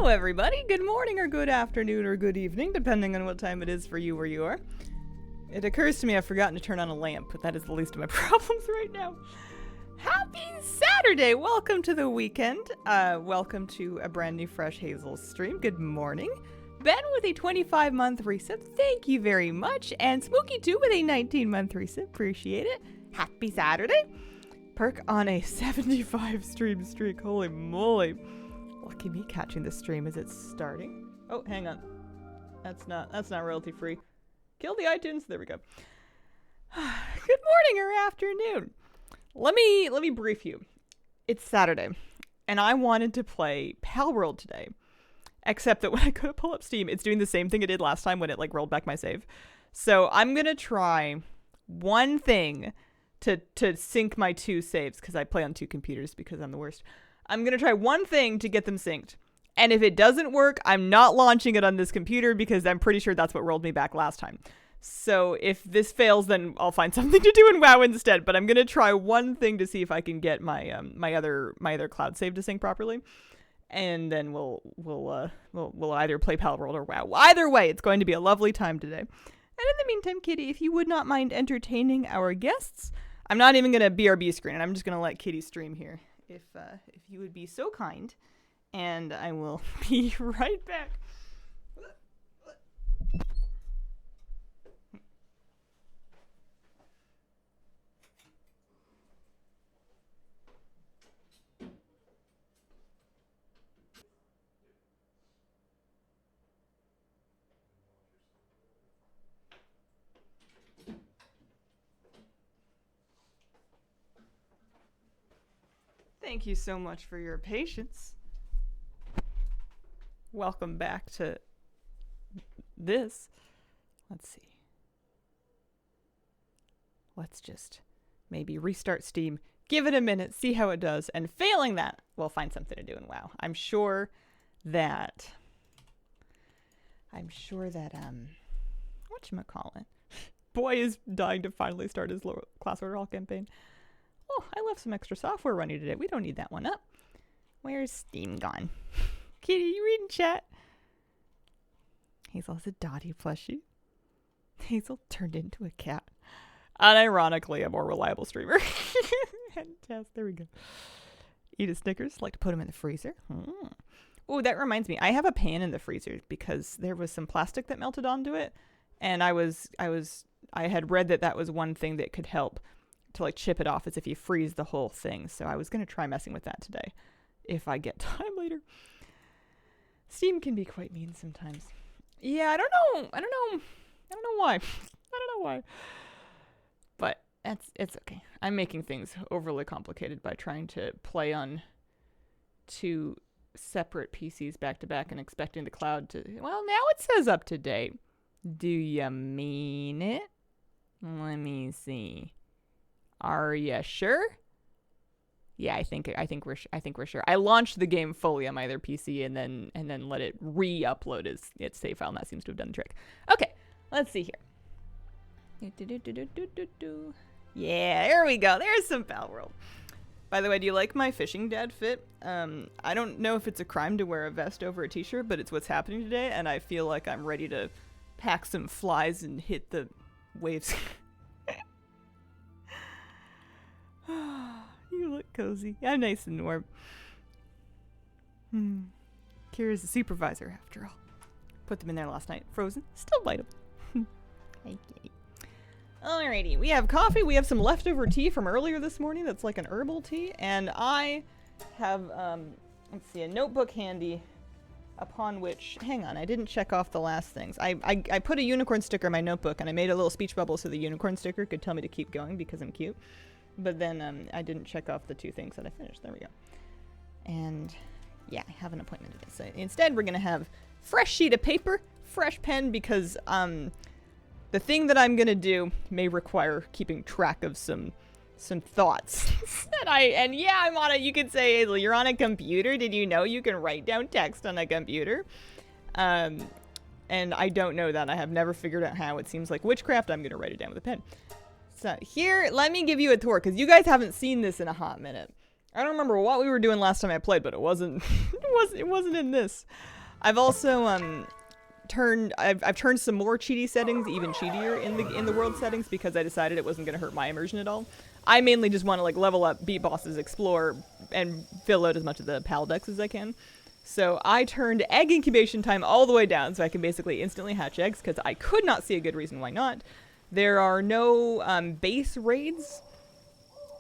Hello everybody, good morning or good afternoon or good evening, depending on what time it is for you where you are. It occurs to me I've forgotten to turn on a lamp, but that is the least of my problems right now. Happy Saturday! Welcome to the weekend. Welcome to a brand new Fresh Hazel stream. Good morning. Ben with a 25-month resub, thank you very much. And Smokey2 with a 19-month resub, appreciate it. Happy Saturday. Perk on a 75 stream streak, holy moly. Lucky me catching the stream as it's starting. Oh, hang on. That's not royalty free. Kill the iTunes. There we go. Good morning or afternoon. Let me brief you. It's Saturday, and I wanted to play Palworld today. Except that when I go to pull up Steam, it's doing the same thing it did last time when it like rolled back my save. So I'm gonna try one thing to sync my two saves because I play on two computers because I'm the worst. I'm going to try one thing to get them synced. And if it doesn't work, I'm not launching it on this computer because I'm pretty sure that's what rolled me back last time. So if this fails, then I'll find something to do in WoW instead. But I'm going to try one thing to see if I can get my my other cloud save to sync properly. And then we'll either play Palworld or WoW. Either way, it's going to be a lovely time today. And in the meantime, Kitty, if you would not mind entertaining our guests, I'm not even going to BRB screen it. I'm just going to let Kitty stream here. If you would be so kind, and I will be right back. Thank you so much for your patience. Welcome back to this. Let's see. Let's just maybe restart Steam, give it a minute, see how it does, and failing that, we'll find something to do in WoW. I'm sure that whatchamacallit? Boy is dying to finally start his class order all campaign. Oh, I left some extra software running today. We don't need that one up. Where's Steam gone? Kitty, you reading chat? Hazel has a Dottie plushie. Hazel turned into a cat. Unironically, a more reliable streamer. Fantastic. There we go. Eat a Snickers. Like to put them in the freezer. Oh, that reminds me. I have a pan in the freezer because there was some plastic that melted onto it, and I had read that was one thing that could help to like chip it off as if you freeze the whole thing. So I was going to try messing with that today if I get time later. Steam can be quite mean sometimes. Yeah, I don't know why. I don't know why. But it's okay. I'm making things overly complicated by trying to play on two separate PCs back to back and expecting the cloud to, well, now it says up to date. Do you mean it? Let me see. Are you sure? Yeah, I think we're sure. I launched the game fully on my other PC and then let it re-upload its save file, and that seems to have done the trick. Okay, let's see here. Yeah, there we go. There's some Palworld. By the way, do you like my fishing dad fit? I don't know if it's a crime to wear a vest over a t-shirt, but it's what's happening today, and I feel like I'm ready to pack some flies and hit the waves. You look cozy. I'm nice and warm. Kira's the supervisor, after all. Put them in there last night. Frozen. Still bite them. Okay. Alrighty. We have coffee. We have some leftover tea from earlier this morning that's like an herbal tea. And I have, let's see, a notebook handy upon which, hang on, I didn't check off the last things. I put a unicorn sticker in my notebook and I made a little speech bubble so the unicorn sticker could tell me to keep going because I'm cute. But then I didn't check off the two things that I finished. There we go. And yeah, I have an appointment today. So instead, we're going to have fresh sheet of paper, fresh pen, because the thing that I'm going to do may require keeping track of some thoughts. And yeah, I'm on it. You could say, Hazel, you're on a computer. Did you know you can write down text on a computer? And I don't know that. I have never figured out how. It seems like witchcraft. I'm going to write it down with a pen. So here, let me give you a tour, because you guys haven't seen this in a hot minute. I don't remember what we were doing last time I played, but it wasn't it wasn't in this. I've also I've turned some more cheaty settings even cheatier in the world settings because I decided it wasn't going to hurt my immersion at all. I mainly just want to like level up, beat bosses, explore, and fill out as much of the PAL decks as I can. So I turned egg incubation time all the way down so I can basically instantly hatch eggs because I could not see a good reason why not. There are no base raids.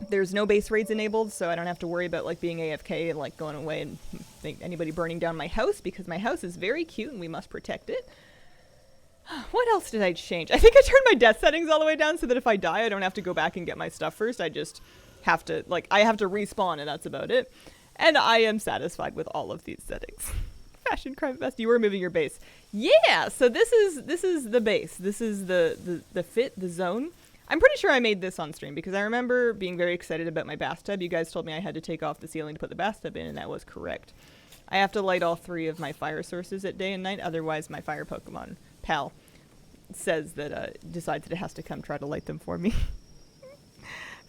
There's no base raids enabled, so I don't have to worry about like being AFK and like going away and think anybody burning down my house because my house is very cute and we must protect it. What else did I change? I think I turned my death settings all the way down so that if I die, I don't have to go back and get my stuff first. I just have to, like, I have to respawn and that's about it. And I am satisfied with all of these settings. Fashion Crime Fest, you were moving your base. Yeah, so this is the base. This is the fit, the zone. I'm pretty sure I made this on stream because I remember being very excited about my bathtub. You guys told me I had to take off the ceiling to put the bathtub in, and that was correct. I have to light all 3 of my fire sources at day and night, otherwise my fire Pokemon, Pal, says that, decides that it has to come try to light them for me.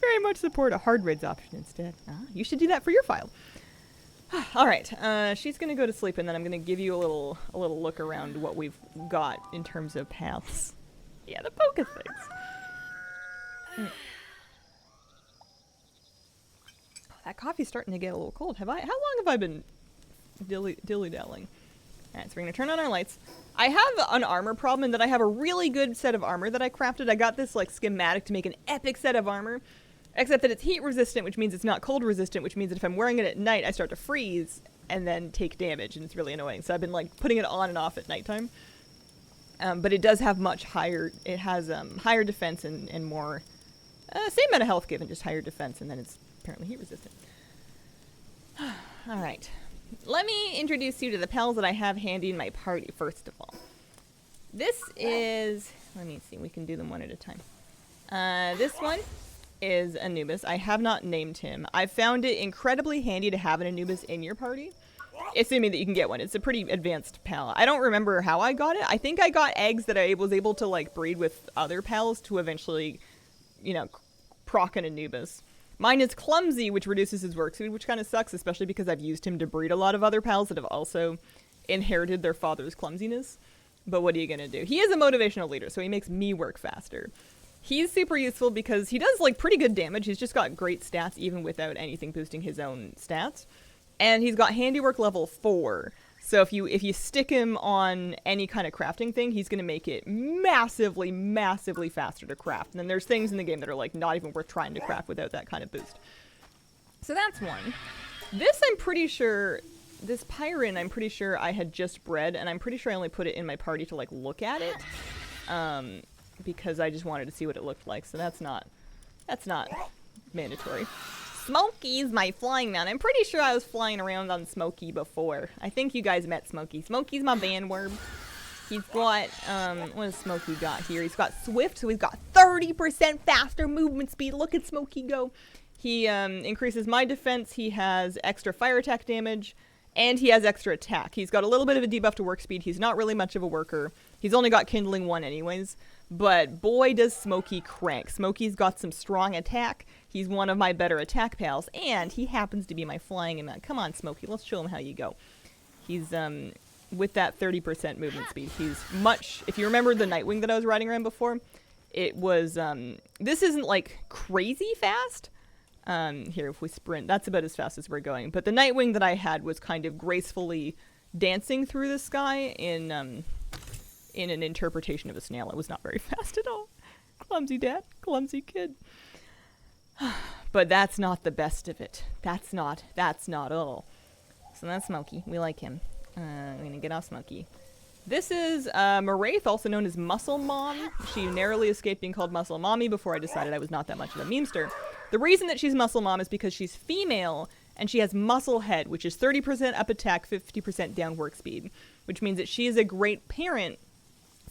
Very much support a hard raids option instead. You should do that for your file. Alright, she's gonna go to sleep and then I'm gonna give you a little look around what we've got in terms of paths. Yeah, the Poke things. Oh, that coffee's starting to get a little cold. How long have I been dilly-dallying? Alright, so we're gonna turn on our lights. I have an armor problem in that I have a really good set of armor that I crafted. I got this like schematic to make an epic set of armor, except that it's heat resistant, which means it's not cold resistant, which means that if I'm wearing it at night, I start to freeze and then take damage, and it's really annoying. So I've been like putting it on and off at nighttime. But it does have much higher, it has higher defense and more, same amount of health given, just higher defense, and then it's apparently heat resistant. Alright. Let me introduce you to the pals that I have handy in my party, first of all. This is, let me see, we can do them one at a time. This one is Anubis. I have not named him. I found it incredibly handy to have an Anubis in your party, assuming that you can get one. It's a pretty advanced pal. I don't remember how I got it. I think I got eggs that I was able to like breed with other pals to eventually, you know, proc an Anubis. Mine is clumsy, which reduces his work speed, which kind of sucks, especially because I've used him to breed a lot of other pals that have also inherited their father's clumsiness. But what are you gonna do? He is a motivational leader, so he makes me work faster. He's super useful because he does like pretty good damage. He's just got great stats even without anything boosting his own stats. And he's got handiwork level 4. So if you stick him on any kind of crafting thing, he's going to make it massively, massively faster to craft. And then there's things in the game that are like not even worth trying to craft without that kind of boost. So that's one. This I'm pretty sure, this Pyrin I'm pretty sure I had just bred, and I'm pretty sure I only put it in my party to like look at it. Because I just wanted to see what it looked like, so that's not mandatory. Smokey's my flying mount. I'm pretty sure I was flying around on Smokey before. I think you guys met Smokey. Smokey's my bandworm. He's got, what has Smokey got here? He's got Swift, so he's got 30% faster movement speed. Look at Smokey go. He increases my defense, he has extra fire attack damage, and he has extra attack. He's got a little bit of a debuff to work speed. He's not really much of a worker. He's only got Kindling 1 anyways. But boy does Smokey crank. Smokey's got some strong attack. He's one of my better attack pals. And he happens to be my flying amount. Come on, Smokey, let's show him how you go. He's, with that 30% movement speed, he's much... If you remember the Nightwing that I was riding around before, it was, this isn't, like, crazy fast. Here, if we sprint, that's about as fast as we're going. But the Nightwing that I had was kind of gracefully dancing through the sky in an interpretation of a snail. It was not very fast at all. Clumsy dad, clumsy kid. But that's not the best of it. That's not all. So that's Smokey. We like him. I'm gonna get off Smokey. This is Maraith, also known as Muscle Mom. She narrowly escaped being called Muscle Mommy before I decided I was not that much of a memester. The reason that she's Muscle Mom is because she's female and she has Muscle Head, which is 30% up attack, 50% down work speed, which means that she is a great parent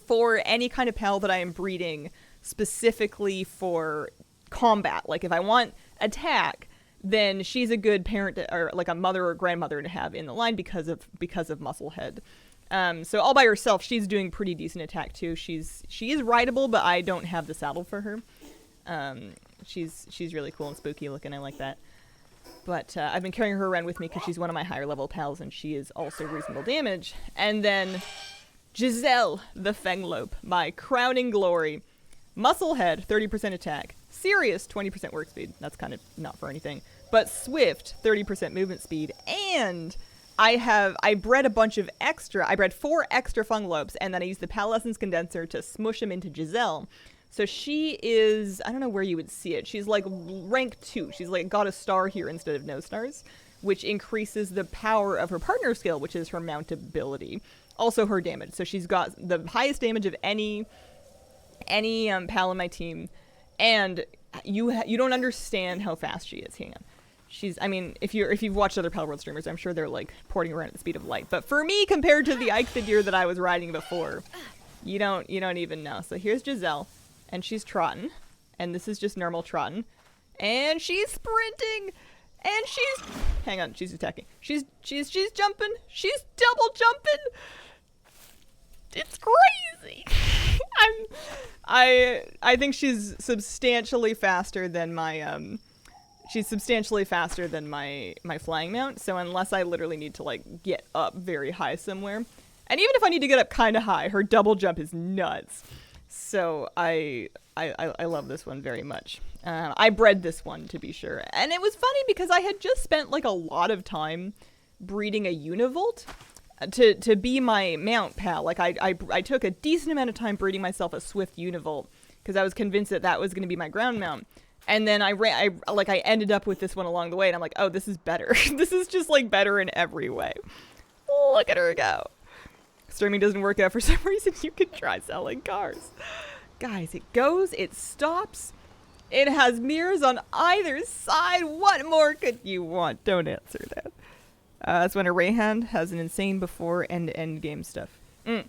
for any kind of pal that I am breeding specifically for combat. Like if I want attack, then she's a good parent or like a mother or grandmother to have in the line because of Muscle Head. So all by herself, she's doing pretty decent attack too. She is rideable, but I don't have the saddle for her. She's really cool and spooky looking. I like that. But I've been carrying her around with me because she's one of my higher level pals, and she is also reasonable damage. And then Giselle, the Fenglope, my crowning glory. Musclehead, 30% attack. Serious, 20% work speed. That's kind of not for anything. But Swift, 30% movement speed. And I bred a bunch of extra. I bred 4 extra Funglopes, and then I used the Palessence Condenser to smush them into Giselle. So she is, I don't know where you would see it. She's like rank 2. She's like got a star here instead of no stars, which increases the power of her partner skill, which is her mount ability. Also her damage. So she's got the highest damage of any pal in my team, and you don't understand how fast she is. Hang on. I mean, if you've watched other Palworld streamers, I'm sure they're like porting around at the speed of light. But for me, compared to the Eichthedir that I was riding before, you don't even know. So here's Giselle, and she's trotting, and this is just normal trotting, and she's sprinting, and hang on, she's attacking. She's jumping. She's double jumping. It's crazy. I think she's substantially faster than my my flying mount. So unless I literally need to like get up very high somewhere, and even if I need to get up kind of high, her double jump is nuts. So I love this one very much. I bred this one, to be sure, and it was funny because I had just spent like a lot of time breeding a Univolt to be my mount pal. Like I took a decent amount of time breeding myself a Swift Univolt because I was convinced that was going to be my ground mount. And then I ended up with this one along the way, and I'm like, oh, this is better. This is just like better in every way. Look at her go. Streaming doesn't work out for some reason. You can try selling cars. Guys, it goes, it stops. It has mirrors on either side. What more could you want? Don't answer that. That's when a Rayhound has an insane before and end game stuff. I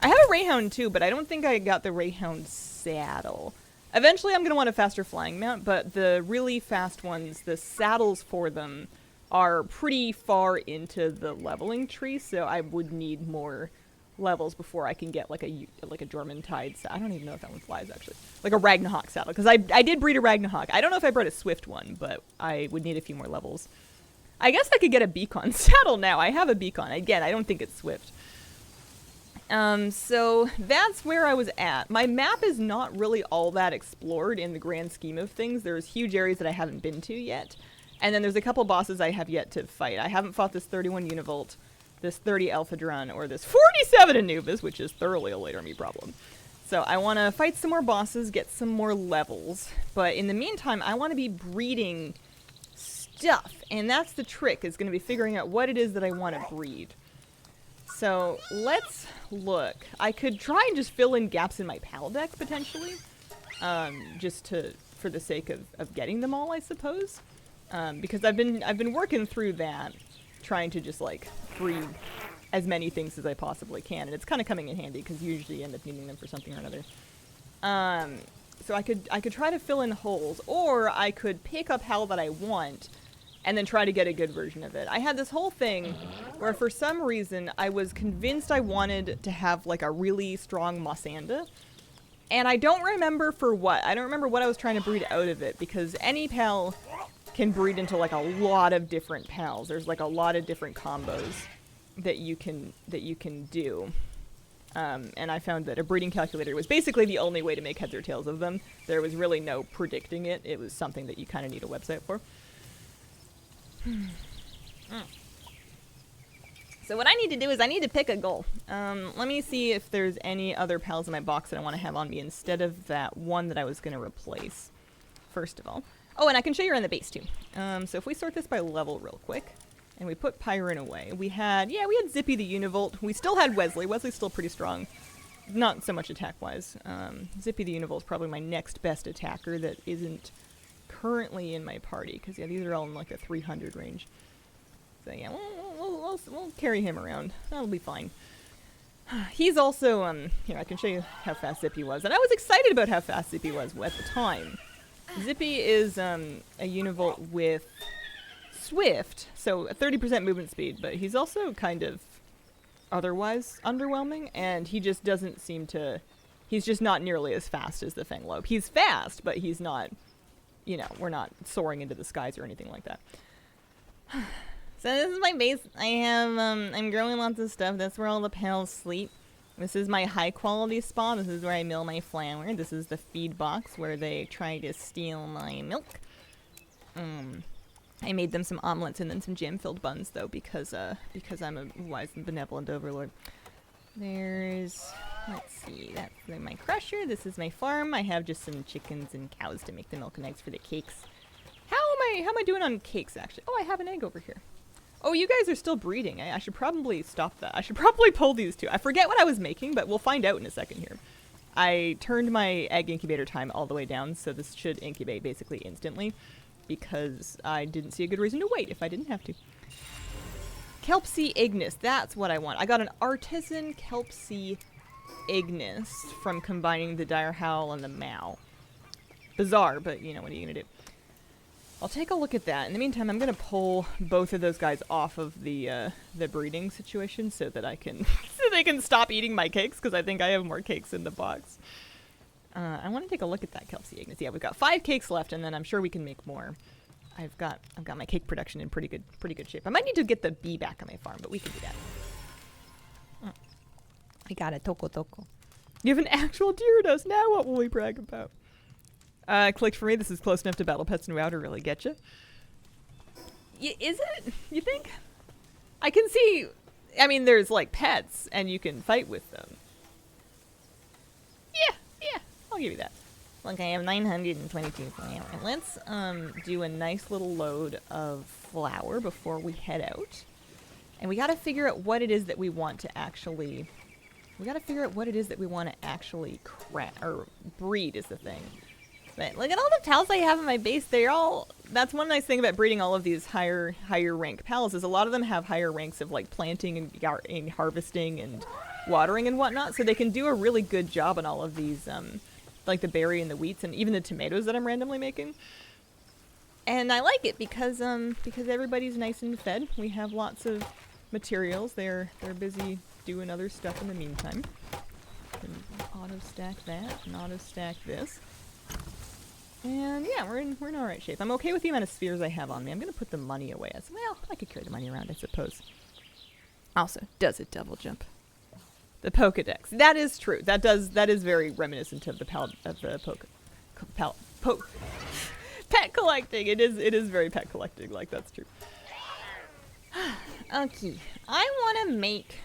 have a Rayhound too, but I don't think I got the Rayhound saddle. Eventually I'm going to want a faster flying mount, but the really fast ones, the saddles for them are pretty far into the leveling tree, so I would need more levels before I can get like a Jormuntide saddle. I don't even know if that one flies, actually. Like a Ragnahawk saddle, because I did breed a Ragnahawk. I don't know if I bred a Swift one, but I would need a few more levels. I guess I could get a Beacon saddle now. I have a Beacon. Again, I don't think it's Swift. So that's where I was at. My map is not really all that explored in the grand scheme of things. There's huge areas that I haven't been to yet. And then there's a couple bosses I have yet to fight. I haven't fought this 31 Univolt, this 30 Alphadron, or this 47 Anubis, which is thoroughly a later me problem. So I want to fight some more bosses, get some more levels. But in the meantime, I want to be breeding stuff. And that's the trick, is going to be figuring out what it is that I want to breed. So let's look. I could try and just fill in gaps in my PAL deck, potentially. Just for the sake of getting them all, I suppose. Because I've been working through that, trying to just like breed as many things as I possibly can, and it's kind of coming in handy because you usually end up needing them for something or another. So I could try to fill in holes, or I could pick up HAL that I want and then try to get a good version of it. I had this whole thing where for some reason I was convinced I wanted to have like a really strong Mossanda, and I don't remember for what. I don't remember what I was trying to breed out of it, because any PAL can breed into like a lot of different PALs. There's like a lot of different combos that you can do. And I found that a breeding calculator was basically the only way to make heads or tails of them. There was really no predicting it. It was something that you kind of need a website for. So what I need to do is I need to pick a goal. Let me see if there's any other PALs in my box that I want to have on me instead of that one that I was going to replace, first of all. Oh, and I can show you around the base, too. So if we sort this by level real quick, and we put Pyron away, we had Zippy the Univolt. We still had Wesley. Wesley's still pretty strong. Not so much attack-wise. Zippy the Univolt is probably my next best attacker that isn't currently in my party, because, yeah, these are all in, like, the 300 range. So, yeah, we'll carry him around. That'll be fine. He's also, here, I can show you how fast Zippy was. And I was excited about how fast Zippy was at the time. Zippy is a Univolt with Swift, so a 30% movement speed, but he's also kind of otherwise underwhelming, and he just doesn't seem to... He's just not nearly as fast as the Fenglope. He's fast, but he's not, you know, we're not soaring into the skies or anything like that. So this is my base. I have, I'm growing lots of stuff. That's where all the pals sleep. This is my high quality spa. This is where I mill my flour. This is the feed box where they try to steal my milk. I made them some omelets and then some jam-filled buns though because I'm a wise and benevolent overlord. There's, let's see, that's my crusher. This is my farm. I have just some chickens and cows to make the milk and eggs for the cakes. How am I doing on cakes actually? Oh, I have an egg over here. Oh, you guys are still breeding. I should probably stop that. I should probably pull these two. I forget what I was making, but we'll find out in a second here. I turned my egg incubator time all the way down, so this should incubate basically instantly because I didn't see a good reason to wait if I didn't have to. Kelpsea Ignis, that's what I want. I got an artisan Kelpsea Ignis from combining the Dire Howl and the Mao. Bizarre, but you know, what are you gonna do? I'll take a look at that. In the meantime, I'm gonna pull both of those guys off of the breeding situation so that I can so they can stop eating my cakes because I think I have more cakes in the box. I want to take a look at that Kelpsea Ignis. Yeah, we've got 5 cakes left, and then I'm sure we can make more. I've got my cake production in pretty good shape. I might need to get the bee back on my farm, but we can do that. I got a toko. You have an actual Gyarados. Now what will we brag about? Clicked for me. This is close enough to Battle Pets and WoW to really get you. Is it? You think? I can see. I mean, there's like pets, and you can fight with them. Yeah. I'll give you that. Look, I have 922 flour. Let's do a nice little load of flour before we head out, and we got to figure out what it is that we want to actually. We got to figure out what it is that we want to actually breed is the thing. But look at all the pals I have in my base. They're all. That's one nice thing about breeding all of these higher rank pals is a lot of them have higher ranks of like planting and harvesting and watering and whatnot, so they can do a really good job on all of these, like the berry and the wheats and even the tomatoes that I'm randomly making. And I like it because everybody's nice and fed. We have lots of materials. They're busy doing other stuff in the meantime. Can auto stack that and auto stack this. And yeah, we're in alright shape. I'm okay with the amount of spheres I have on me. I'm gonna put the money away as well. I could carry the money around, I suppose. Also, does it double jump? The Pokedex. That is true. That is very reminiscent of the pet collecting. It is very pet collecting, like that's true. Okay. I wanna make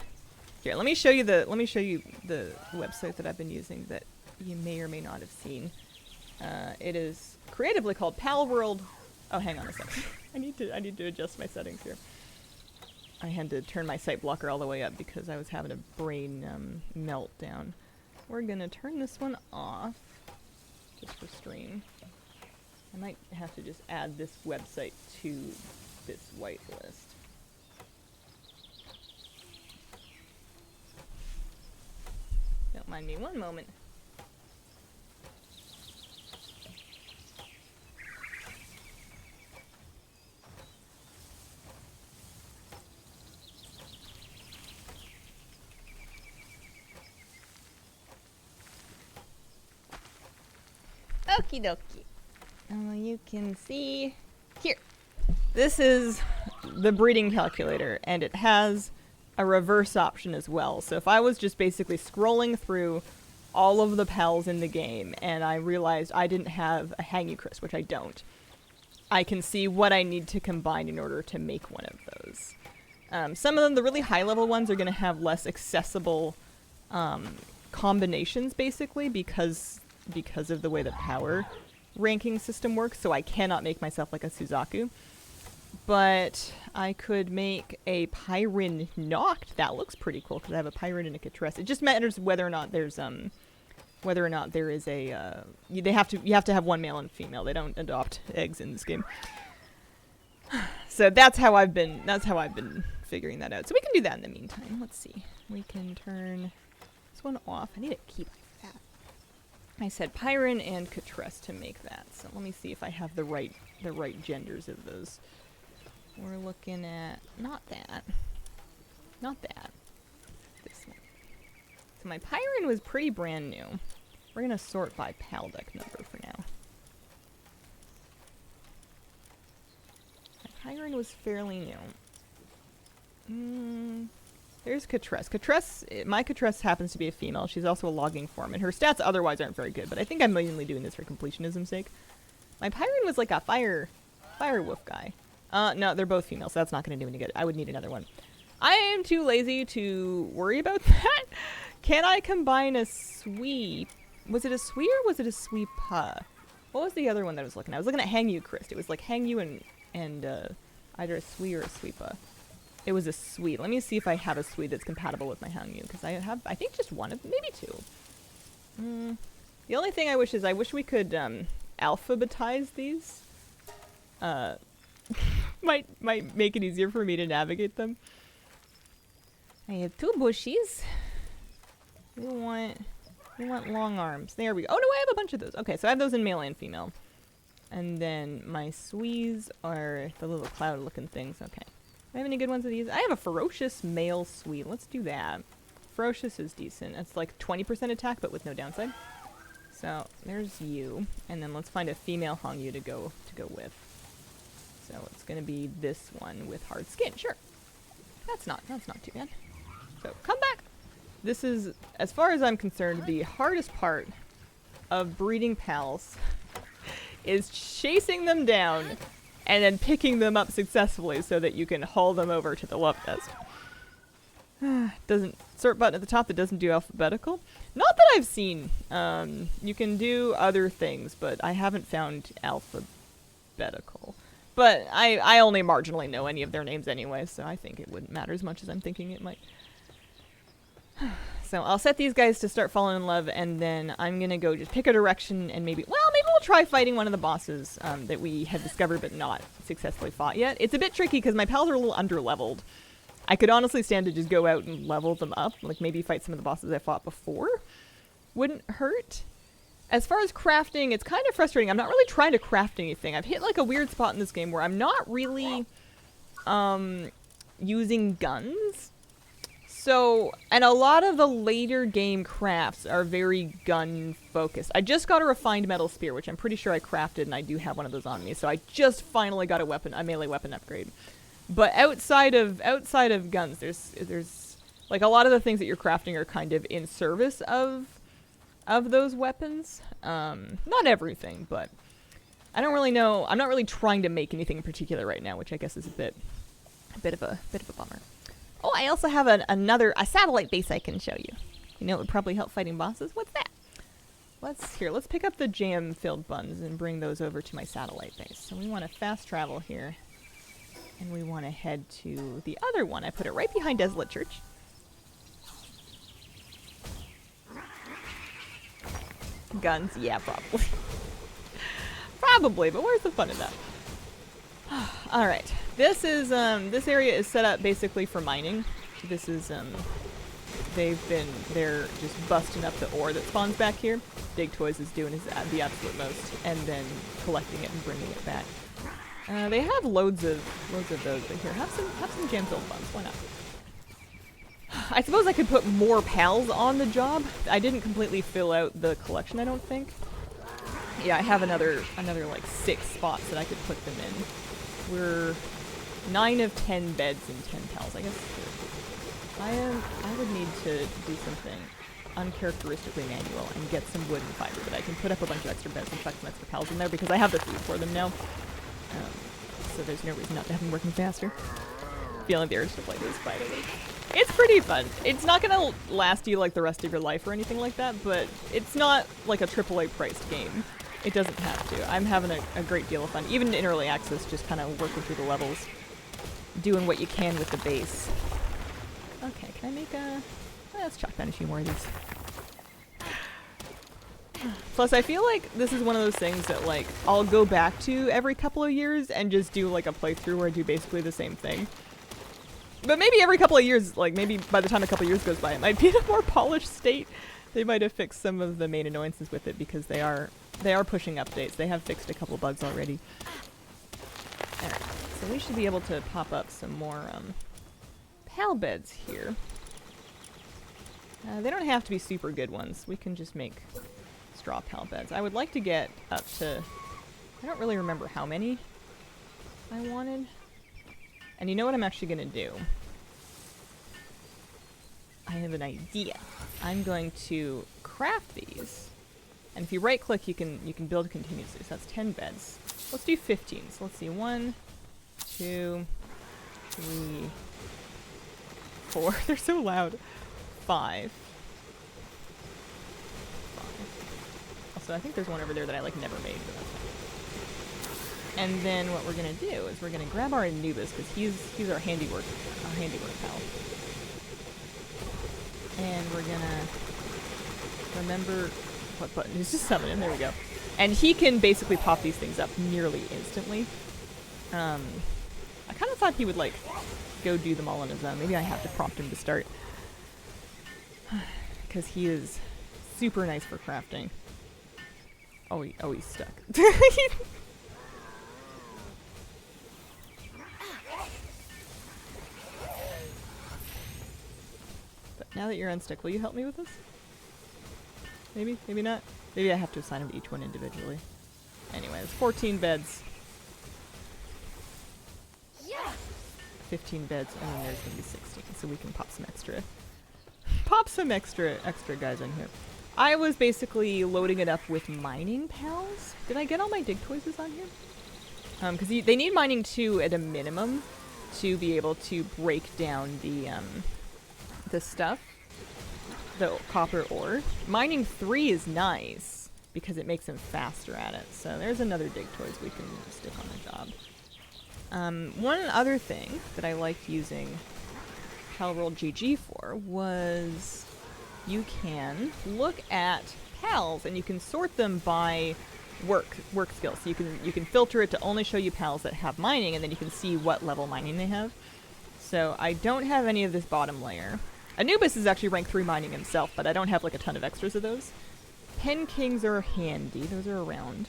here, let me show you the website that I've been using that you may or may not have seen. It is creatively called Palworld. Oh, hang on a second. I need to adjust my settings here. I had to turn my site blocker all the way up because I was having a brain meltdown. We're gonna turn this one off just for stream. I might have to just add this website to this whitelist. Don't mind me one moment. Okie dokie. You can see here. This is the breeding calculator, and it has a reverse option as well. So if I was just basically scrolling through all of the pals in the game, and I realized I didn't have a Hangicris, which I don't, I can see what I need to combine in order to make one of those. Some of them, the really high-level ones, are going to have less accessible combinations, basically, because of the way the power ranking system works, so I cannot make myself like a Suzaku. But I could make a Pyrin Noct. That looks pretty cool because I have a Pyrin and a Catress. It just matters whether or not there's there is a you have to have one male and female. They don't adopt eggs in this game. So that's how I've been figuring that out. So we can do that in the meantime. Let's see. We can turn this one off. I need to keep that. I said Pyrin and Catress to make that. So let me see if I have the right genders of those. We're looking at not that. This one. So my Pyrin was pretty brand new. We're gonna sort by pal deck number for now. My Pyron was fairly new. There's Catress. Catress, my Catress happens to be a female. She's also a logging form, and her stats otherwise aren't very good, but I think I'm mainly doing this for completionism's sake. My Pyron was like a fire wolf guy. No, they're both females, so that's not going to do any good. I would need another one. I am too lazy to worry about that. Can I combine a sweep? Was it a sweep or was it a sweepa? What was the other one that I was looking at? I was looking at Hangyu Christ. It was like Hangyu and either a sweep or a sweepa. It was a sweet. Let me see if I have a sweet that's compatible with my Hangyu, because I think just one of, maybe two. The only thing I wish we could alphabetize these. Might make it easier for me to navigate them. I have two bushies. We want long arms. There we go. Oh no, I have a bunch of those. Okay, so I have those in male and female. And then my swees are the little cloud looking things. Okay. Do I have any good ones of these? I have a ferocious male sweet. Let's do that. Ferocious is decent. It's like 20% attack, but with no downside. So there's you. And then let's find a female Hangyu to go with. So it's gonna be this one with hard skin. Sure. That's not too bad. So come back. This is, as far as I'm concerned, the hardest part of breeding pals is chasing them down and then picking them up successfully so that you can haul them over to the love nest. Doesn't sort button at the top that doesn't do alphabetical. Not that I've seen. You can do other things, but I haven't found alphabetical. But I only marginally know any of their names anyway, so I think it wouldn't matter as much as I'm thinking it might. So I'll set these guys to start falling in love, and then I'm gonna go just pick a direction and maybe we'll try fighting one of the bosses that we had discovered but not successfully fought yet. It's a bit tricky because my pals are a little under-leveled. I could honestly stand to just go out and level them up, like maybe fight some of the bosses I fought before. Wouldn't hurt. As far as crafting, it's kind of frustrating. I'm not really trying to craft anything. I've hit like a weird spot in this game where I'm not really using guns. So, and a lot of the later game crafts are very gun focused. I just got a refined metal spear, which I'm pretty sure I crafted, and I do have one of those on me. So I just finally got a melee weapon upgrade. But outside of guns, there's like a lot of the things that you're crafting are kind of in service of those weapons. Not everything, but I don't really know. I'm not really trying to make anything in particular right now, which I guess is a bit of a bummer. Oh, I also have a satellite base I can show you. You know, it would probably help fighting bosses. What's that? Let's pick up the jam-filled buns and bring those over to my satellite base. So we want to fast travel here. And we want to head to the other one. I put it right behind Desolate Church. Guns? Yeah, probably. Probably, but where's the fun in that? Alright. This area is set up basically for mining. This is, they're just busting up the ore that spawns back here. Dig Toys is doing the absolute most, and then collecting it and bringing it back. They have loads of those, but here, have some jam-filled buns, why not? I suppose I could put more pals on the job. I didn't completely fill out the collection, I don't think. Yeah, I have another like 6 spots that I could put them in. We're 9 of 10 beds and 10 pals, I guess. I would need to do something uncharacteristically manual and get some wood and fiber, but I can put up a bunch of extra beds and tuck some extra pals in there because I have the food for them now. So there's no reason not to have them working faster. Feeling the urge to play this, by the way. It's pretty fun. It's not gonna last you like the rest of your life or anything like that, but it's not like a AAA priced game. It doesn't have to. I'm having a great deal of fun. Even in early access, just kind of working through the levels. Doing what you can with the base. Okay, can I make a... let's chop down a few more of these. Plus, I feel like this is one of those things that, like, I'll go back to every couple of years and just do, like, a playthrough where I do basically the same thing. But maybe every couple of years, like, maybe by the time a couple of years goes by, it might be in a more polished state. They might have fixed some of the main annoyances with it because they are pushing updates. They have fixed a couple bugs already. Alright, so we should be able to pop up some more, pal beds here. They don't have to be super good ones. We can just make straw pal beds. I would like to get up to... I don't really remember how many I wanted. And you know what I'm actually gonna do? I have an idea. I'm going to craft these. And if you right click, you can build continuously. So that's 10 beds. Let's do 15. So let's see. 1, 2, 3, 4. They're so loud. 5. Also, I think there's one over there that I like never made, but that's fine. And then what we're gonna do is we're gonna grab our Anubis because he's our handiwork pal. And we're gonna remember what button is just summon him. There we go. And he can basically pop these things up nearly instantly. I kind of thought he would like go do them all on his own. Maybe I have to prompt him to start. Because he is super nice for crafting. Oh, he's stuck. But now that you're unstuck, will you help me with this? Maybe? Maybe not? Maybe I have to assign him to each one individually. Anyways, 14 beds. 15 beds, and then there's gonna be 16, so we can pop some extra guys in here. I was basically loading it up with mining pals. Did I get all my dig toys on here? Because they need mining 2 at a minimum to be able to break down the stuff, the copper ore. Mining 3 is nice because it makes them faster at it. So there's another dig toys we can stick on the job. One other thing that I liked using Palworld GG for was you can look at pals and you can sort them by work skills. So you can filter it to only show you pals that have mining, and then you can see what level mining they have. So I don't have any of this bottom layer. Anubis is actually rank 3 mining himself, but I don't have like a ton of extras of those. Pen Kings are handy. Those are around.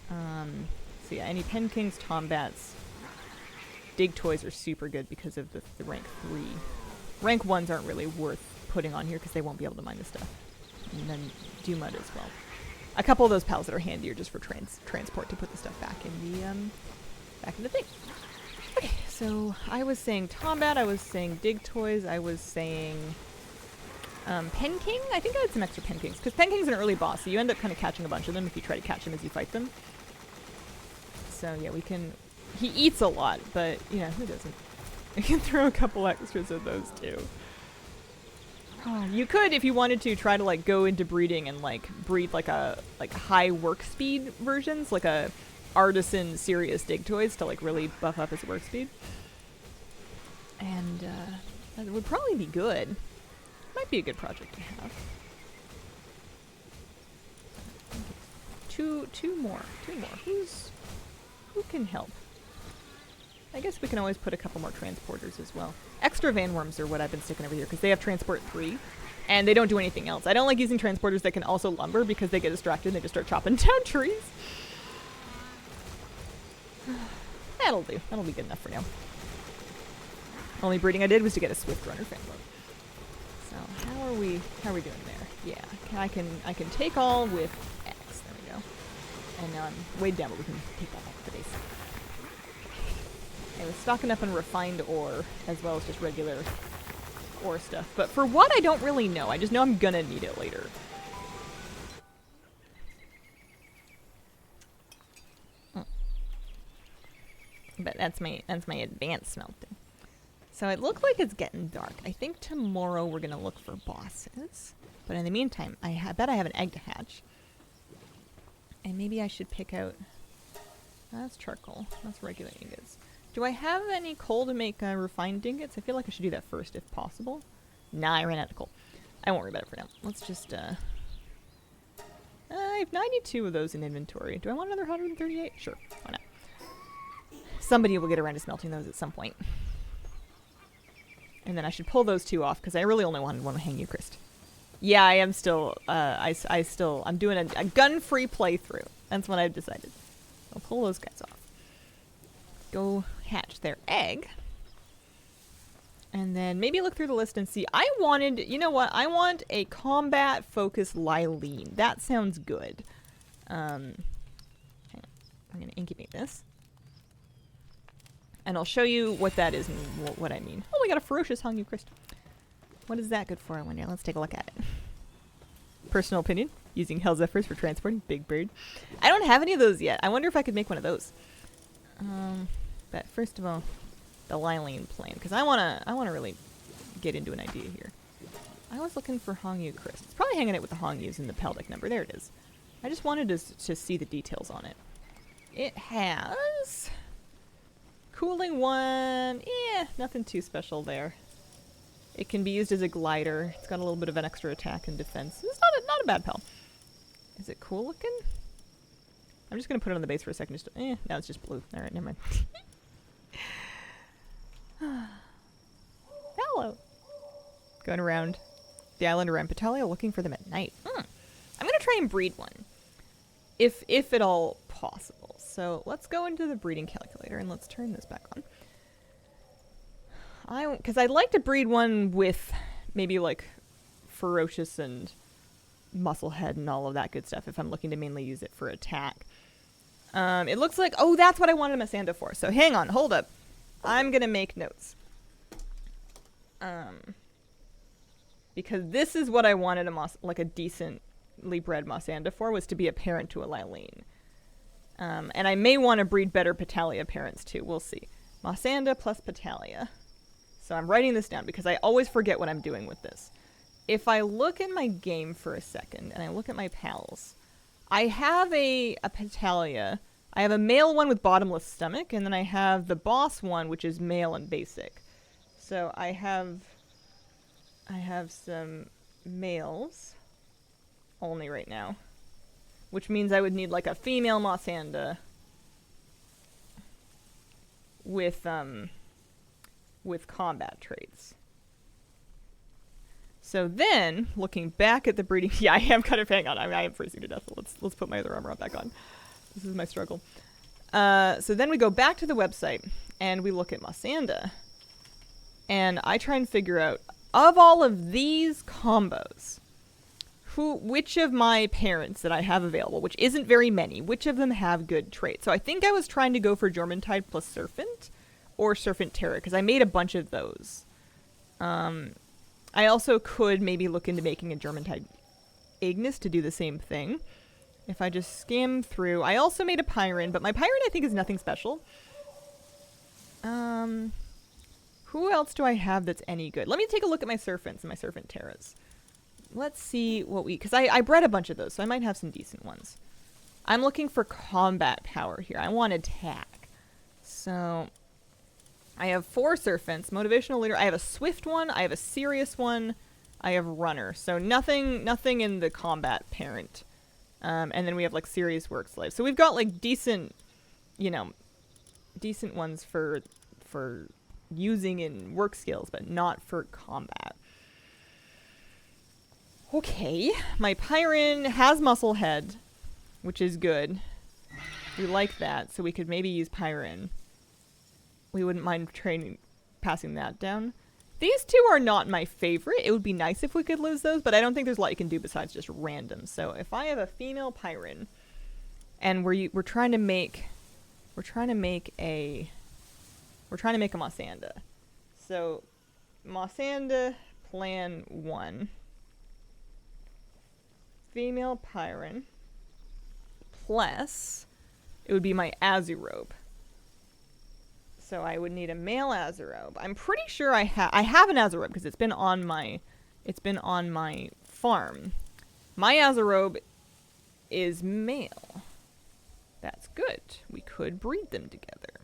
So yeah, any Pen Kings, Tombats, dig toys are super good because of the rank 3. Rank 1s aren't really worth putting on here because they won't be able to mine the stuff. And then Mud as well. A couple of those pals that are handier just for transport to put the stuff back in the thing. Okay, so I was saying Tombat, I was saying dig toys, I was saying Pen King. I think I had some extra Pen Kings because Pen King's an early boss, so you end up kind of catching a bunch of them if you try to catch them as you fight them. So yeah, we can. He eats a lot, but you know who doesn't? I can throw a couple extras of those too. You could, if you wanted to, try to like go into breeding and like breed like high work speed versions, like a artisan serious dig toys to like really buff up his work speed. And that would probably be good. Might be a good project to have. Two more. Who can help? I guess we can always put a couple more transporters as well. Extra Vanworms are what I've been sticking over here because they have Transport 3 and they don't do anything else. I don't like using transporters that can also lumber because they get distracted and they just start chopping down trees. That'll do. That'll be good enough for now. Only breeding I did was to get a Swift Runner Fanboat. So how are we doing there? Yeah, I can take all with X. There we go. And now I'm way down, but we can take that off the base. I was stocking up on refined ore as well as just regular ore stuff. But for what, I don't really know. I just know I'm gonna need it later. But that's my advanced smelting. So it looks like it's getting dark. I think tomorrow we're gonna look for bosses. But in the meantime, I bet I have an egg to hatch. And maybe I should pick out... That's charcoal. That's regular ingots. Do I have any coal to make refined ingots? I feel like I should do that first if possible. Nah, I ran out of coal. I won't worry about it for now. Let's just, I have 92 of those in inventory. Do I want another 138? Sure, why not? Somebody will get around to smelting those at some point. And then I should pull those 2 off because I really only wanted one to hang Eucharist. Yeah, I am still, I'm doing a gun-free playthrough. That's what I've decided. I'll pull those guys off. Go hatch their egg. And then maybe look through the list and see. I wanted, you know what? I want a combat-focused Lylene. That sounds good. Hang on. I'm going to incubate this. And I'll show you what that is and what I mean. Oh, we got a ferocious Hongyu crystal. What is that good for, I wonder? Let's take a look at it. Personal opinion, using Hell Zephyrs for transporting Big Bird. I don't have any of those yet. I wonder if I could make one of those. But first of all, the Lylene plane, because I wanna really get into an idea here. I was looking for Hongyu crystals. It's probably hanging out with the Hongyus in the Peldic number. There it is. I just wanted to see the details on it. It has cooling 1. Yeah, nothing too special there. It can be used as a glider. It's got a little bit of an extra attack and defense. It's not a bad Pel. Is it cool looking? I'm just gonna put it on the base for a second. Now it's just blue. All right, never mind. Hello. Going around the island around Patalia, looking for them at night. I'm gonna try and breed one, if at all possible. So let's go into the breeding calculator and let's turn this back on. Because I'd like to breed one with maybe like ferocious and musclehead and all of that good stuff if I'm looking to mainly use it for attack. It looks like, oh, that's what I wanted a Masanda for. So hang on, hold up. I'm gonna make notes. Because this is what I wanted like a decently bred Masanda for, was to be a parent to a Lylene. And I may want to breed better Patalia parents too. We'll see. Masanda plus Patalia. So I'm writing this down because I always forget what I'm doing with this. If I look at my game for a second and I look at my pals, I have a Patalia. I have a male one with bottomless stomach, and then I have the boss one, which is male and basic. So I have some males only right now, which means I would need like a female Masanda with combat traits. So then, looking back at the breeding, yeah, I am kind of, hang on, I am freezing to death. Let's put my other armor back on. This is my struggle. So then we go back to the website and we look at Masanda, and I try and figure out, of all of these combos, which of my parents that I have available, which isn't very many, which of them have good traits? So I think I was trying to go for Jormuntide plus Serpent, or Serpent Terror, because I made a bunch of those. I also could maybe look into making a Jormuntide Ignis to do the same thing. If I just skim through. I also made a Pyron, but my Pyron I think is nothing special. Who else do I have that's any good? Let me take a look at my Serpents and my Serpent Terras. Let's see what because I bred a bunch of those, so I might have some decent ones. I'm looking for combat power here. I want attack. So I have 4 Serpents, Motivational Leader. I have a Swift one, I have a Serious one, I have Runner. So nothing in the combat parent. And then we have like Serious Work Slave. So we've got like decent ones for using in work skills, but not for combat. Okay, my Pyron has Muscle Head, which is good. We like that, so we could maybe use Pyron. We wouldn't mind passing that down. These 2 are not my favorite. It would be nice if we could lose those, but I don't think there's a lot you can do besides just random. So if I have a female Pyron, and we're trying to make a Masanda. So Masanda plan 1. Female Pyron plus it would be my Azurobe. So I would need a male Azurobe. I'm pretty sure I have an Azurobe because it's been on my farm. My Azurobe is male. That's good. We could breed them together.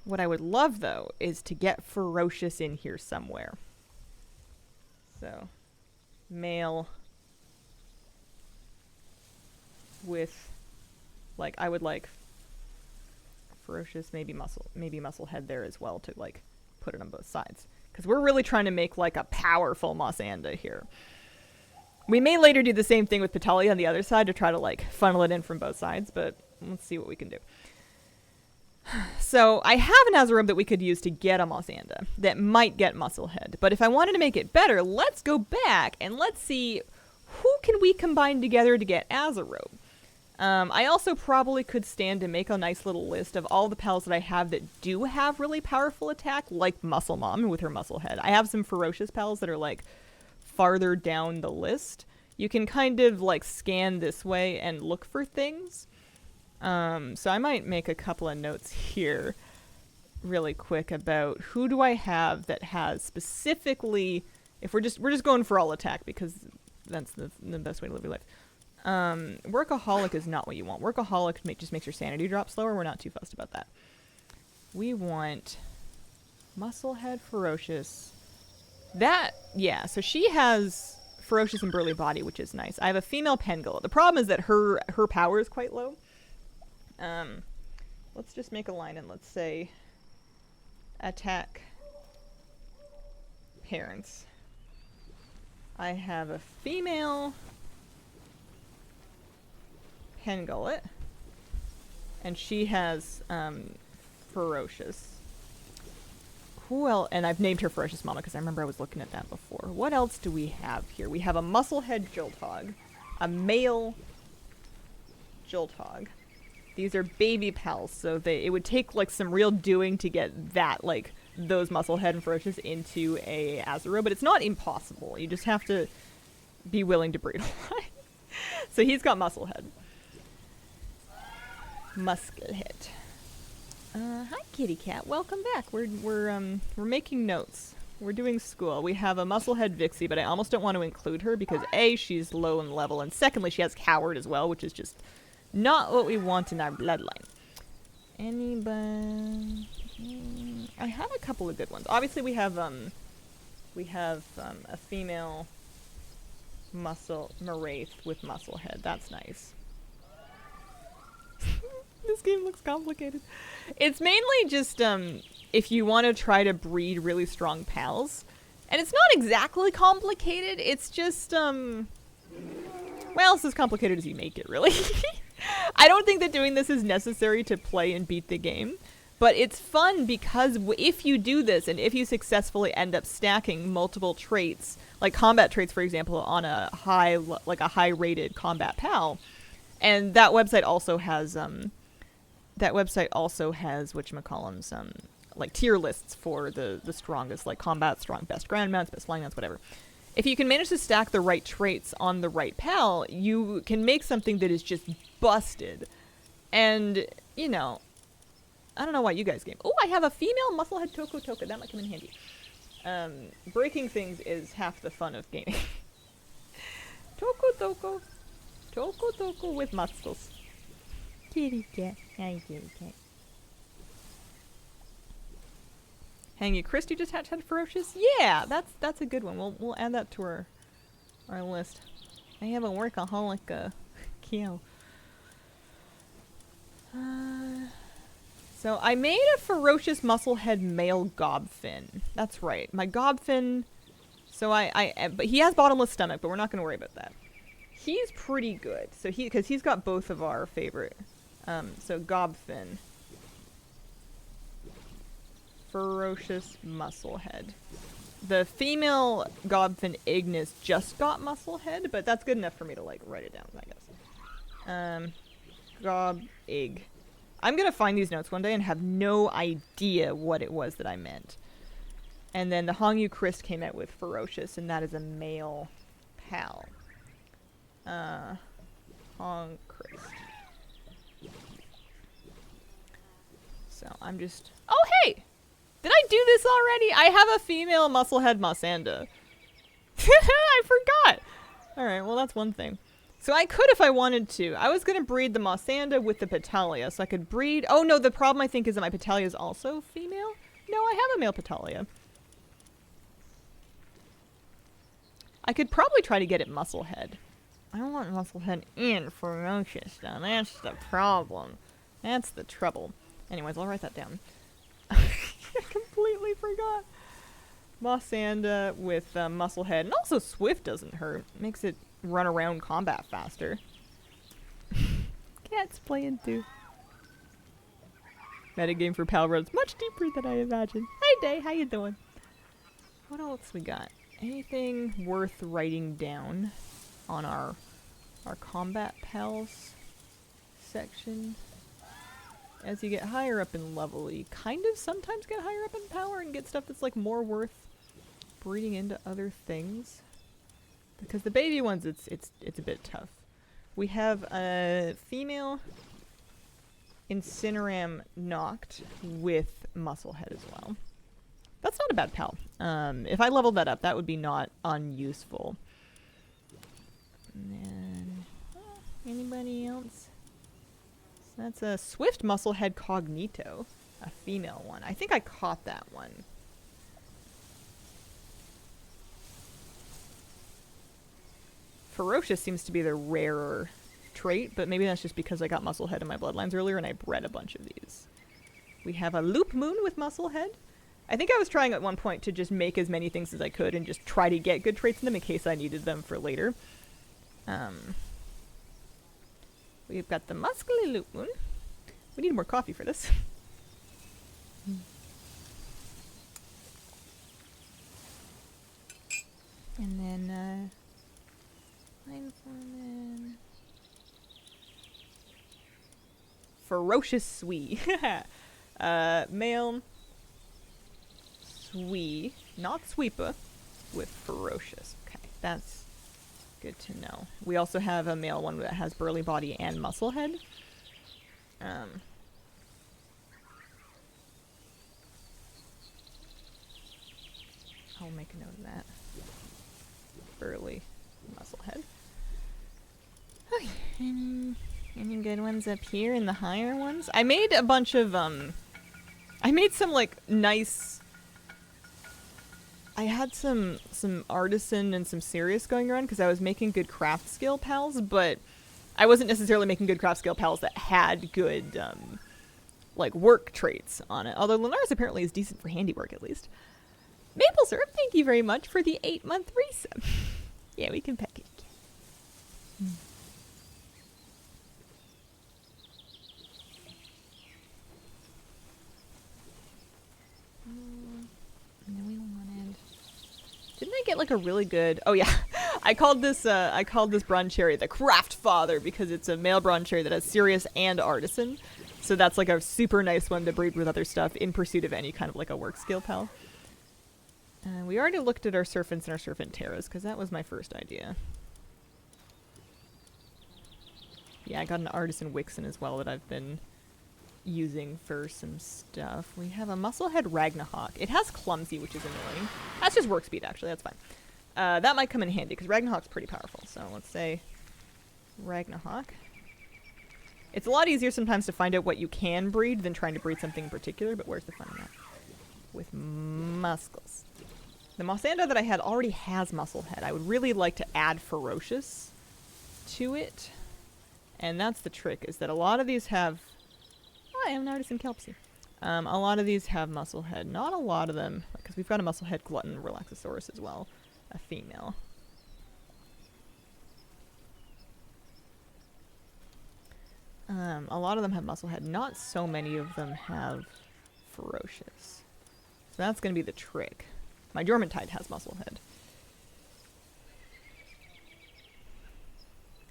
What I would love though is to get Ferocious in here somewhere. So male with I would like Ferocious, maybe muscle head there as well to put it on both sides, because we're really trying to make a powerful Masanda here. We may later do the same thing with Patalia on the other side to try to funnel it in from both sides, but let's see what we can do. So I have an Azurobe that we could use to get a Masanda that might get Musclehead. But if I wanted to make it better, let's go back and let's see who can we combine together to get Azurobe. I also probably could stand to make a nice little list of all the pals that I have that do have really powerful attack, like Muscle Mom with her muscle head. I have some ferocious pals that are like farther down the list. You can kind of like scan this way and look for things. So I might make a couple of notes here really quick about who do I have that has specifically, if we're just going for all attack because that's the best way to live your life. Workaholic is not what you want. Workaholic just makes your sanity drop slower. We're not too fussed about that. We want Musclehead, Ferocious. Yeah, so she has Ferocious and Burly Body, which is nice. I have a female Pengullet. The problem is that her power is quite low. Let's just make a line and let's say attack parents. I have a female Pengullet, and she has Ferocious. Who else? And I've named her Ferocious Mama because I remember I was looking at that before. What else do we have here? We have a Musclehead Jolthog, a male Jolthog. These are baby pals, so it would take like some real doing to get that, like those Musclehead and Ferocious into a Azuro, but it's not impossible. You just have to be willing to breed a lot. So he's got Musclehead. Musclehead. Hi kitty cat, welcome back. We're making notes. We're doing school. We have a Musclehead Vixie, but I almost don't want to include her because A, she's low in level, and secondly, she has Coward as well, which is just not what we want in our bloodline. Anybody? I have a couple of good ones. Obviously, we have a female Moraith with Musclehead. That's nice. This game looks complicated. It's mainly just if you want to try to breed really strong pals. And it's not exactly complicated. It's just well, it's as complicated as you make it, really. I don't think that doing this is necessary to play and beat the game. But it's fun because if you do this and if you successfully end up stacking multiple traits, like combat traits, for example, on a high-rated combat pal, and that website also has whatchamacallums, like tier lists for the strongest, like combat strong, best ground mounts, best flying mounts, whatever. If you can manage to stack the right traits on the right pal, you can make something that is just busted. And, you know, I don't know why you guys game. Oh, I have a female Musclehead Toko Toko. That might come in handy. Breaking things is half the fun of gaming. Toko Toko. Toko Toko with muscles. Kitty cat. Hi, kitty cat. Hangy Christy just had Ferocious? Yeah, that's a good one. We'll add that to our list. I have a workaholic Kyo. So I made a Ferocious Musclehead male Gobfin. That's right. My Gobfin. So but he has bottomless stomach, but we're not going to worry about that. He's pretty good. So because he's got both of our favorite. So Gobfin. Ferocious Musclehead. The female Gobfin Ignis just got Musclehead, but that's good enough for me to like write it down, I guess. Gob Ig. I'm gonna find these notes one day and have no idea what it was that I meant. And then the Hongyu Christ came out with Ferocious, and that is a male pal. Hong Christ. So I'm just... Oh, hey! Did I do this already? I have a female Musclehead Masanda. I forgot! Alright, well that's one thing. So I could if I wanted to. I was going to breed the Masanda with the Petalia, so I could breed... Oh no, the problem I think is that my Petalia is also female? No, I have a male Petalia. I could probably try to get it Musclehead. I don't want Musclehead in Ferocious, though. That's the problem. That's the trouble. Anyways, I'll write that down. I completely forgot. Masanda with Musclehead. And also Swift doesn't hurt. Makes it run around combat faster. Cat's playing too. Metagame for Palworld's much deeper than I imagined. Hi Day, how you doing? What else we got? Anything worth writing down on our combat pals? section. As you get higher up in level, you kind of sometimes get higher up in power and get stuff that's like more worth breeding into other things. Because the baby ones, it's a bit tough. We have a female Incineram knocked with Musclehead as well. That's not a bad pal. If I leveled that up, that would be not unuseful. And then, anybody else? So that's a Swift Musclehead Cognito, a female one. I think I caught that one. Ferocious seems to be the rarer trait, but maybe that's just because I got Musclehead in my bloodlines earlier and I bred a bunch of these. We have a Loop Moon with Musclehead. I think I was trying at one point to just make as many things as I could and just try to get good traits in them in case I needed them for later. We've got the Muscly Loop Moon. We need more coffee for this. And then, Ferocious Swee. Male Swee, not Sweeper, with Ferocious. Okay, that's good to know. We also have a male one that has Burly Body and Musclehead. I'll make a note of that. Burly Musclehead. Okay, any good ones up here in the higher ones? I made a bunch of, I made some, like, nice... I had some artisan and some serious going around because I was making good craft skill pals, but I wasn't necessarily making good craft skill pals that had good, like, work traits on it. Although Lunar's apparently is decent for handiwork, at least. Maple Syrup, thank you very much for the 8-month resub. Yeah, we can pack it again. And then we wanted... Didn't I get like a really good... Oh yeah, I called this bronze cherry the Craft Father because it's a male bronze cherry that has serious and artisan. So that's like a super nice one to breed with other stuff in pursuit of any kind of like a work skill pal. We already looked at our Serpents and our Serpent Terras because that was my first idea. Yeah, I got an Artisan Wixen as well that I've been using for some stuff. We have a Musclehead Ragnahawk. It has Clumsy, which is annoying. That's just work speed, actually. That's fine. That might come in handy, because Ragnahawk's pretty powerful. So let's say Ragnahawk. It's a lot easier sometimes to find out what you can breed than trying to breed something in particular, but where's the fun in that? With Muscles. The Mossanda that I had already has Musclehead. I would really like to add Ferocious to it. And that's the trick, is that a lot of these have... Oh, I am an Artisan Kelpsie. A lot of these have Musclehead. Not a lot of them, because we've got a Musclehead Glutton Relaxosaurus as well. A female. A lot of them have Musclehead. Not so many of them have Ferocious. So that's going to be the trick. My Jormuntide has Musclehead.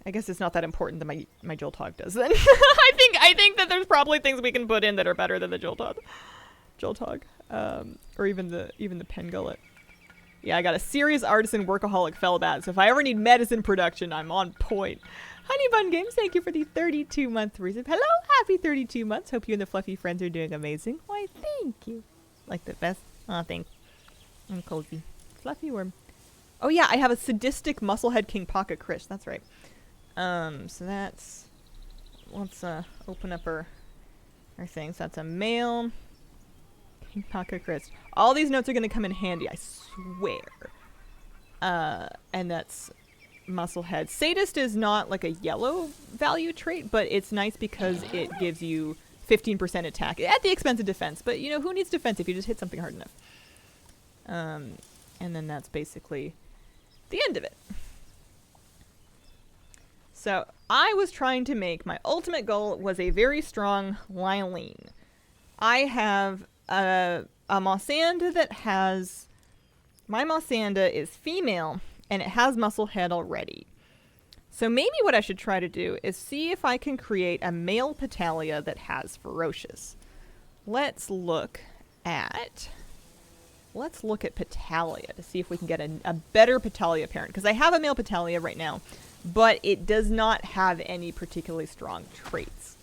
I guess it's not that important that my Joltog does then. I think that there's probably things we can put in that are better than the Joltog. Or even the Pengullet. Yeah, I got a serious artisan workaholic Fellbat, so if I ever need medicine production, I'm on point. Honeybun Games, thank you for the 32-month resub. Hello, happy 32 months. Hope you and the fluffy friends are doing amazing. Why, thank you. Like the best. Aw, thanks. I'm cozy. Fluffy worm. Oh yeah, I have a sadistic Musclehead King Pocket Krish. That's right. So that's... Let's open up our things. That's a male King Pocket Krish. All these notes are going to come in handy, I swear. And that's Musclehead. Sadist is not like a yellow value trait, but it's nice because it gives you 15% attack at the expense of defense. But, you know, who needs defense if you just hit something hard enough? And then that's basically the end of it. So I was trying to make, my ultimate goal was a very strong Lylene. I have a Mossanda that has, my Mossanda is female and it has Musclehead already. So maybe what I should try to do is see if I can create a male Petalia that has ferocious. Let's look at Petalia to see if we can get a better Petalia parent. Because I have a male Petalia right now, but it does not have any particularly strong traits.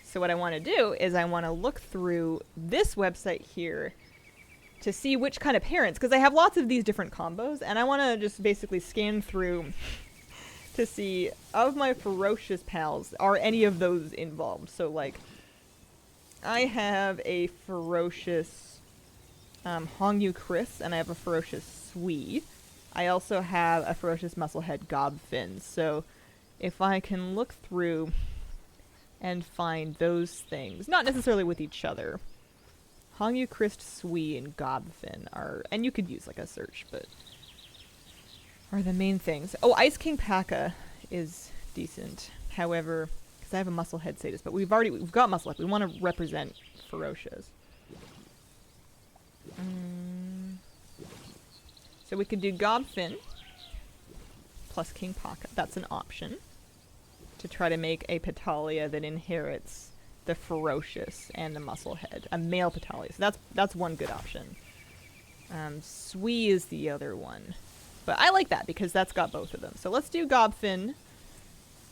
So what I want to do is I want to look through this website here to see which kind of parents, because I have lots of these different combos, and I want to just basically scan through to see, of my ferocious pals, are any of those involved. So, like, I have a ferocious Hongyu Chris, and I have a ferocious Swee. I also have a ferocious Musclehead Gobfin. So, if I can look through and find those things, not necessarily with each other. Hongyu Chris, Swee, and Gobfin are, and you could use like a search, but are the main things. Oh, Ice King Paka is decent. However, because I have a Musclehead Sadist, but we've got Musclehead. We want to represent ferocious. So we could do Gobfin plus King Paka. That's an option to try to make a Petalia that inherits the ferocious and the Musclehead, a male Petalia. So that's one good option. Swee is the other one. But I like that because that's got both of them. So let's do Gobfin.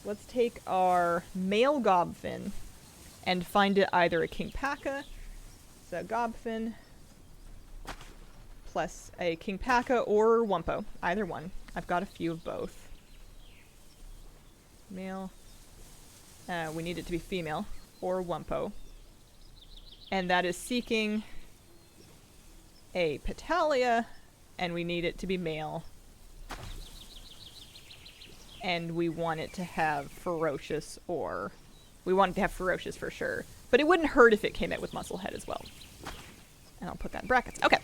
Let's take our male Gobfin and find it either a King Paka, so Gobfin, plus a King Paka or Wumpo. Either one. I've got a few of both. Male. We need it to be female or Wumpo. And that is seeking a Petalia, and we need it to be male. And we want it to have ferocious, or we want it to have ferocious for sure. But it wouldn't hurt if it came out with Musclehead as well. And I'll put that in brackets. Okay.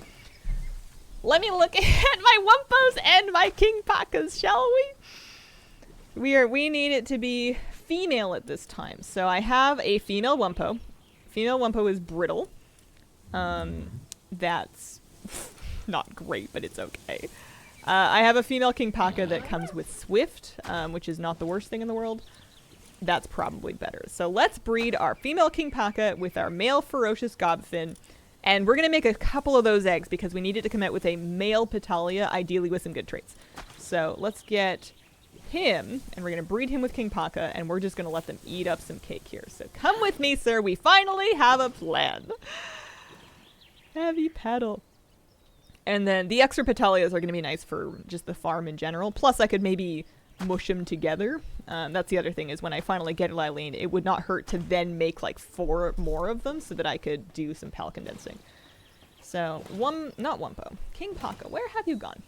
Let me look at my Wumpos and my King Pakas, shall we? We need it to be female at this time. So I have a female Wumpo. Female Wumpo is brittle. That's not great, but it's okay. I have a female King Paka that comes with Swift, which is not the worst thing in the world. That's probably better. So let's breed our female King Paka with our male ferocious Gobfin. And we're going to make a couple of those eggs because we need it to come out with a male Petalia, ideally with some good traits. So let's get him, and we're going to breed him with King Paka, and we're just going to let them eat up some cake here. So come with me, sir. We finally have a plan. Heavy pedal. And then the extra Petalias are going to be nice for just the farm in general. Plus, I could maybe mush them together. That's the other thing, is when I finally get Lylene, it would not hurt to then make like 4 more of them so that I could do some pal condensing. So, not Wumpo. King Paka, where have you gone?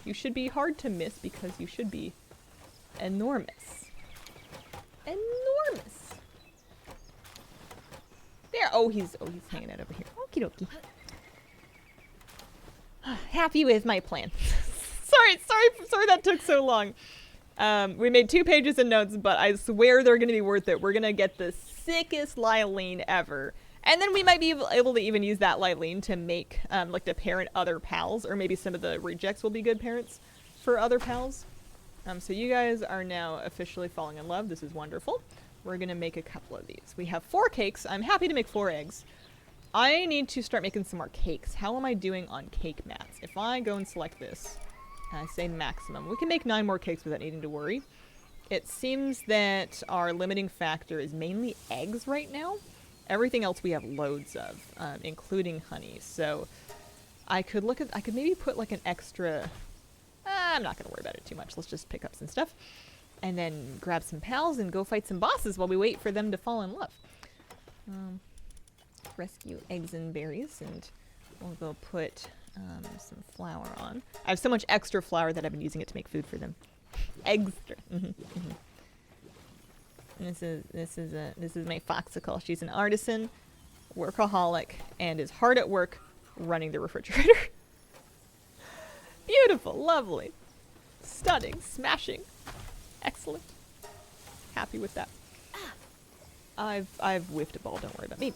You should be hard to miss because you should be enormous. Enormous. There. Oh, he's hanging out over here. Okie dokie. Happy with my plan. sorry that took so long. We made 2 pages of notes, but I swear they're going to be worth it. We're going to get the sickest Lylene ever. And then we might be able to even use that Lylene to make, like, to parent other pals, or maybe some of the rejects will be good parents for other pals. So you guys are now officially falling in love. This is wonderful. We're going to make a couple of these. We have 4 cakes. I'm happy to make 4 eggs. I need to start making some more cakes. How am I doing on cake mats? If I go and select this, and I say maximum, we can make 9 more cakes without needing to worry. It seems that our limiting factor is mainly eggs right now. Everything else we have loads of, including honey. So I could maybe put like an extra, I'm not going to worry about it too much. Let's just pick up some stuff and then grab some pals and go fight some bosses while we wait for them to fall in love. Rescue eggs and berries, and we'll go put some flour on. I have so much extra flour that I've been using it to make food for them. Extra. This is my Foxicle. She's an artisan, workaholic, and is hard at work running the refrigerator. Beautiful, lovely, stunning, smashing, excellent. Happy with that. I've whiffed a ball. Don't worry about me.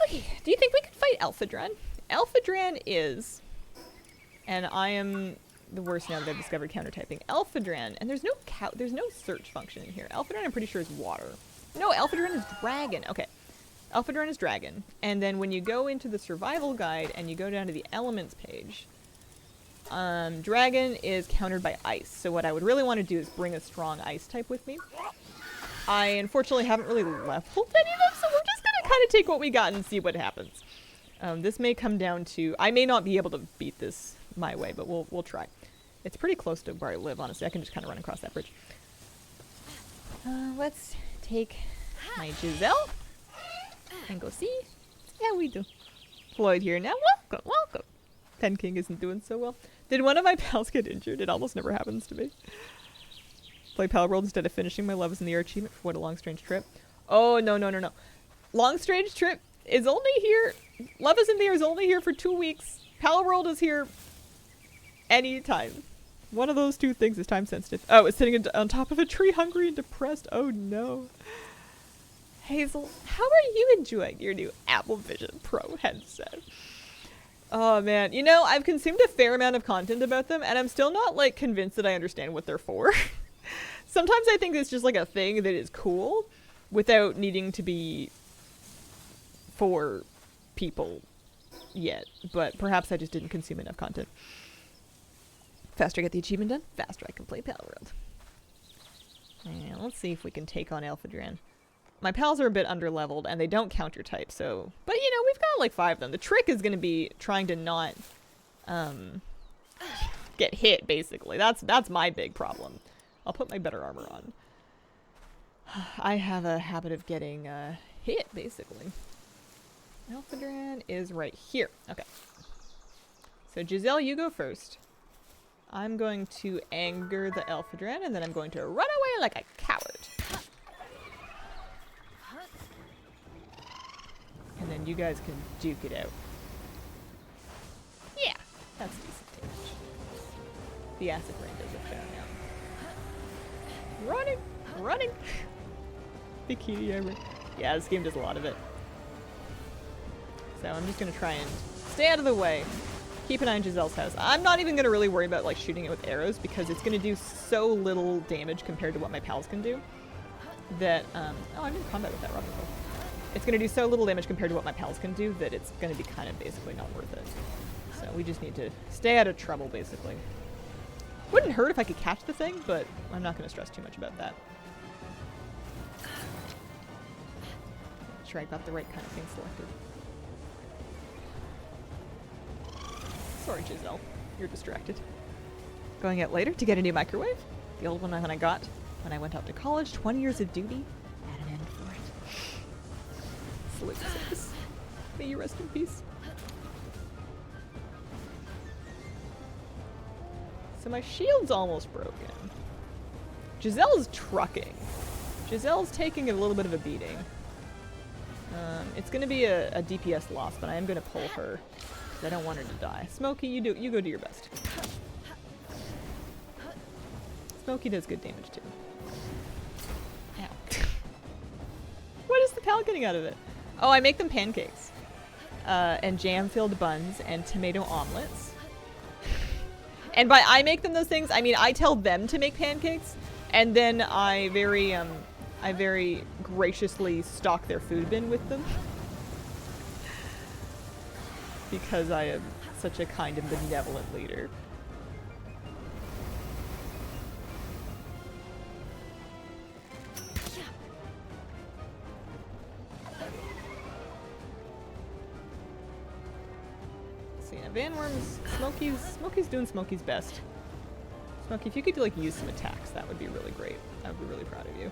Okay, do you think we could fight Alphadran? Alphadran is, and I am the worst now that I've discovered countertyping. Alphadran, and there's no search function in here. Alphadran I'm pretty sure is water. No, Alphadran is dragon. Okay. Alphadran is dragon. And then when you go into the survival guide and you go down to the elements page, dragon is countered by ice. So what I would really want to do is bring a strong ice type with me. I unfortunately haven't really leveled any of them, so we're just going to kind of take what we got and see what happens. This may come down to... I may not be able to beat this my way, but we'll try. It's pretty close to where I live, honestly. I can just kind of run across that bridge. Let's take my Giselle and go see how we do. Floyd here now. Welcome, welcome. Pen King isn't doing so well. Did one of my pals get injured? It almost never happens to me. Play Palworld instead of finishing my Love is in the Air achievement for what a long strange trip. Oh, no. Long strange trip is only here. Love is in the Air is only here for 2 weeks. Palworld is here anytime. One of those two things is time sensitive. Oh, it's sitting on top of a tree, hungry and depressed. Oh no. Hazel, how are you enjoying your new Apple Vision Pro headset? Oh man, you know, I've consumed a fair amount of content about them and I'm still not like convinced that I understand what they're for. Sometimes I think it's just like a thing that is cool without needing to be for people yet, but perhaps I just didn't consume enough content. Faster I get the achievement done, faster I can play Palworld. And let's see if we can take on Alphadran. My pals are a bit underleveled and they don't counter type, so... But you know, we've got like 5 of them. The trick is going to be trying to not get hit, basically. That's my big problem. I'll put my better armor on. I have a habit of getting hit, basically. Alphadran is right here. Okay. So Giselle, you go first. I'm going to anger the Alphadran, and then I'm going to run away like a coward. And then you guys can duke it out. Yeah, that's decent damage. The acid rain does a fair amount. Running! Bikini armor. Yeah, this game does a lot of it. So I'm just gonna try and stay out of the way. Keep an eye on Giselle's house. I'm not even gonna really worry about like shooting it with arrows because it's gonna do so little damage compared to what my pals can do. That, oh, I'm in combat with that rocket bow. It's gonna do so little damage compared to what my pals can do that it's gonna be kind of basically not worth it. So we just need to stay out of trouble, basically. Wouldn't hurt if I could catch the thing, but I'm not gonna stress too much about that. Make sure I got the right kind of thing selected. Sorry, Giselle. You're distracted. Going out later to get a new microwave? The old one I got when I went off to college. 20 years of duty. At an end for it. Salute, sis. May you rest in peace. So my shield's almost broken. Giselle's trucking. Giselle's taking a little bit of a beating. It's gonna be a DPS loss, but I am gonna pull her. I don't want her to die. Smokey, you go do your best. Smokey does good damage too. Ow. What is the pal getting out of it? Oh, I make them pancakes. And jam-filled buns and tomato omelets. And by I make them those things, I mean I tell them to make pancakes, and then I very graciously stock their food bin with them. Because I am such a kind and benevolent leader. See, now Van Worm's Smokey's doing Smokey's best. Smokey, if you could like use some attacks, that would be really great. I would be really proud of you.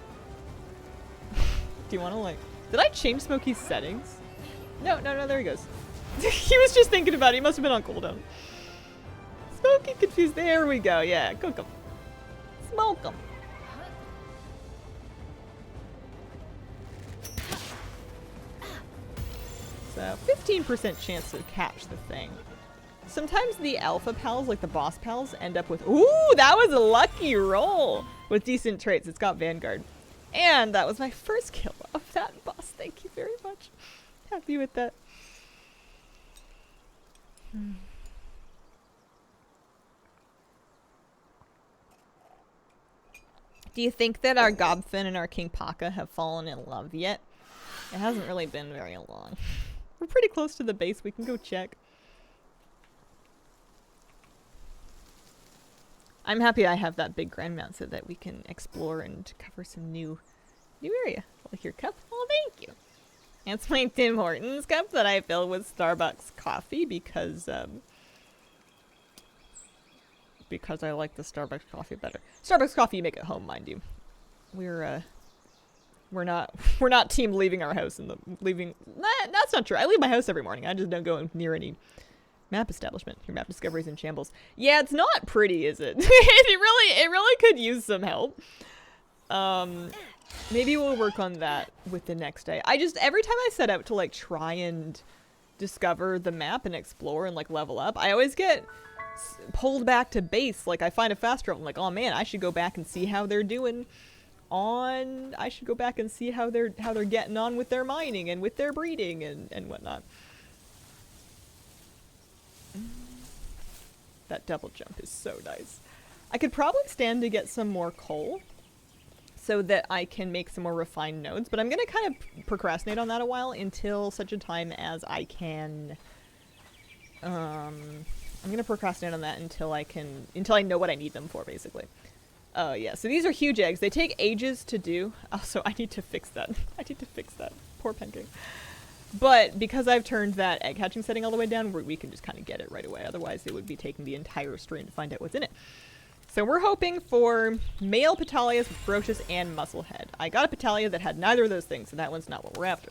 Do you want to like... Did I change Smokey's settings? No, there he goes. He was just thinking about it. He must have been on cooldown. Smokey confused. There we go. Yeah, cook him. Smoke him. So, 15% chance to catch the thing. Sometimes the alpha pals, like the boss pals, end up with... Ooh, that was a lucky roll! With decent traits. It's got Vanguard. And that was my first kill of that boss. Thank you very much. Happy with that. Do you think that our Gobfin and our King Paka have fallen in love yet? It hasn't really been very long. We're pretty close to the base. We can go check. I'm happy I have that big grand mount so that we can explore and cover some new area. Well, here, cup. Oh, thank you. It's my Tim Hortons cup that I fill with Starbucks coffee because I like the Starbucks coffee better. Starbucks coffee you make at home, mind you. We're not team leaving our house and that's not true. I leave my house every morning. I just don't go near any map establishment. Your map discovery is in shambles. Yeah, it's not pretty, is it? it really could use some help. Maybe we'll work on that with the next day. Every time I set out to like try and discover the map and explore and like level up, I always get pulled back to base. Like I find a fast travel, I'm like, oh man, I should go back and see how they're doing I should go back and see how they're getting on with their mining and with their breeding and whatnot. That double jump is so nice. I could probably stand to get some more coal so that I can make some more refined nodes, but I'm going to kind of procrastinate on that a while until such a time as I can... I'm going to procrastinate on that until I know what I need them for, basically. Oh, yeah. So these are huge eggs. They take ages to do. Oh, so I need to fix that. Poor Penking. But because I've turned that egg hatching setting all the way down, we can just kind of get it right away. Otherwise, it would be taking the entire stream to find out what's in it. So we're hoping for male Petalias, Brocious, and Musclehead. I got a Petalia that had neither of those things, so that one's not what we're after.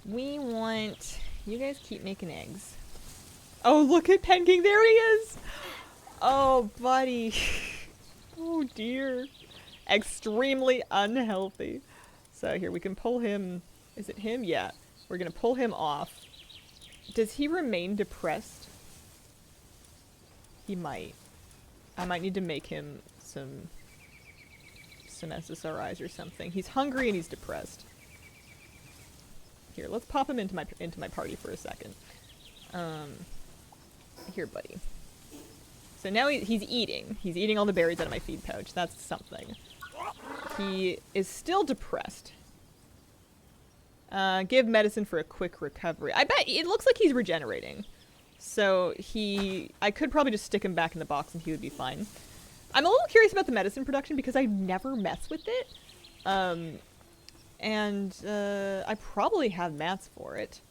We want... You guys keep making eggs. Oh, look at Penking. There he is! Oh, buddy. Oh, dear. Extremely unhealthy. So here, we can pull him... Is it him? Yeah. We're going to pull him off. Does he remain depressed? He might. I might need to make him some SSRIs or something. He's hungry and he's depressed. Here, let's pop him into my party for a second. Here, buddy. So now he's eating. He's eating all the berries out of my feed pouch. That's something. He is still depressed. Give medicine for a quick recovery. I bet it looks like he's regenerating. So I could probably just stick him back in the box and he would be fine. I'm a little curious about the medicine production because I never mess with it. I probably have mats for it.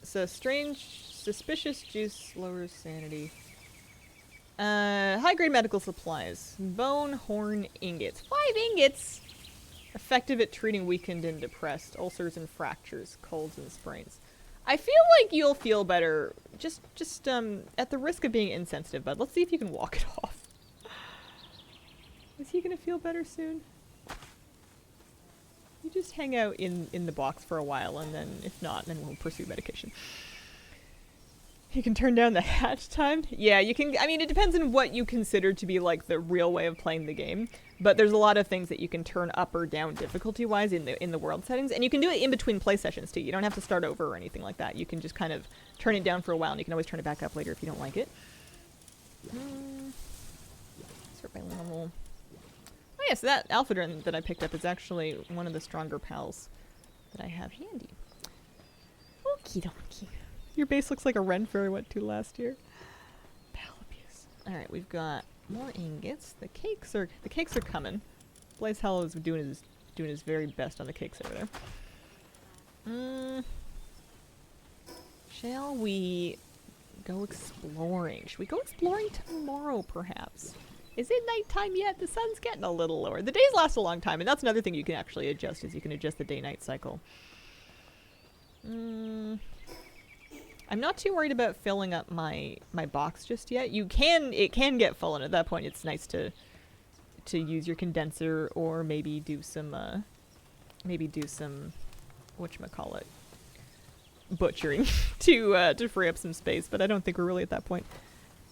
So suspicious juice lowers sanity. High grade medical supplies. Bone, horn, ingots. 5 ingots! Effective at treating weakened and depressed. Ulcers and fractures. Colds and sprains. I feel like you'll feel better, just at the risk of being insensitive, bud. Let's see if you can walk it off. Is he gonna feel better soon? You just hang out in the box for a while, and then, if not, then we'll pursue medication. You can turn down the hatch time? Yeah, you can. I mean, it depends on what you consider to be, like, the real way of playing the game. But there's a lot of things that you can turn up or down difficulty-wise in the world settings. And you can do it in between play sessions, too. You don't have to start over or anything like that. You can just kind of turn it down for a while, and you can always turn it back up later if you don't like it. Start by level. Oh, yeah, so that Alphadrin that I picked up is actually one of the stronger pals that I have handy. Okie dokie. Your base looks like a Renfrew I went to last year. Pal abuse. Alright, we've got more ingots. The cakes are coming. Blaze Hollow is doing his very best on the cakes over there. Shall we go exploring? Should we go exploring tomorrow, perhaps? Is it nighttime yet? The sun's getting a little lower. The days last a long time, and that's another thing you can actually adjust, is you can adjust the day-night cycle. I'm not too worried about filling up my box just yet. It can get full, and at that point it's nice to use your condenser or maybe do some whatchamacallit, butchering to free up some space, but I don't think we're really at that point.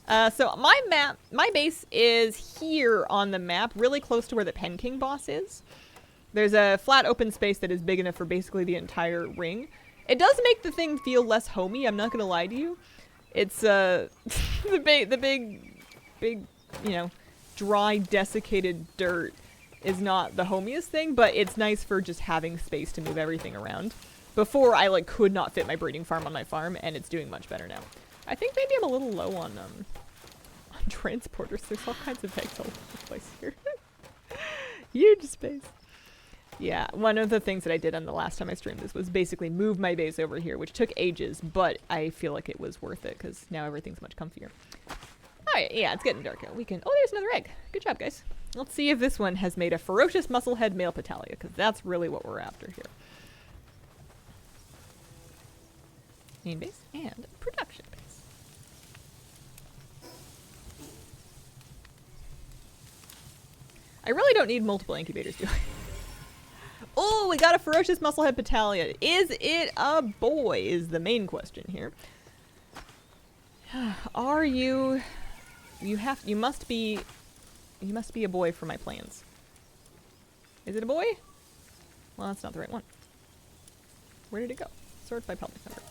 So my base is here on the map, really close to where the Penking boss is. There's a flat open space that is big enough for basically the entire ring. It does make the thing feel less homey, I'm not gonna lie to you. It's the big, you know, dry, desiccated dirt is not the homiest thing, but it's nice for just having space to move everything around. Before, I like could not fit my breeding farm on my farm, and it's doing much better now. I think maybe I'm a little low on transporters. There's all kinds of eggs all over the place here. Huge space. Yeah, one of the things that I did on the last time I streamed this was basically move my base over here, which took ages, but I feel like it was worth it because now everything's much comfier. Alright, yeah, it's getting dark out. We can... Oh, there's another egg. Good job, guys. Let's see if this one has made a ferocious musclehead male Petalia, because that's really what we're after here. Main base and production base. I really don't need multiple incubators, do I? Oh, we got a ferocious musclehead Petalia. Is it a boy is the main question here. Are you... You must be a boy for my plans. Is it a boy? Well, that's not the right one. Where did it go? Sort by public number.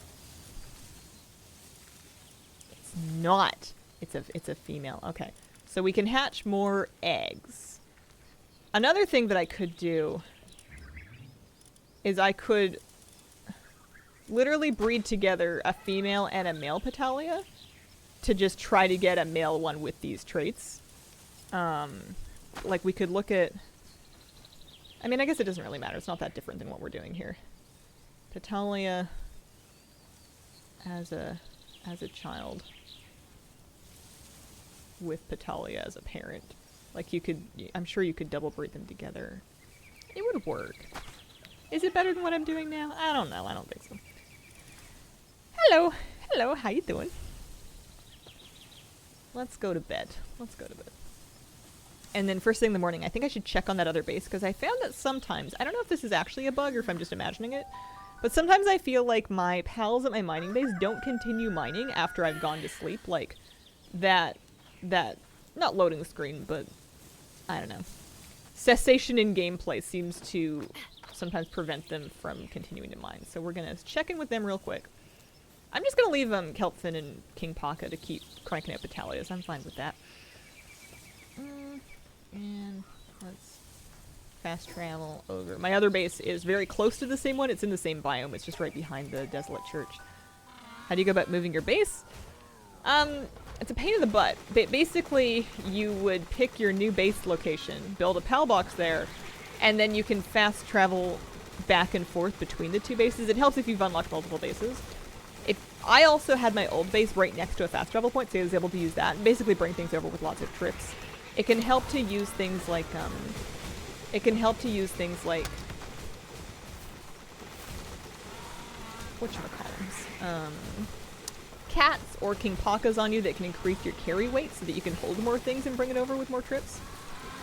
It's not. It's a female. Okay. So we can hatch more eggs. Another thing that I could do is I could literally breed together a female and a male Petalia to just try to get a male one with these traits. Like we could look at... I mean, I guess it doesn't really matter. It's not that different than what we're doing here. Petalia as a child with Petalia as a parent. Like you could... I'm sure you could double breed them together. It would work. Is it better than what I'm doing now? I don't know. I don't think so. Hello. Hello. How you doing? Let's go to bed. Let's go to bed. And then first thing in the morning, I think I should check on that other base, because I found that sometimes, I don't know if this is actually a bug or if I'm just imagining it, but sometimes I feel like my pals at my mining base don't continue mining after I've gone to sleep. Like, that, not loading the screen, but, I don't know. Cessation in gameplay seems to sometimes prevent them from continuing to mine. So we're going to check in with them real quick. I'm just going to leave Kelpfin and King Paka to keep cranking out Petalias. I'm fine with that. And let's fast travel over. My other base is very close to the same one. It's in the same biome. It's just right behind the desolate church. How do you go about moving your base? It's a pain in the butt. Basically, you would pick your new base location, build a PAL box there, and then you can fast travel back and forth between the two bases. It helps if you've unlocked multiple bases. I also had my old base right next to a fast travel point, so I was able to use that and basically bring things over with lots of trips. It can help to use things like, whatchamacallums, cats or King Pakas on you that can increase your carry weight so that you can hold more things and bring it over with more trips.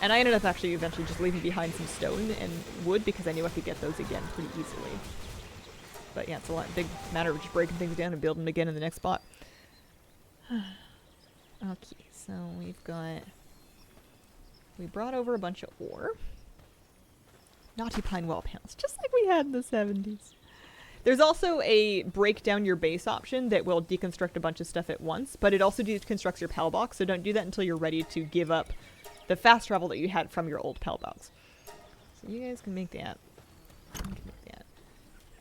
And I ended up actually eventually just leaving behind some stone and wood because I knew I could get those again pretty easily. But yeah, it's a big matter of just breaking things down and building them again in the next spot. Okay, so we brought over a bunch of ore. Naughty pine wall panels, just like we had in the 70s. There's also a break down your base option that will deconstruct a bunch of stuff at once, but it also deconstructs your PAL box, so don't do that until you're ready to give up the fast travel that you had from your old PAL box. So you guys can make that.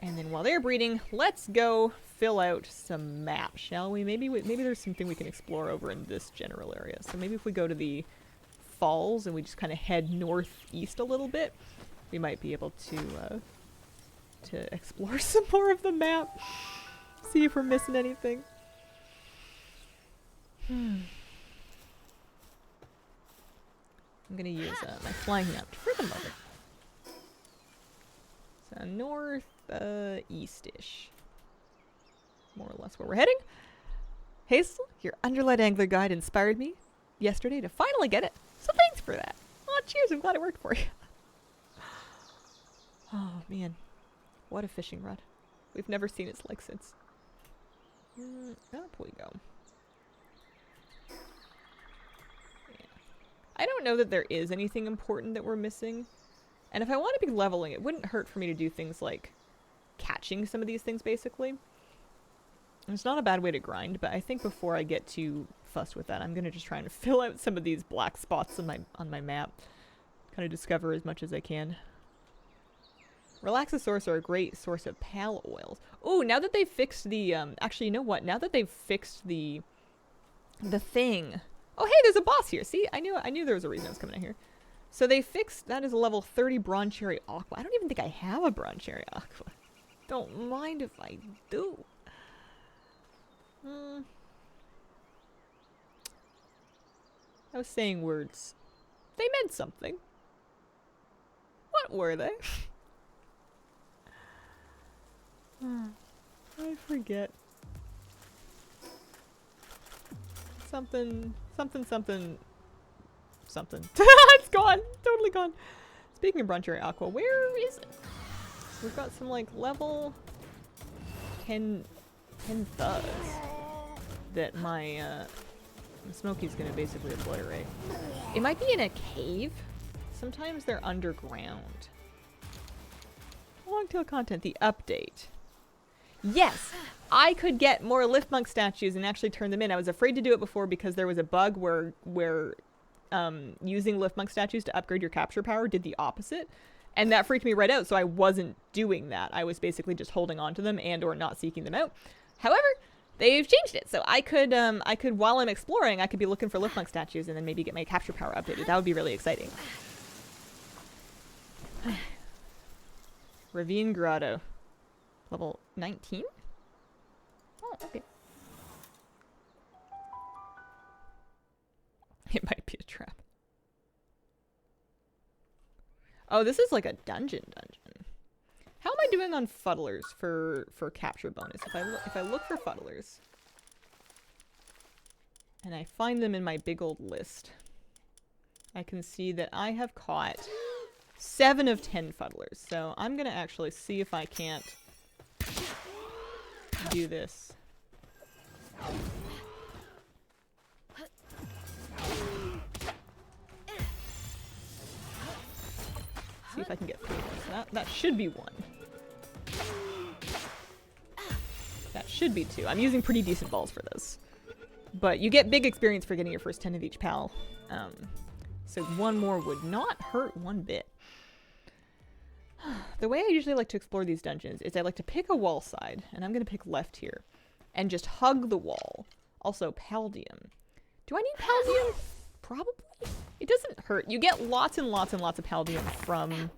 And then while they're breeding, let's go fill out some maps, shall we? Maybe there's something we can explore over in this general area. So maybe if we go to the falls and we just kind of head northeast a little bit, we might be able to explore some more of the map. See if we're missing anything. I'm gonna use my flying map for the moment. So north, east-ish. More or less where we're heading. Hazel, your underlet angler guide inspired me yesterday to finally get it. So thanks for that. Oh, cheers, I'm glad it worked for you. Oh, man. What a fishing rod. We've never seen its like since. Up we go. Yeah. I don't know that there is anything important that we're missing. And if I want to be leveling, it wouldn't hurt for me to do things like catching some of these things, basically. And it's not a bad way to grind, but I think before I get to fussed with that. I'm gonna just try and fill out some of these black spots on my map. Kind of discover as much as I can. Relaxosaurus are a great source of pal oils. Oh, now that they've fixed the actually, you know what? Now that they've fixed the thing. Oh, hey, there's a boss here. See, I knew there was a reason I was coming in here. So they fixed that is a level 30 Bronze Cherry Aqua. I don't even think I have a Bronze Cherry Aqua. Don't mind if I do. I was saying words. They meant something. What were they? I forget. Something. It's gone. Totally gone. Speaking of Bronze Cherry Aqua, where is it? We've got some like level 10 thugs that my Smokey's gonna basically obliterate. It might be in a cave. Sometimes they're underground. Longtail content, the update. Yes, I could get more Lift Monk statues and actually turn them in. I was afraid to do it before because there was a bug where using Lift Monk statues to upgrade your capture power did the opposite. And that freaked me right out, so I wasn't doing that. I was basically just holding on to them and or not seeking them out. However, they've changed it, so I could while I'm exploring, I could be looking for Lift Monk statues and then maybe get my capture power updated. That would be really exciting. Ravine Grotto. Level 19? Oh, okay. It might be a trap. Oh, this is like a dungeon. How am I doing on fuddlers for capture bonus? If I look for fuddlers and I find them in my big old list, I can see that I have caught 7 of 10 fuddlers. So I'm gonna actually see if I can't do this. See if I can get 3 ones. That should be 1. That should be 2. I'm using pretty decent balls for this. But you get big experience for getting your first 10 of each pal. So 1 more would not hurt one bit. The way I usually like to explore these dungeons is I like to pick a wall side, and I'm going to pick left here, and just hug the wall. Also, Paldium. Do I need Paldium? Probably. It doesn't hurt. You get lots and lots and lots of Paldium from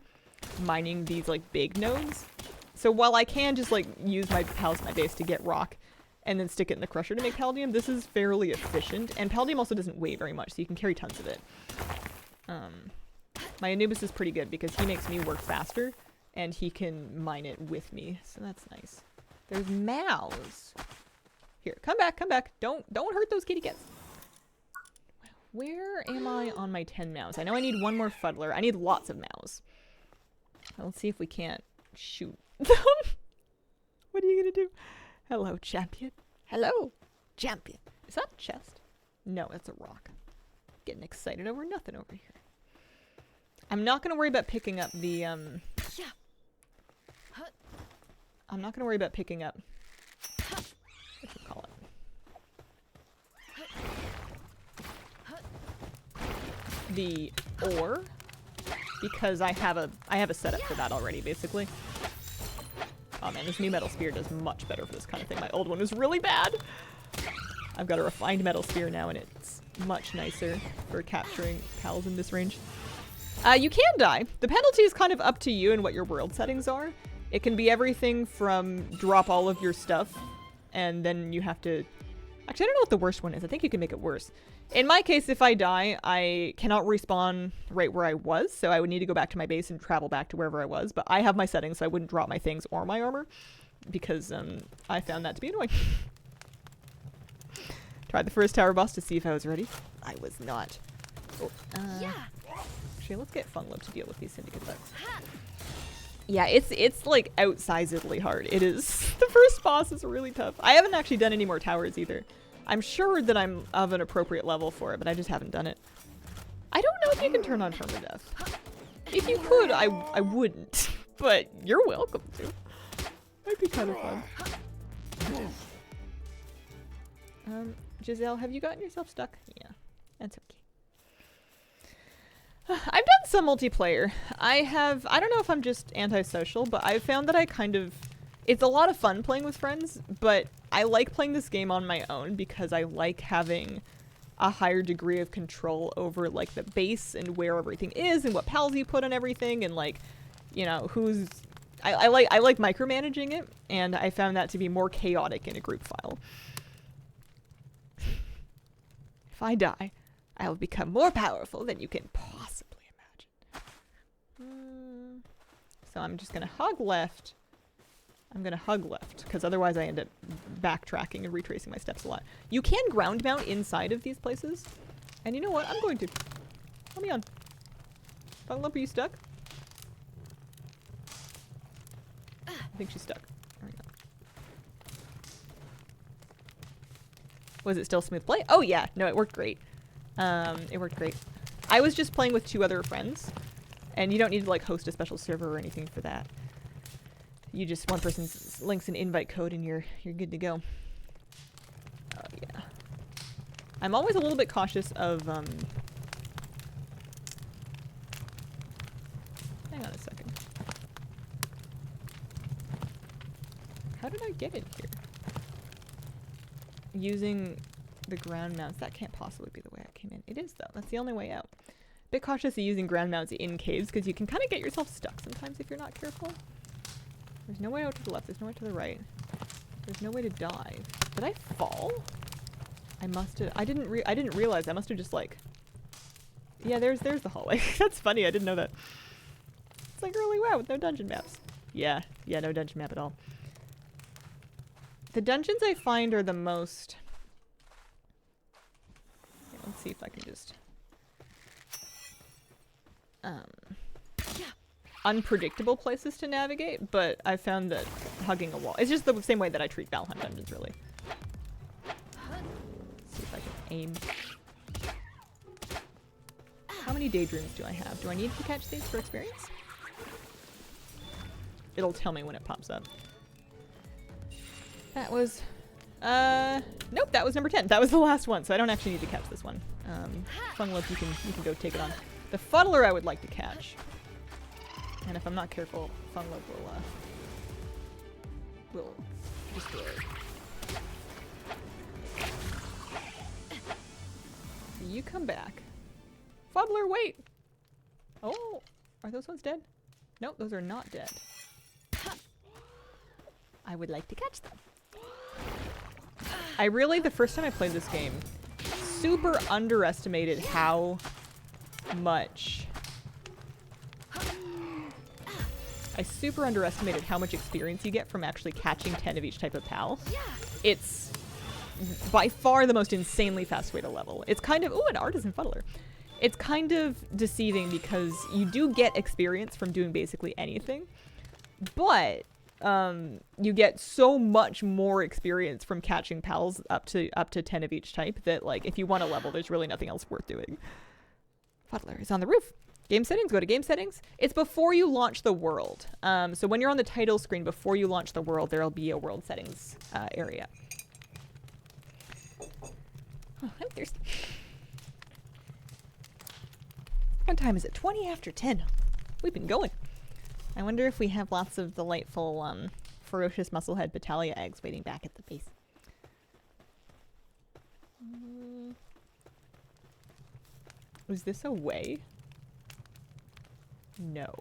mining these like big nodes. So while I can just like use my pals in my base to get rock and then stick it in the crusher to make Paldium, this is fairly efficient. And Paldium also doesn't weigh very much, so you can carry tons of it. My Anubis is pretty good because he makes me work faster and he can mine it with me. So that's nice. There's mouse. Here, come back, come back. Don't hurt those kitty cats. Where am I on my 10 mouse? I know I need 1 more fuddler. I need lots of mouse. Let's see if we can't shoot them. What are you gonna do? Hello, champion. Hello, champion. Is that a chest? No, that's a rock. Getting excited over nothing over here. I'm not gonna worry about picking up the I'm not gonna worry about picking up the ore because I have a setup for that already, basically. Oh man, this new metal spear does much better for this kind of thing. My old one was really bad. I've got a refined metal spear now, and it's much nicer for capturing pals in this range. You can die. The penalty is kind of up to you and what your world settings are. It can be everything from drop all of your stuff, and then you have to... Actually, I don't know what the worst one is. I think you can make it worse. In my case, if I die, I cannot respawn right where I was, so I would need to go back to my base and travel back to wherever I was. But I have my settings, so I wouldn't drop my things or my armor, because I found that to be annoying. Tried the first tower boss to see if I was ready. I was not. Oh, actually, let's get Funlow to deal with these syndicate thugs. Yeah, it's like outsizedly hard. It is. The first boss is really tough. I haven't actually done any more towers either. I'm sure that I'm of an appropriate level for it, but I just haven't done it. I don't know if you can turn on permadeath. If you could, I wouldn't. But you're welcome to. Might be kind of fun. Giselle, have you gotten yourself stuck? Yeah, that's okay. I've done some multiplayer. I don't know if I'm just antisocial, but I've found that it's a lot of fun playing with friends, but I like playing this game on my own because I like having a higher degree of control over like the base and where everything is and what pals you put on everything and like, you know, I like micromanaging it, and I found that to be more chaotic in a group file. If I die, I will become more powerful than you can possibly imagine. So I'm just gonna hug left. I'm gonna hug left, because otherwise I end up backtracking and retracing my steps a lot. You can ground mount inside of these places. And you know what? I'm going to. Let me on. Funglump, are you stuck? I think she's stuck. There we go. Was it still smooth play? Oh yeah. No, it worked great. It worked great. I was just playing with 2 other friends. And you don't need to like host a special server or anything for that. You just, one person links an invite code and you're good to go. Oh yeah. I'm always a little bit cautious of hang on a second. How did I get in here? Using the ground mounts. That can't possibly be the way I came in. It is though. That's the only way out. Bit cautious of using ground mounts in caves because you can kind of get yourself stuck sometimes if you're not careful. There's no way out to the left. There's no way to the right. There's no way to dive. Did I fall? I must have. I didn't realize. I must have just like. Yeah, there's the hallway. That's funny. I didn't know that. It's like early WoW with no dungeon maps. Yeah, no dungeon map at all. The dungeons I find are the most. Yeah, let's see if I can just. Unpredictable places to navigate, but I found that hugging a wall. It's just the same way that I treat Valheim dungeons, really. Let's see if I can aim. How many daydreams do I have? Do I need to catch these for experience? It'll tell me when it pops up. That was... nope, that was number 10. That was the last one, so I don't actually need to catch this one. Funglump, you can go take it on. The Fuddler I would like to catch. And if I'm not careful, Funglump will destroy it. So you come back. Fuddler, wait! Oh, are those ones dead? Nope, those are not dead. I would like to catch them. I really, the first time I played this game, super underestimated how much... I super underestimated how much experience you get from actually catching 10 of each type of pal. It's by far the most insanely fast way to level. It's kind of... Ooh, an artisan fuddler. It's kind of deceiving because you do get experience from doing basically anything, but you get so much more experience from catching pals up to 10 of each type that, like, if you want to level, there's really nothing else worth doing. Fuddler is on the roof. Game settings, go to game settings. It's before you launch the world. So when you're on the title screen, before you launch the world, there'll be a world settings area. Oh, I'm thirsty. What time is it? 20 after 10. We've been going. I wonder if we have lots of delightful ferocious musclehead battalia eggs waiting back at the base. Is this a way? No.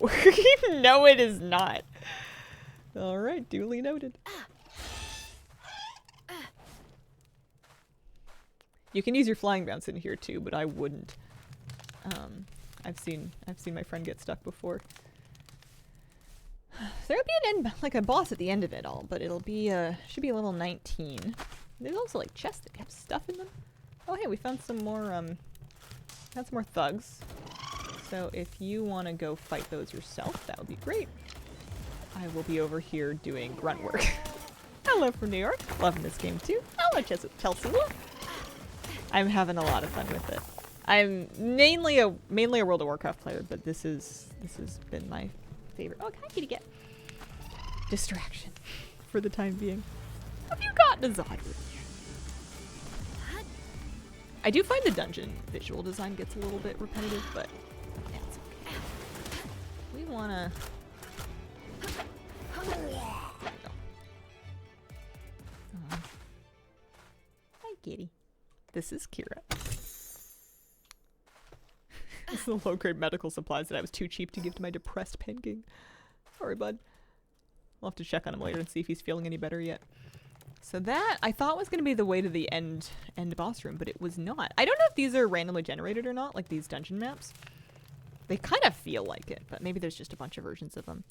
No, it is not. Alright, duly noted. You can use your flying bounce in here too, but I wouldn't. I've seen my friend get stuck before. There'll be an end, like a boss at the end of it all, but it'll be should be level 19. There's also like chests that have stuff in them. Oh hey, we found some more thugs. So if you want to go fight those yourself, that would be great. I will be over here doing grunt work. Hello from New York. Loving this game too. Hello Chelsea. I'm having a lot of fun with it. I'm mainly a World of Warcraft player, but this has been my favorite. Oh, hi kitty cat. Distraction for the time being. Have you gotten a Zod with you? I do find the dungeon visual design gets a little bit repetitive, but that's okay. We wanna... Hi, kitty. This is Kira. This is the low-grade medical supplies that I was too cheap to give to my depressed pen king. Sorry, bud. We'll have to check on him later and see if he's feeling any better yet. So that, I thought was going to be the way to the end boss room, but it was not. I don't know if these are randomly generated or not, like these dungeon maps. They kind of feel like it, but maybe there's just a bunch of versions of them.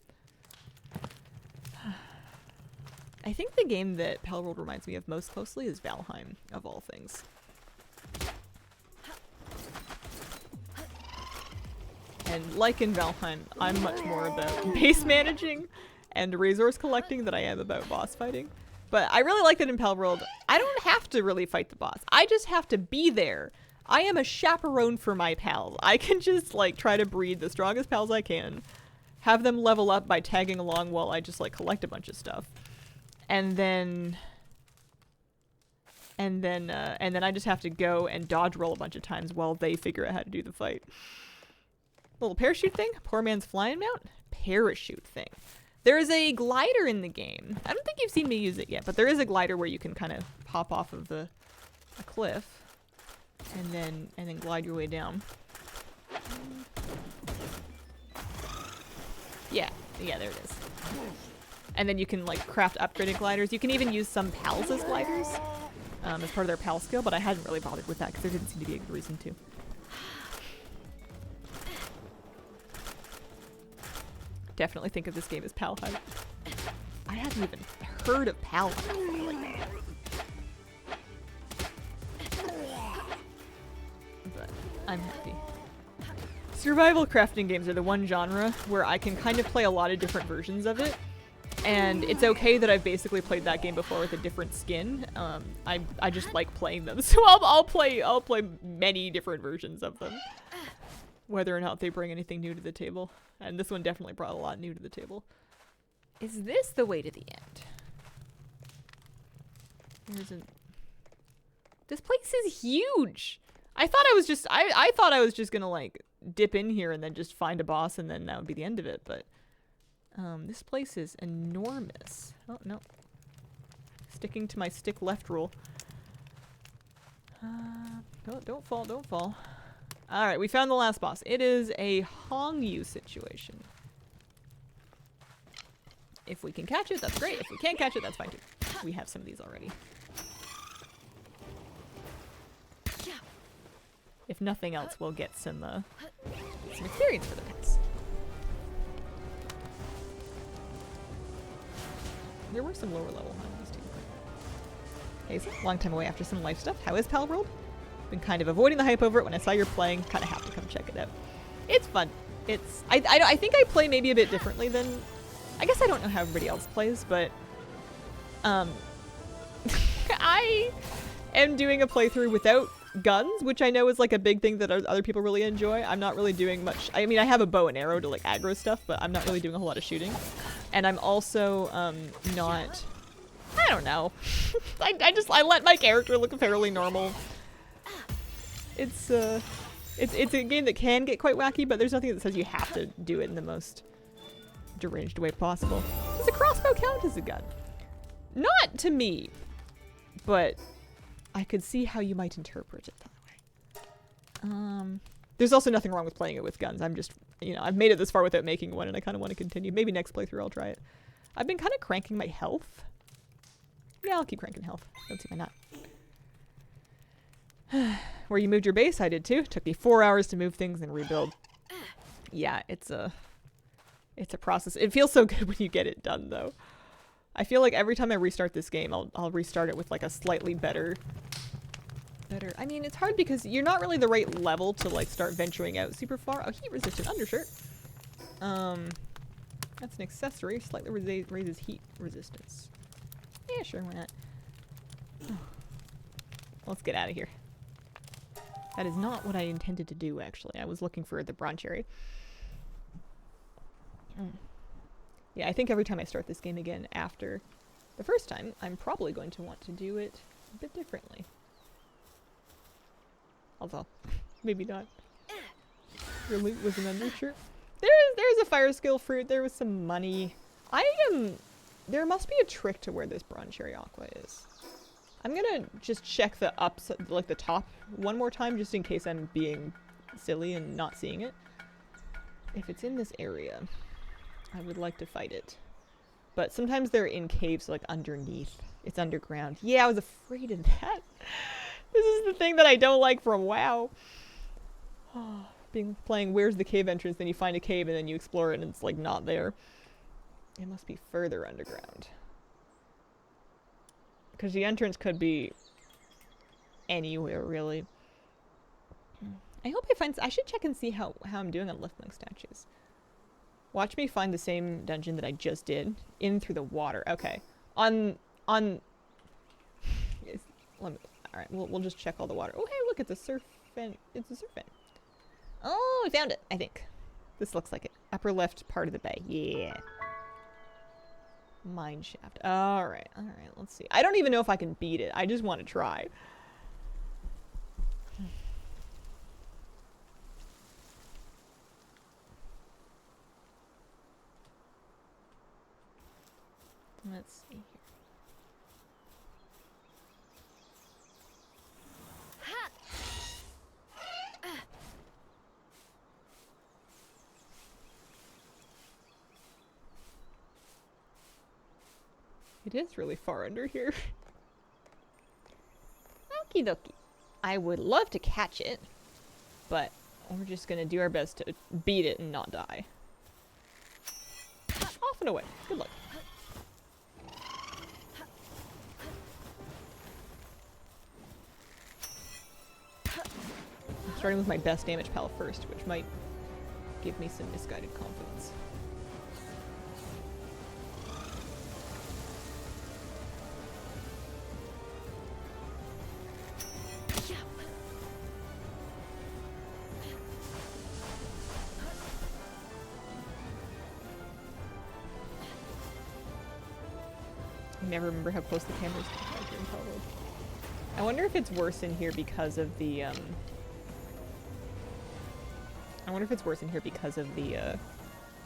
I think the game that Palworld reminds me of most closely is Valheim, of all things. And like in Valheim, I'm much more about base managing and resource collecting than I am about boss fighting. But I really like that in Palworld, I don't have to really fight the boss. I just have to be there. I am a chaperone for my pals. I can just like try to breed the strongest pals I can, have them level up by tagging along while I just like collect a bunch of stuff. And then I just have to go and dodge roll a bunch of times while they figure out how to do the fight. Little parachute thing? Poor man's flying mount? Parachute thing. There is a glider in the game. I don't think you've seen me use it yet, but there is a glider where you can kind of pop off of a cliff and then glide your way down. Yeah, there it is. And then you can like craft upgraded gliders. You can even use some pals as gliders as part of their pal skill, but I hadn't really bothered with that because there didn't seem to be a good reason to. Definitely think of this game as Palheim. I hadn't even heard of Palheim. But I'm happy. Survival crafting games are the one genre where I can kind of play a lot of different versions of it. And it's okay that I've basically played that game before with a different skin. I just like playing them. So I'll play many different versions of them. Whether or not they bring anything new to the table. And this one definitely brought a lot new to the table. Is this the way to the end? This place is huge! I thought I was just gonna like dip in here and then just find a boss and then that would be the end of it, but this place is enormous. Oh, no. Sticking to my stick left rule. No, don't fall, don't fall. Alright, we found the last boss. It is a Hongyu situation. If we can catch it, that's great. If we can't catch it, that's fine too. We have some of these already. If nothing else, we'll get some experience for the pets. There were some lower level Hongyus too. Hazel, long time away after some life stuff. How is Palworld? Been kind of avoiding the hype over it. When I saw you're playing, kind of have to come check it out. It's fun. It's I think I play maybe a bit differently than, I guess I don't know how everybody else plays, but I am doing a playthrough without guns, which I know is like a big thing that other people really enjoy. I'm not really doing much. I mean, I have a bow and arrow to like aggro stuff, but I'm not really doing a whole lot of shooting. And I'm also not, I don't know. I let my character look fairly normal. It's a game that can get quite wacky, but there's nothing that says you have to do it in the most deranged way possible. Does a crossbow count as a gun? Not to me, but I could see how you might interpret it that way. There's also nothing wrong with playing it with guns. I'm just, you know, I've made it this far without making one, and I kind of want to continue. Maybe next playthrough I'll try it. I've been kind of cranking my health. Yeah, I'll keep cranking health. Don't see why not. Where you moved your base, I did too. Took me 4 hours to move things and rebuild. Yeah, it's a process. It feels so good when you get it done, though. I feel like every time I restart this game, I'll restart it with like a slightly better. I mean, it's hard because you're not really the right level to like start venturing out super far. Oh, heat resistant undershirt. That's an accessory. Slightly raises heat resistance. Yeah, sure, why not? Let's get out of here. That is not what I intended to do, actually. I was looking for the bronze cherry. Yeah, I think every time I start this game again after the first time, I'm probably going to want to do it a bit differently. Although, maybe not. Your loot was an undershirt. There's a fire skill fruit. There was some money. There must be a trick to where this bronze cherry aqua is. I'm gonna just check the ups, like the top, one more time, just in case I'm being silly and not seeing it. If it's in this area, I would like to fight it. But sometimes they're in caves, like underneath. It's underground. Yeah, I was afraid of that. This is the thing that I don't like from WoW. Playing Where's the Cave Entrance, then you find a cave and then you explore it and it's like not there. It must be further underground. Because the entrance could be anywhere, really. I hope I should check and see how I'm doing on liftling statues. Watch me find the same dungeon that I just did. In through the water. Okay. Alright, we'll just check all the water. Oh, hey, look, it's a surf vent. It's a surf vent. Oh, we found it, I think. This looks like it. Upper left part of the bay. Yeah. Mine shaft. Alright, let's see. I don't even know if I can beat it. I just want to try. Let's see here. It is really far under here. Okie dokie. I would love to catch it, but we're just gonna do our best to beat it and not die. Off and away. Good luck. I'm starting with my best damage pal first, which might give me some misguided confidence. I never remember how close the cameras come here in Palworld. I wonder if it's worse in here because of the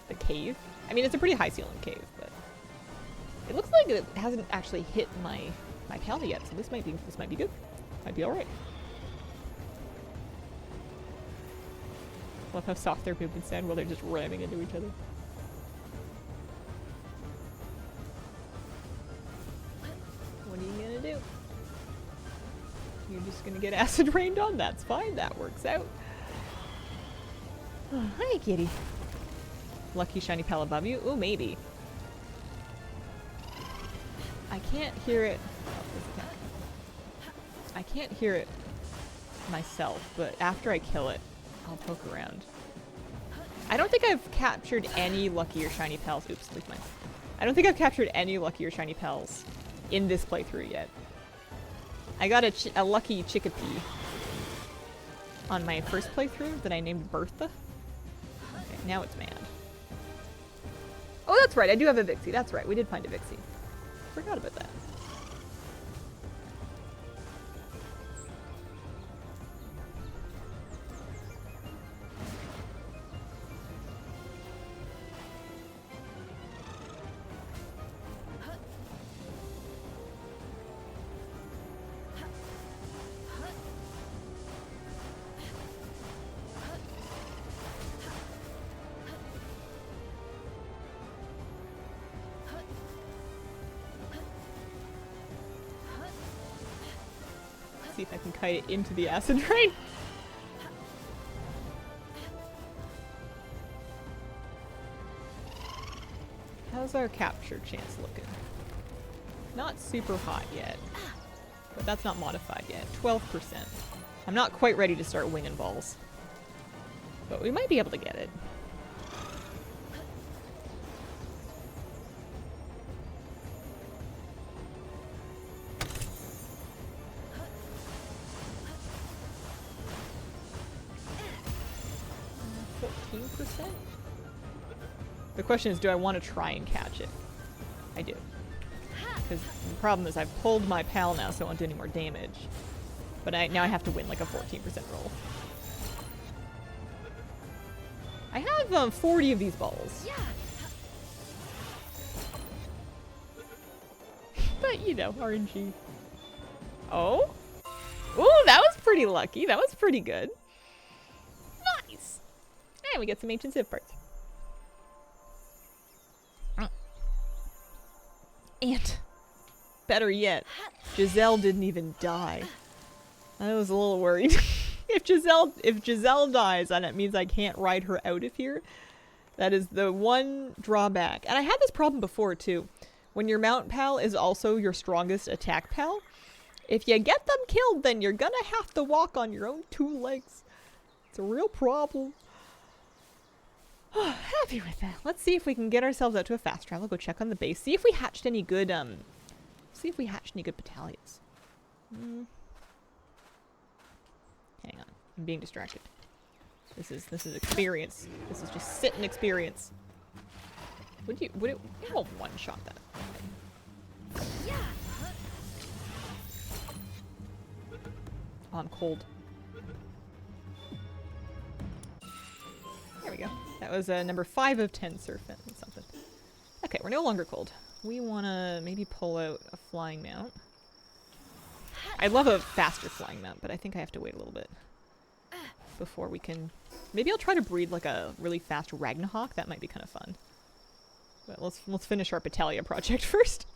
the cave. I mean, it's a pretty high ceiling cave, but it looks like it hasn't actually hit my pal yet, so this might be good. Might be all right. Love how soft their movements sound while they're just ramming into each other. What are you gonna do? You're just gonna get acid rained on? That's fine, that works out. Oh, hi, kitty. Lucky shiny pal above you? Ooh, maybe. I can't hear it. Oh, I can't hear it myself, but after I kill it, I'll poke around. I don't think I've captured any lucky or shiny pals. Oops, leave mine. I don't think I've captured any lucky or shiny pals in this playthrough yet. I got a lucky chickapee on my first playthrough that I named Bertha. Okay, now it's mad. Oh, that's right, I do have a Vixie. That's right, we did find a Vixie. Forgot about that. See if I can kite it into the acid rain. How's our capture chance looking? Not super hot yet, but that's not modified yet. 12%. I'm not quite ready to start winging balls, but we might be able to get it. The question is, do I want to try and catch it? I do. Because the problem is I've pulled my pal now, so I won't do any more damage. But now I have to win like a 14% roll. I have 40 of these balls. Yeah. But, you know, RNG. Oh? Ooh, that was pretty lucky. That was pretty good. Nice. And we get some ancient civ parts. And, better yet, Giselle didn't even die. I was a little worried. If Giselle dies, then it means I can't ride her out of here. That is the one drawback. And I had this problem before, too. When your mount pal is also your strongest attack pal, if you get them killed, then you're gonna have to walk on your own 2 legs. It's a real problem. Happy with that. Let's see if we can get ourselves out to a fast travel. Go check on the base. See if we hatched any good, battalions. Hang on. I'm being distracted. This is experience. This is just sit and experience. Would it won't one-shot that. Yeah. Oh, I'm cold. There we go. That was number 5 of 10 surfing something. Okay, we're no longer cold. We want to maybe pull out a flying mount. I'd love a faster flying mount, but I think I have to wait a little bit before we can... Maybe I'll try to breed like a really fast Ragnarok. That might be kind of fun. But let's finish our Battaglia project first.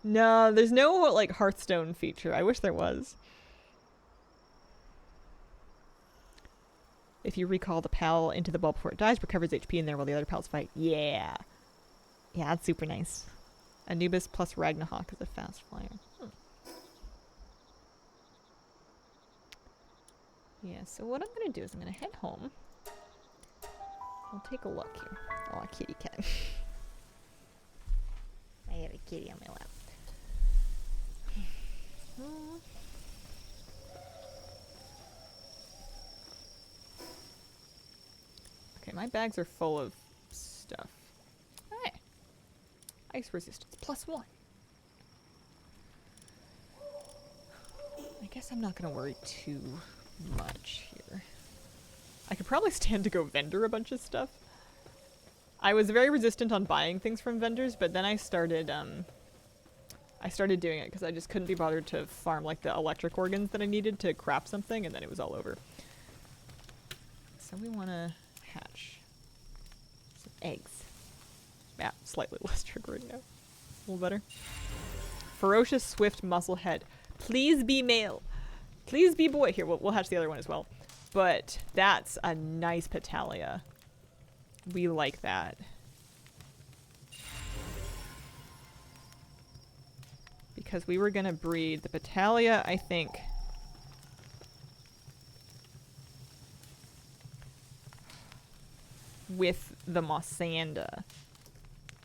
No, there's no like Hearthstone feature. I wish there was. If you recall the pal into the ball before it dies, recovers HP in there while the other pals fight. Yeah. Yeah, that's super nice. Anubis plus Ragnarok is a fast flyer. Yeah, so what I'm going to do is I'm going to head home. I'll take a look here. Oh, a kitty cat. I have a kitty on my lap. Okay, my bags are full of stuff. Hey. Ice resistance, +1. I guess I'm not going to worry too much here. I could probably stand to go vendor a bunch of stuff. I was very resistant on buying things from vendors, but then I started doing it because I just couldn't be bothered to farm like the electric organs that I needed to craft something, and then it was all over. So we want to hatch some eggs. Yeah, slightly less triggering now. A little better. Ferocious, swift, muscle head. Please be male. Please be boy. Here, we'll hatch the other one as well. But that's a nice Battaglia. We like that. Because we were going to breed the Battaglia, I think. With the Mossanda.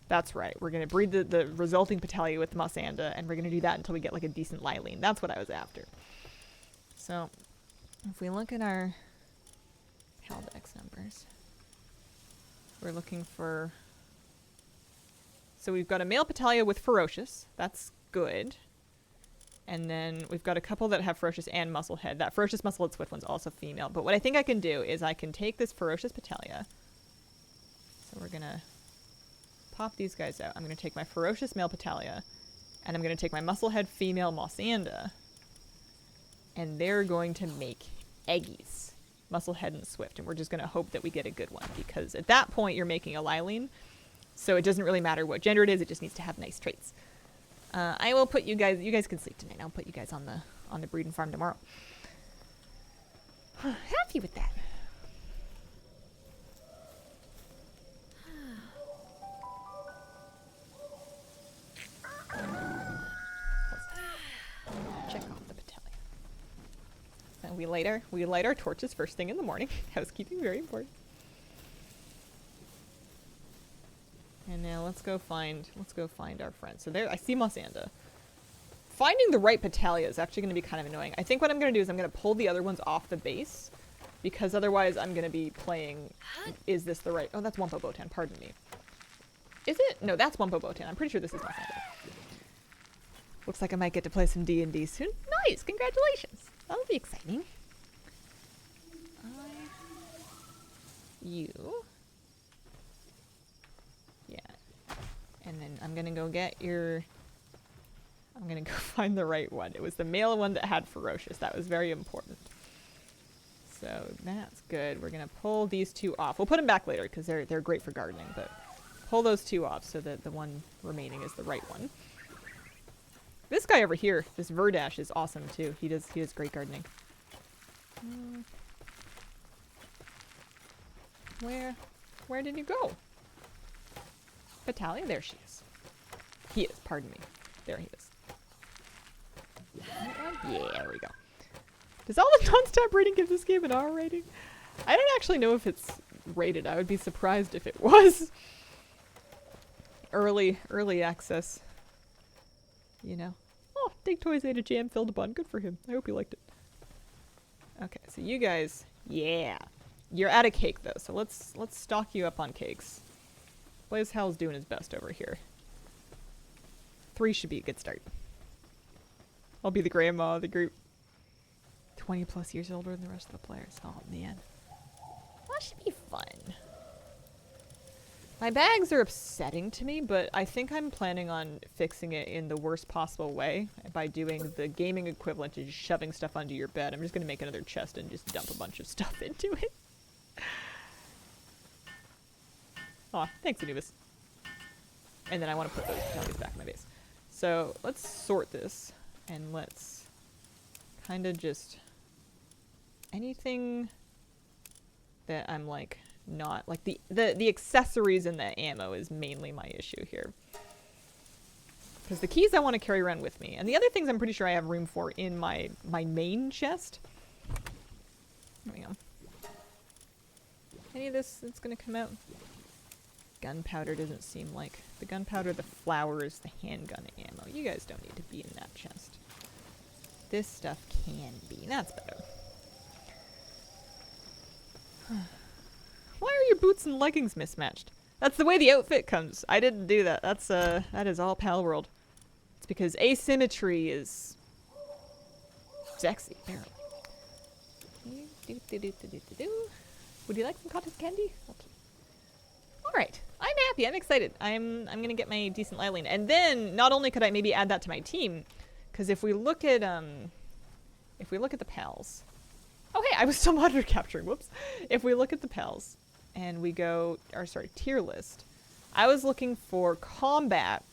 That's right. We're going to breed the resulting Battaglia with the Mossanda, and we're going to do that until we get like a decent Lylene. That's what I was after. So, if we look at our Paldex numbers, we're looking for... So we've got a male Battaglia with Ferocious. That's good. And then we've got a couple that have Ferocious and Musclehead. That Ferocious Musclehead Swift one's also female. But what I think I can do is I can take this Ferocious Battaglia. So we're going to pop these guys out. I'm going to take my Ferocious male Battaglia, and I'm going to take my Musclehead female Mossanda. And they're going to make eggies. Musclehead and Swift. And we're just going to hope that we get a good one. Because at that point, you're making a Lylene. So it doesn't really matter what gender it is. It just needs to have nice traits. I will put you guys can sleep tonight. I'll put you guys on the breed and farm tomorrow. Happy with that. Check off the Battaglia. And we light our torches first thing in the morning. Housekeeping, very important. And now let's go find our friend. So there, I see Mossanda. Finding the right Battaglia is actually going to be kind of annoying. I think what I'm going to do is I'm going to pull the other ones off the base, because otherwise I'm going to be playing, is this the right... Oh, that's Wumpo Botan, pardon me. Is it? No, that's Wumpo Botan. I'm pretty sure this is Mossanda. Looks like I might get to play some D&D soon. Nice! Congratulations! That'll be exciting. You. Yeah. And then I'm gonna go get your... I'm gonna go find the right one. It was the male one that had ferocious. That was very important. So that's good. We're gonna pull these two off. We'll put them back later because they're great for gardening, but pull those two off so that the one remaining is the right one. This guy over here, this Verdash, is awesome too. He does great gardening. Where did you go? Vitalia? There she is. He is, pardon me. There he is. Yeah, there we go. Does all the non-stop rating give this game an R rating? I don't actually know if it's rated. I would be surprised if it was. Early access. You know. Oh, Dig Toys ate a jam-filled bun. Good for him. I hope he liked it. Okay, so you guys, yeah. You're out of cake though, so let's stock you up on cakes. Blaze Hell's doing his best over here. 3 should be a good start. I'll be the grandma of the group. 20 plus years older than the rest of the players. Oh man. That should be fun. My bags are upsetting to me, but I think I'm planning on fixing it in the worst possible way by doing the gaming equivalent to just shoving stuff under your bed. I'm just going to make another chest and just dump a bunch of stuff into it. Aw, thanks, Anubis. And then I want to put those battalions back in my base. So let's sort this, and let's kind of just... anything that I'm like... not like the accessories and the ammo is mainly my issue here, because the keys I want to carry around with me, and the other things I'm pretty sure I have room for in my main chest. There we go. Any of this that's gonna come out? Gunpowder doesn't seem like the gunpowder. The flowers, the handgun ammo. You guys don't need to be in that chest. This stuff can be. That's better. Why are your boots and leggings mismatched? That's the way the outfit comes. I didn't do that. That is all Palworld. It's because asymmetry is sexy, apparently. Would you like some cotton candy? Okay. Alright. I'm happy. I'm excited. I'm gonna get my decent Lylene. And then not only could I maybe add that to my team, because if we look at the pals. Oh hey, I was still monitor capturing, whoops. If we look at the pals, and we go, or sorry, tier list. I was looking for combat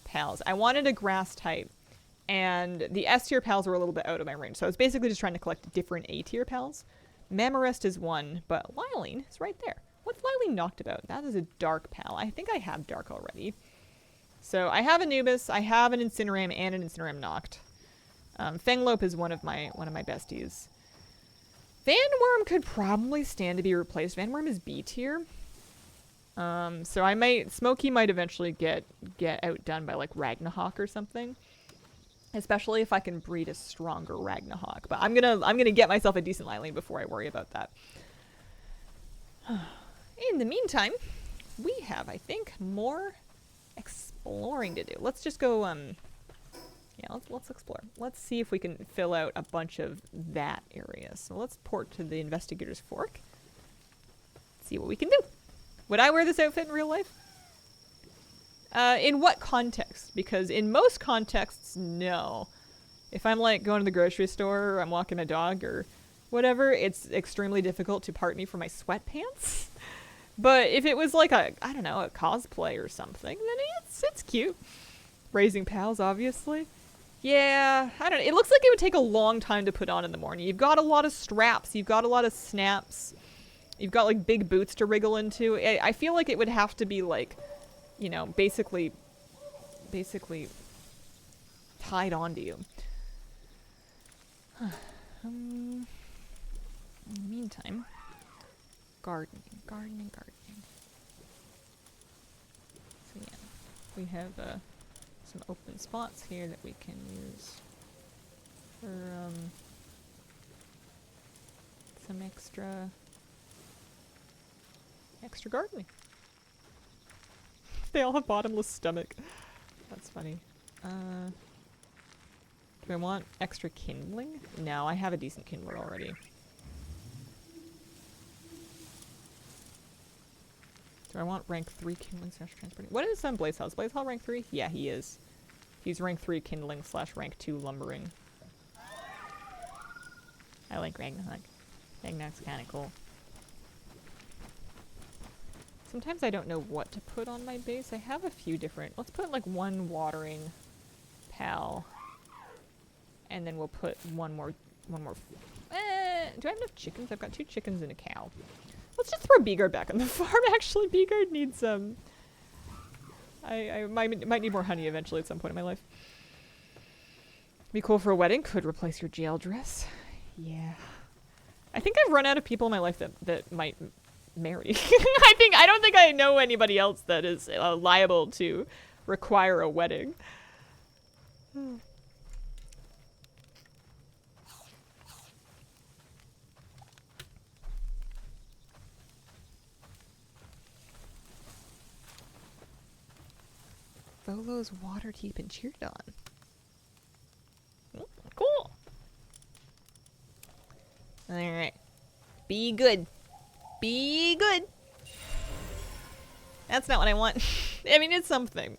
pals. I wanted a grass type, and the S tier pals were a little bit out of my range. So I was basically just trying to collect different A tier pals. Mamarest is one, but Lylene is right there. What's Lylene knocked about? That is a dark pal. I think I have dark already. So I have Anubis, I have an Incineram and an Incineram knocked. Fanglope is one of my besties. Vanworm could probably stand to be replaced. Vanworm is B tier. So Smokey might eventually get outdone by like Ragnahawk or something. Especially if I can breed a stronger Ragnahawk. But I'm gonna get myself a decent Lylene before I worry about that. In the meantime, we have, I think, more exploring to do. Let's just go yeah, let's explore. Let's see if we can fill out a bunch of that area. So let's port to the Investigator's Fork. See what we can do. Would I wear this outfit in real life? In what context? Because in most contexts, no. If I'm like going to the grocery store, or I'm walking a dog, or whatever, it's extremely difficult to part me from my sweatpants. But if it was like a, I don't know, a cosplay or something, then it's cute. Raising pals, obviously. Yeah, I don't know. It looks like it would take a long time to put on in the morning. You've got a lot of straps. You've got a lot of snaps. You've got like big boots to wriggle into. I feel like it would have to be like, you know, basically tied onto you. In the meantime, gardening. So yeah, we have some open spots here that we can use for some extra gardening. They all have bottomless stomach. That's funny. Do I want extra kindling? No, I have a decent kindler already. Do I want rank 3 kindling slash transporting? What is Blaze Hall? Is Blaze Hall rank 3? Yeah, he is. He's rank 3 kindling slash rank 2 lumbering. I like Ragnarok. Ragnarok's kind of cool. Sometimes I don't know what to put on my base. I have a few different... Let's put like one watering pal. And then we'll put one more... do I have enough chickens? I've got 2 chickens and a cow. Let's just throw Beegard back on the farm, actually. Beegard needs some... I might need more honey eventually at some point in my life. Be cool for a wedding. Could replace your jail dress. Yeah. I think I've run out of people in my life that might marry. I don't think I know anybody else that is liable to require a wedding. Volo's Waterdeep and cheered on. Cool. Alright. Be good. Be good. That's not what I want. I mean, it's something.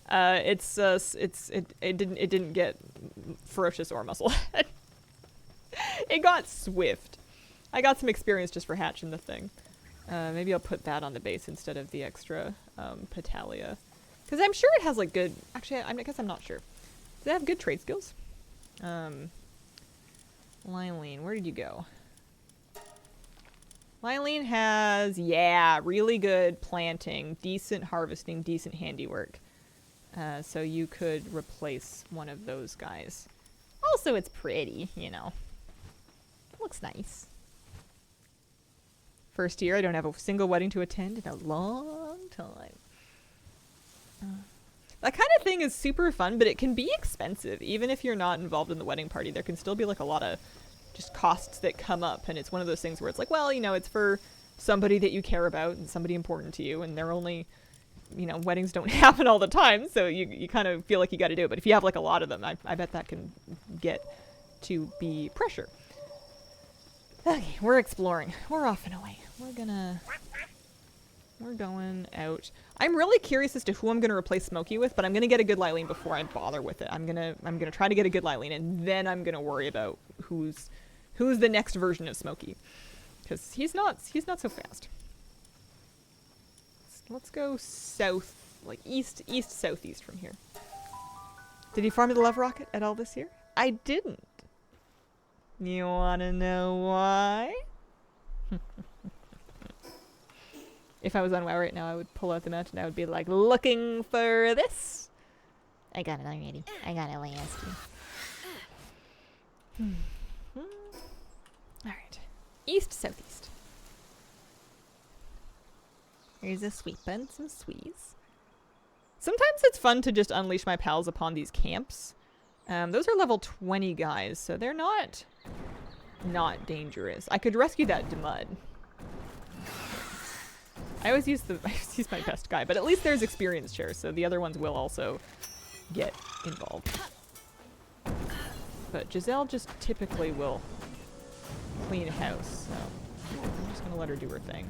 It didn't get ferocious or musclehead. It got swift. I got some experience just for hatching the thing. Maybe I'll put that on the base instead of the extra Petalia. Because I'm sure it has like good... Actually, I guess I'm not sure. Does it have good trade skills? Lylene, where did you go? Lylene has, yeah, really good planting, decent harvesting, decent handiwork. So you could replace one of those guys. Also, it's pretty, you know. Looks nice. First year, I don't have a single wedding to attend in a long time. That kind of thing is super fun, but it can be expensive. Even if you're not involved in the wedding party, there can still be like a lot of just costs that come up. And it's one of those things where it's like, well, you know, it's for somebody that you care about and somebody important to you. And they're only, you know, weddings don't happen all the time. So you kind of feel like you got to do it. But if you have like a lot of them, I bet that can get to be pressure. Okay, we're exploring. We're off and away. We're going out. I'm really curious as to who I'm gonna replace Smokey with, but I'm gonna get a good Lylene before I bother with it. I'm gonna try to get a good Lylene, and then I'm gonna worry about who's the next version of Smokey, because he's not so fast. Let's go south, like east southeast from here. Did he farm the love rocket at all this year? I didn't. You wanna know why? If I was on WoW right now, I would pull out the mountain. I would be like, looking for this. I got it already. I got it last year. Alright. East, southeast. Here's a sweep and some swees. Sometimes it's fun to just unleash my pals upon these camps. Those are level 20 guys, so they're not dangerous. I could rescue that Demud. I always use my best guy, but at least there's experience shares, so the other ones will also get involved. But Giselle just typically will clean house, so I'm just gonna let her do her thing.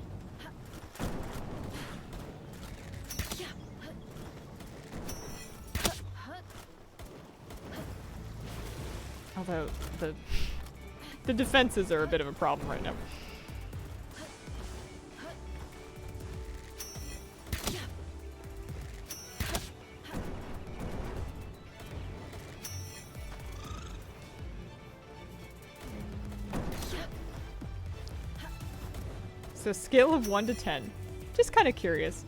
Although the defenses are a bit of a problem right now. So scale of 1 to 10. Just kind of curious.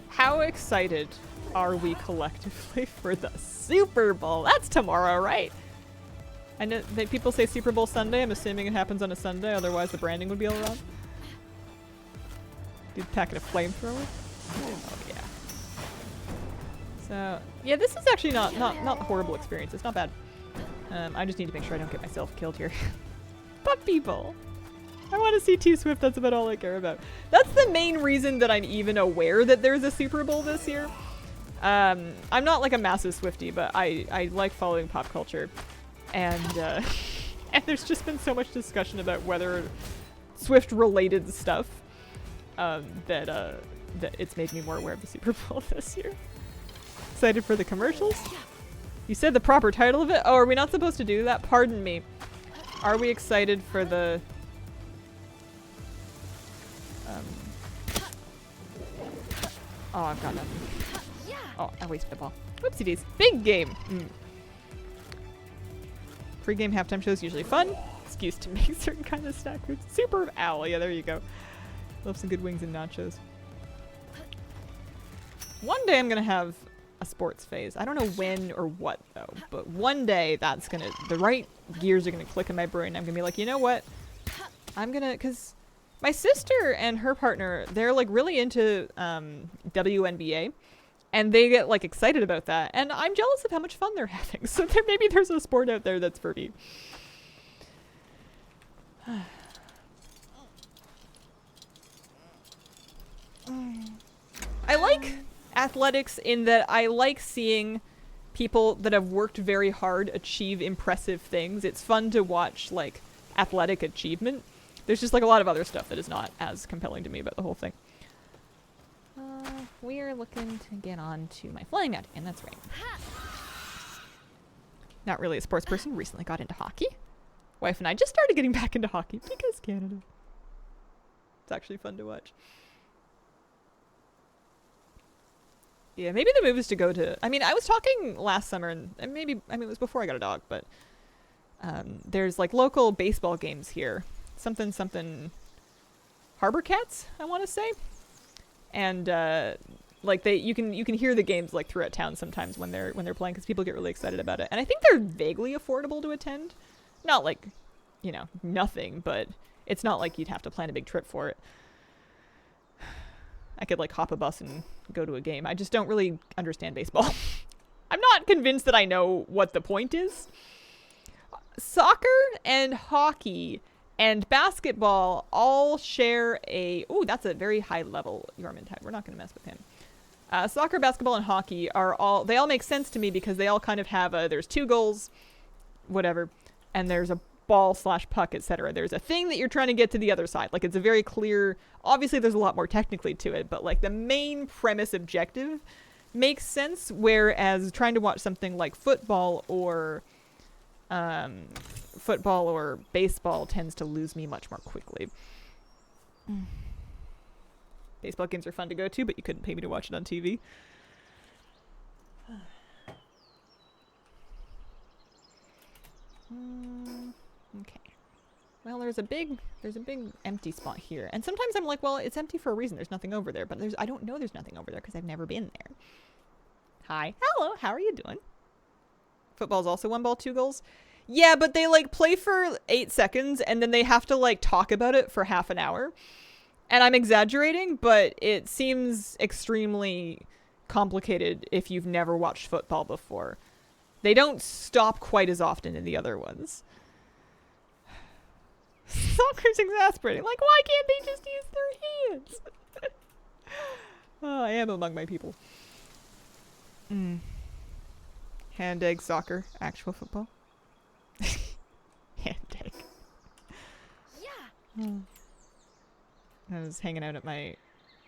How excited are we collectively for the Super Bowl? That's tomorrow, right? I know that people say Super Bowl Sunday. I'm assuming it happens on a Sunday, otherwise the branding would be all wrong. Dude packing a flamethrower? Oh yeah. So yeah, this is actually not a horrible experience. It's not bad. I just need to make sure I don't get myself killed here. But people, I want to see T-Swift. That's about all I care about. That's the main reason that I'm even aware that there's a Super Bowl this year. I'm not like a massive Swiftie, but I like following pop culture. And and there's just been so much discussion about whether Swift related stuff that it's made me more aware of the Super Bowl this year. Excited for the commercials? You said the proper title of it? Oh, are we not supposed to do that? Pardon me. Are we excited for the oh, I've got nothing. Oh, I wasted the ball. Whoopsie days. Big game. Pre-game halftime shows usually fun. Excuse to make certain kind of snack foods. Super owl. Yeah, there you go. Love some good wings and nachos. One day I'm gonna have a sports phase. I don't know when or what though, but one day that's gonna, the right gears are gonna click in my brain. I'm gonna be like, you know what? I'm gonna, cause my sister and her partner, they're like really into WNBA. And they get like excited about that. And I'm jealous of how much fun they're having. So maybe there's a sport out there that's for me. I like athletics in that I like seeing people that have worked very hard achieve impressive things. It's fun to watch like athletic achievement. There's just like a lot of other stuff that is not as compelling to me about the whole thing. We are looking to get on to my flying out again, that's right. Not really a sports person, recently got into hockey. Wife and I just started getting back into hockey because Canada. It's actually fun to watch. Yeah, maybe the move is to go to, I mean, I was talking last summer and maybe, I mean, it was before I got a dog, but there's like local baseball games here. Something Harbor Cats, I want to say. And like you can hear the games like throughout town sometimes when they're playing because people get really excited about it. And I think they're vaguely affordable to attend. Not like, you know, nothing, but it's not like you'd have to plan a big trip for it. I could like hop a bus and go to a game. I just don't really understand baseball. I'm not convinced that I know what the point is. Soccer and hockey and basketball all share a... Ooh, that's a very high level Yormintide. We're not going to mess with him. Soccer, basketball, and hockey are all... They all make sense to me because they all kind of have a... There's 2 goals, whatever, and there's a ball/puck, etc. There's a thing that you're trying to get to the other side. Like, it's a very clear... Obviously, there's a lot more technically to it, but, like, the main premise objective makes sense, whereas trying to watch something like football or baseball tends to lose me much more quickly. Baseball games are fun to go to, but you couldn't pay me to watch it on TV. Okay. Well, there's a big empty spot here. And sometimes I'm like, well, it's empty for a reason. There's nothing over there. But I don't know there's nothing over there because I've never been there. Hi. Hello. How are you doing? Football's also 1 ball, 2 goals. Yeah, but they like play for 8 seconds and then they have to like talk about it for half an hour. And I'm exaggerating, but it seems extremely complicated if you've never watched football before. They don't stop quite as often in the other ones. Soccer's exasperating. Like, why can't they just use their hands? Oh, I am among my people. Hand egg soccer, actual football. Hand egg. Yeah. I was hanging out at my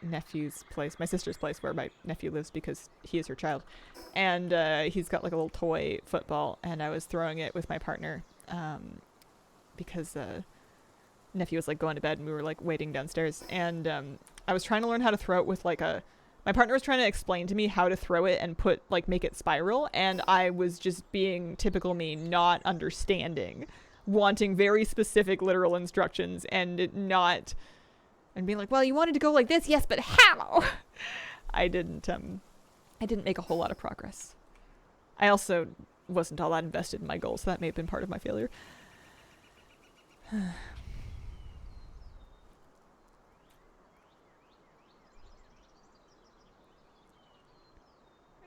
nephew's place, my sister's place, where my nephew lives because he is her child. And he's got like a little toy football, and I was throwing it with my partner because nephew was like going to bed and we were like waiting downstairs. And I was trying to learn how to throw it with like my partner was trying to explain to me how to throw it and make it spiral. And I was just being typical me, not understanding, wanting very specific literal instructions and being like, well, you wanted to go like this. Yes, but how? I didn't make a whole lot of progress. I also wasn't all that invested in my goals, so that may have been part of my failure.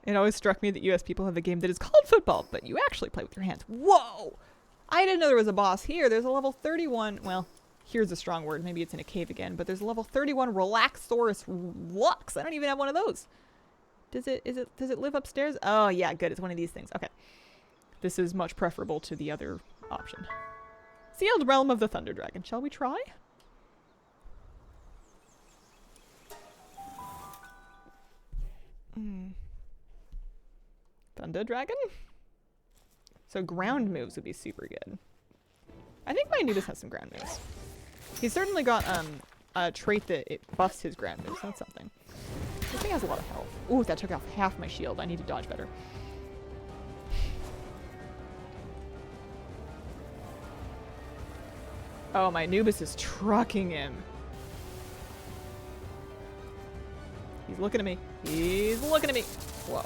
It always struck me that US people have a game that is called football, but you actually play with your hands. Whoa! I didn't know there was a boss here. There's a level 31, well, here's a strong word. Maybe it's in a cave again, but there's a level 31 Relaxsaurus Lux. I don't even have one of those. Does it live upstairs? Oh, yeah, good. It's one of these things. Okay. this is much preferable to the other option. Sealed Realm of the Thunder Dragon. Shall we try? Thunder Dragon? So ground moves would be super good. I think my Anubis has some ground moves. He's certainly got a trait that it buffs his ground moves. That's something. This thing has a lot of health. Ooh, that took off half my shield. I need to dodge better. Oh, my Anubis is trucking him. He's looking at me. He's looking at me. Whoa.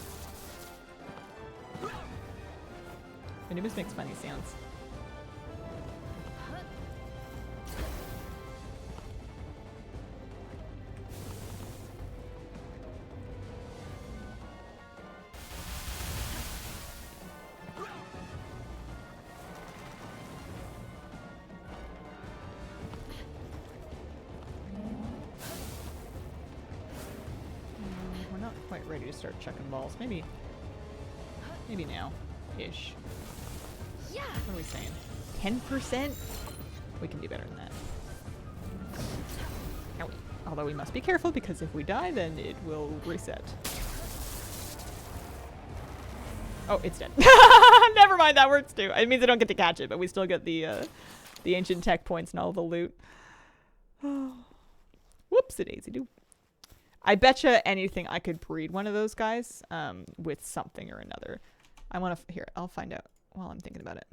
Anubis makes funny sounds. We're not quite ready to start checking balls. Maybe now-ish. Yeah. What are we saying? 10%? We can do better than that. Owie. Although we must be careful because if we die, then it will reset. Oh, it's dead. Never mind, that works too. It means I don't get to catch it, but we still get the ancient tech points and all the loot. Whoopsie-daisy-doo. I betcha anything I could breed one of those guys with something or another. I want to... Here, I'll find out while I'm thinking about it.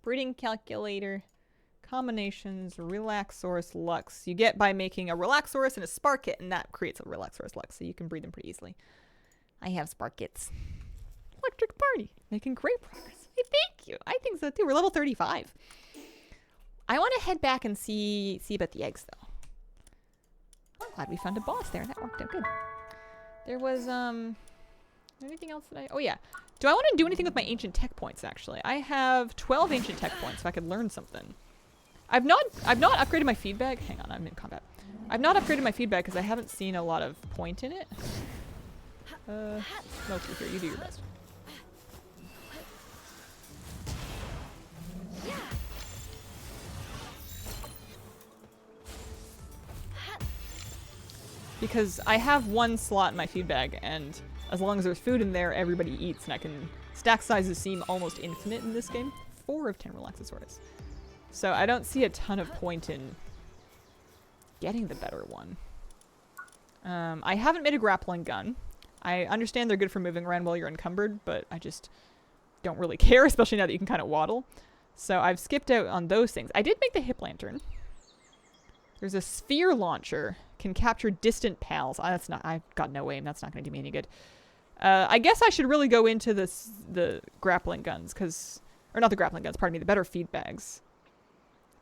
Breeding calculator. Combinations. Relaxaurus Lux. You get by making a Relaxaurus and a Sparkit, and that creates a Relaxaurus Lux, so you can breed them pretty easily. I have Sparkits. Electric Party. Making great progress. Hey, thank you. I think so too. We're level 35. I want to head back and see about the eggs, though. I'm glad we found a boss there. That worked out good. There was, anything else that oh yeah. Do I want to do anything with my ancient tech points, actually? I have 12 ancient tech points, so I could learn something. I've not upgraded my feedback. Hang on, I'm in combat. I've not upgraded my feedback because I haven't seen a lot of point in it. Loki, here, you do your best. Because I have one slot in my feed bag, and as long as there's food in there, everybody eats, and I can... Stack sizes seem almost infinite in this game. 4 of 10 Relaxasaurus. So I don't see a ton of point in getting the better one. I haven't made a grappling gun. I understand they're good for moving around while you're encumbered, but I just don't really care, especially now that you can kind of waddle. So I've skipped out on those things. I did make the hip lantern. There's a sphere launcher. Can capture distant pals. That's not... I've got no aim. That's not going to do me any good. I guess I should really go into the grappling guns, because... Or not the grappling guns, pardon me. The better feed bags.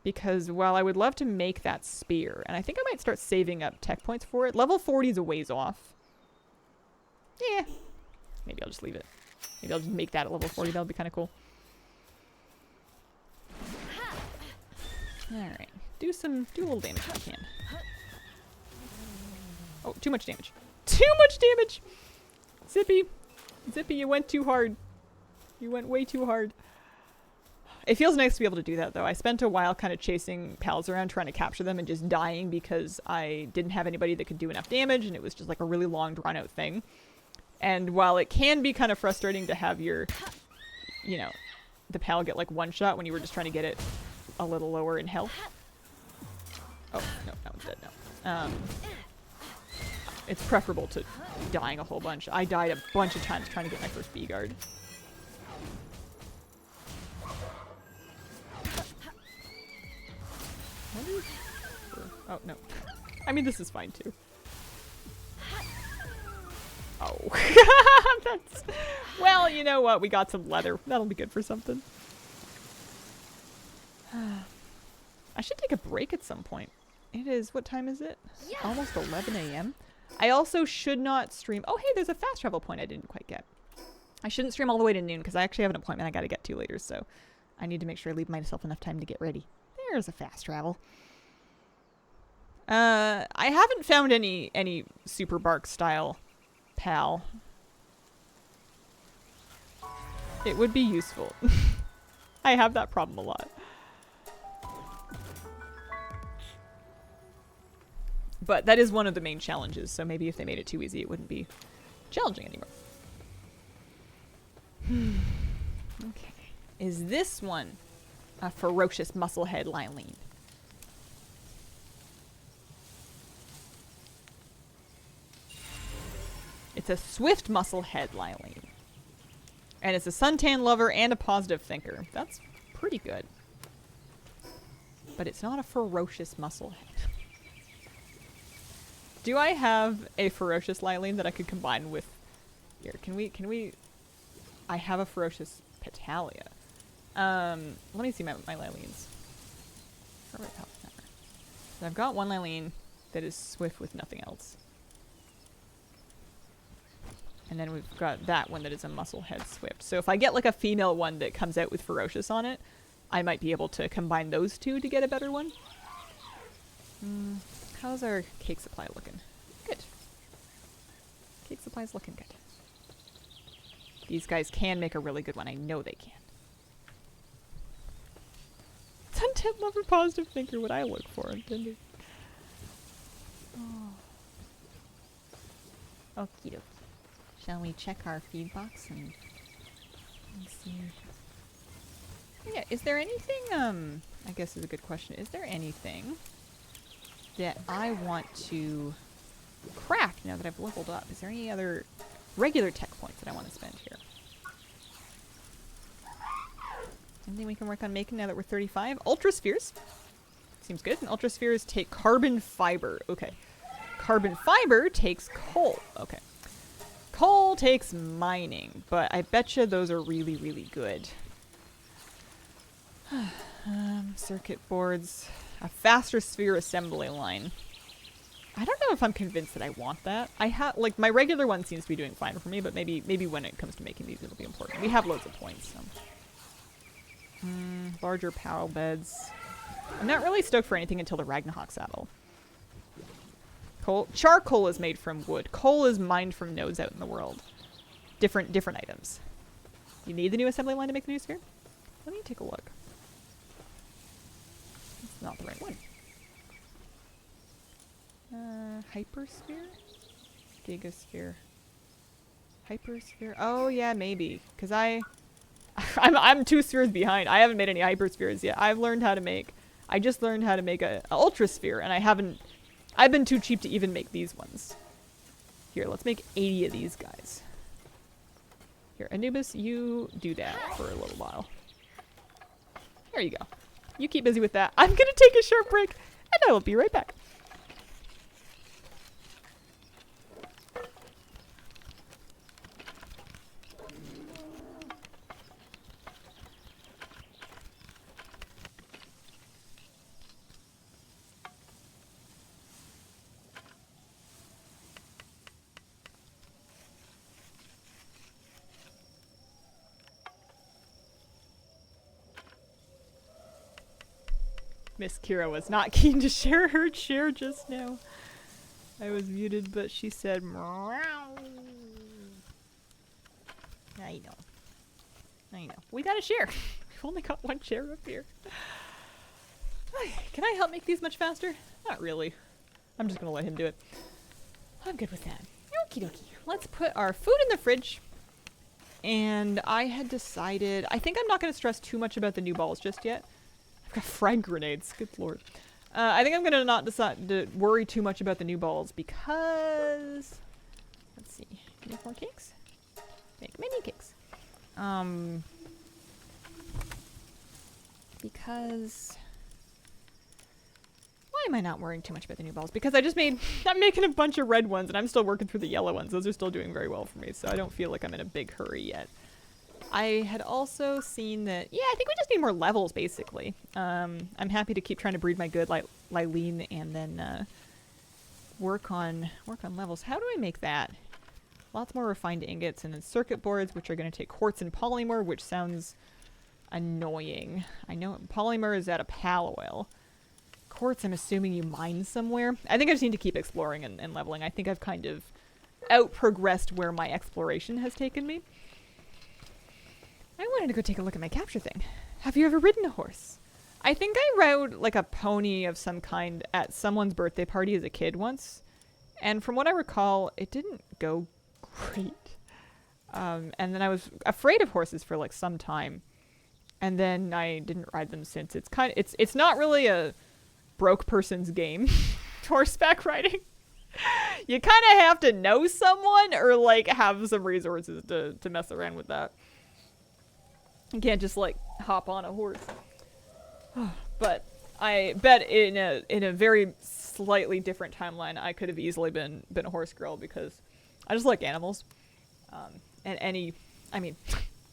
Because while I would love to make that spear, and I think I might start saving up tech points for it. Level 40 is a ways off. Yeah. Maybe I'll just leave it. Maybe I'll just make that at level 40. That'll be kind of cool. Alright. Do a little damage if you can. Oh, too much damage. Too much damage! Zippy. Zippy, you went too hard. You went way too hard. It feels nice to be able to do that, though. I spent a while kind of chasing pals around, trying to capture them, and just dying because I didn't have anybody that could do enough damage, and it was just like a really long, drawn-out thing. And while it can be kind of frustrating to have your, you know, the pal get like one shot when you were just trying to get it a little lower in health. Oh, no, that one's dead now. It's preferable to dying a whole bunch. I died a bunch of times trying to get my first B-guard. Oh, no. I mean, this is fine, too. Oh. That's... Well, you know what? We got some leather. That'll be good for something. I should take a break at some point. It is... What time is it? Yeah. Almost 11 a.m. I also should not stream... Oh, hey, there's a fast travel point I didn't quite get. I shouldn't stream all the way to noon because I actually have an appointment I gotta get to later, so I need to make sure I leave myself enough time to get ready. There's a fast travel. I haven't found any Super Bark style pal. It would be useful. I have that problem a lot. But that is one of the main challenges, so maybe if they made it too easy, it wouldn't be challenging anymore. Okay. Is this one a ferocious musclehead Lylene? It's a swift musclehead Lylene. And it's a suntan lover and a positive thinker. That's pretty good. But it's not a ferocious musclehead. Do I have a ferocious Lylene that I could combine with... Here, can we... I have a ferocious Petalia. Let me see my Lylenes. So I've got one Lylene that is swift with nothing else. And then we've got that one that is a musclehead swift. So if I get like a female one that comes out with ferocious on it, I might be able to combine those two to get a better one. How's our cake supply looking? Good. Cake supply's looking good. These guys can make a really good one. I know they can. Suntan lover, positive thinker, what I look for on Tinder. Oh. Okie dokie. Shall we check our feed box and see? Yeah, is there anything, I guess is a good question. Is there anything that I want to craft now that I've leveled up? Is there any other regular tech points that I want to spend here? Anything we can work on making now that we're 35? Ultra spheres. Seems good. And ultra spheres take carbon fiber. Okay. Carbon fiber takes coal. Okay. Coal takes mining, but I betcha those are really, really good. Circuit boards. A faster sphere assembly line. I don't know if I'm convinced that I want that. I have, like, my regular one seems to be doing fine for me, but maybe when it comes to making these, it'll be important. We have loads of points, so. Larger power beds. I'm not really stoked for anything until the Ragnarok saddle. Coal. Charcoal is made from wood. Coal is mined from nodes out in the world. Different items. You need the new assembly line to make the new sphere? Let me take a look. It's not the right one. Hypersphere? Gigasphere. Hypersphere? Oh yeah, maybe. Cause I'm 2 spheres behind. I haven't made any hyperspheres yet. I just learned how to make a ultra sphere, and I've been too cheap to even make these ones. Here, let's make 80 of these guys. Here, Anubis, you do that for a little while. There you go. You keep busy with that. I'm gonna take a short break, and I will be right back. Miss Kira was not keen to share her chair just now. I was muted, but she said, meow. I know. We gotta share. We've only got one chair up here. Can I help make these much faster? Not really. I'm just gonna let him do it. I'm good with that. Okie dokie. Let's put our food in the fridge. And I had decided, I think I'm not gonna stress too much about the new balls just yet. I've got frag grenades, good lord. I think I'm gonna not decide to worry too much about the new balls because, let's see, make more cakes? Make mini cakes. Because, why am I not worrying too much about the new balls? Because I'm making a bunch of red ones and I'm still working through the yellow ones. Those are still doing very well for me, so I don't feel like I'm in a big hurry yet. I had also seen that, yeah, I think we just need more levels, basically. I'm happy to keep trying to breed my good Lylene and then work on levels. How do I make that? Lots more refined ingots and then circuit boards, which are going to take quartz and polymer, which sounds annoying. I know polymer is out of Palworld. Quartz, I'm assuming you mine somewhere. I think I just need to keep exploring and leveling. I think I've kind of out-progressed where my exploration has taken me. I wanted to go take a look at my capture thing. Have you ever ridden a horse? I think I rode like a pony of some kind at someone's birthday party as a kid once. And from what I recall, it didn't go great. And then I was afraid of horses for like some time. And then I didn't ride them since. It's not really a broke person's game, horseback riding. You kind of have to know someone or like have some resources to mess around with that. You can't just like hop on a horse. But I bet in a very slightly different timeline, I could have easily been a horse girl because I just like animals. And I mean,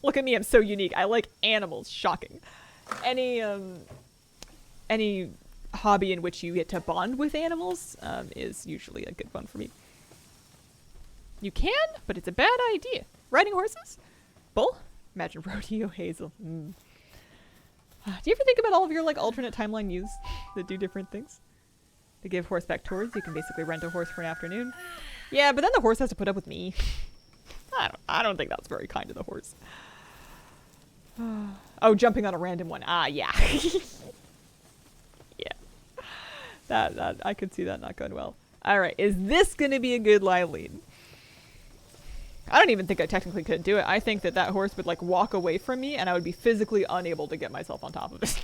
look at me, I'm so unique. I like animals. Shocking. Any hobby in which you get to bond with animals is usually a good one for me. You can, but it's a bad idea. Riding horses? Bull? Imagine rodeo Hazel. Do you ever think about all of your like alternate timeline use that do different things? To give horseback tours, you can basically rent a horse for an afternoon. Yeah, but then the horse has to put up with me. I don't think that's very kind to the horse. Oh, jumping on a random one. Ah, yeah. Yeah. That I could see that not going well. All right, is this gonna be a good live lead? I don't even think I technically could do it. I think that horse would like walk away from me and I would be physically unable to get myself on top of it.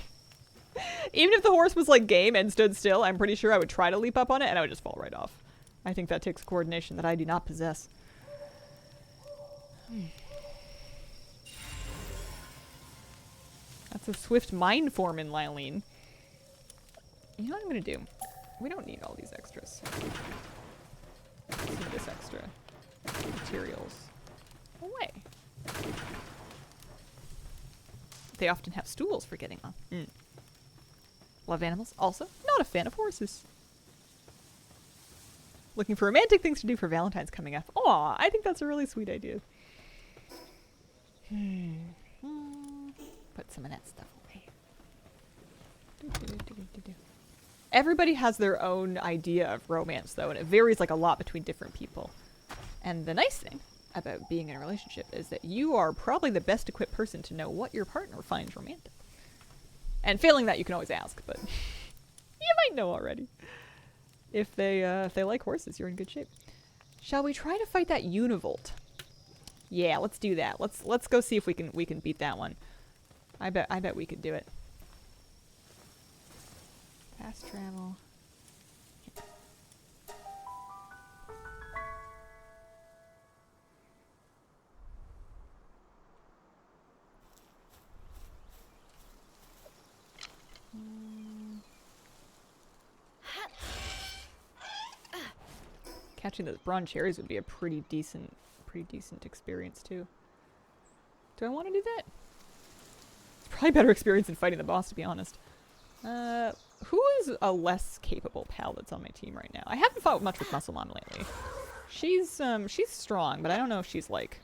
Even if the horse was like game and stood still, I'm pretty sure I would try to leap up on it and I would just fall right off. I think that takes coordination that I do not possess. That's a swift mind form in Lylene. You know what I'm gonna do? We don't need all these extras. Let's do this extra. Materials away. They often have stools for getting on. Love animals. Also, not a fan of horses. Looking for romantic things to do for Valentine's coming up. Aw, I think that's a really sweet idea. Put some of that stuff away. Everybody has their own idea of romance, though, and it varies like a lot between different people. And the nice thing about being in a relationship is that you are probably the best equipped person to know what your partner finds romantic. And failing that, you can always ask, but you might know already. If they like horses, you're in good shape. Shall we try to fight that Univolt? Yeah, let's do that. Let's go see if we can beat that one. I bet we could do it. Fast travel. Catching those bronze cherries would be a pretty decent experience too. Do I want to do that? It's probably a better experience than fighting the boss, to be honest. Who is a less capable pal that's on my team right now? I haven't fought much with Muscle Mom lately. She's strong, but I don't know if she's like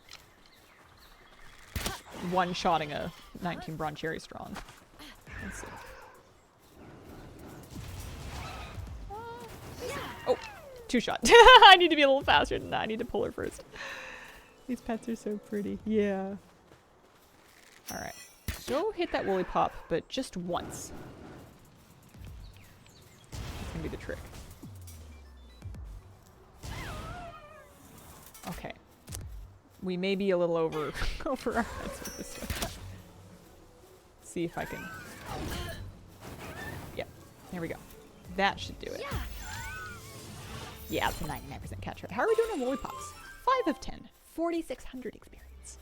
one-shotting a 19 bronze cherry strong. Let's see. Oh, two-shot. I need to be a little faster than that. I need to pull her first. These pets are so pretty. Yeah. All right. Go hit that woolly pop, but just once. That's gonna be the trick. Okay. We may be a little over our heads with this one. See if I can. Yeah. There we go. That should do it. Yeah, it's a 99% catch rate. How are we doing on woolly pops? 5 of 10. 4,600 experience.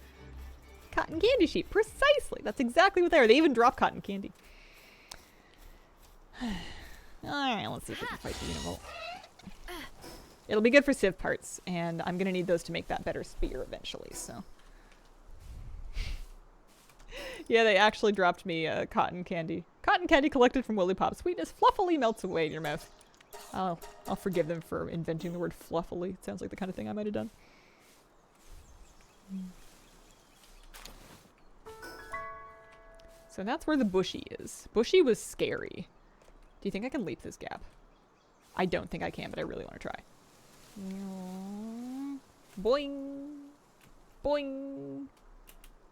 Cotton candy sheep. Precisely. That's exactly what they are. They even drop cotton candy. Alright, let's see if we can fight the Univolt. It'll be good for civ parts, and I'm going to need those to make that better spear eventually, so. Yeah, they actually dropped me cotton candy. Cotton candy collected from woolly pop. Sweetness fluffily melts away in your mouth. I'll forgive them for inventing the word fluffily. It sounds like the kind of thing I might have done. So that's where the bushy is. Bushy was scary. Do you think I can leap this gap? I don't think I can, but I really want to try. Boing! Boing!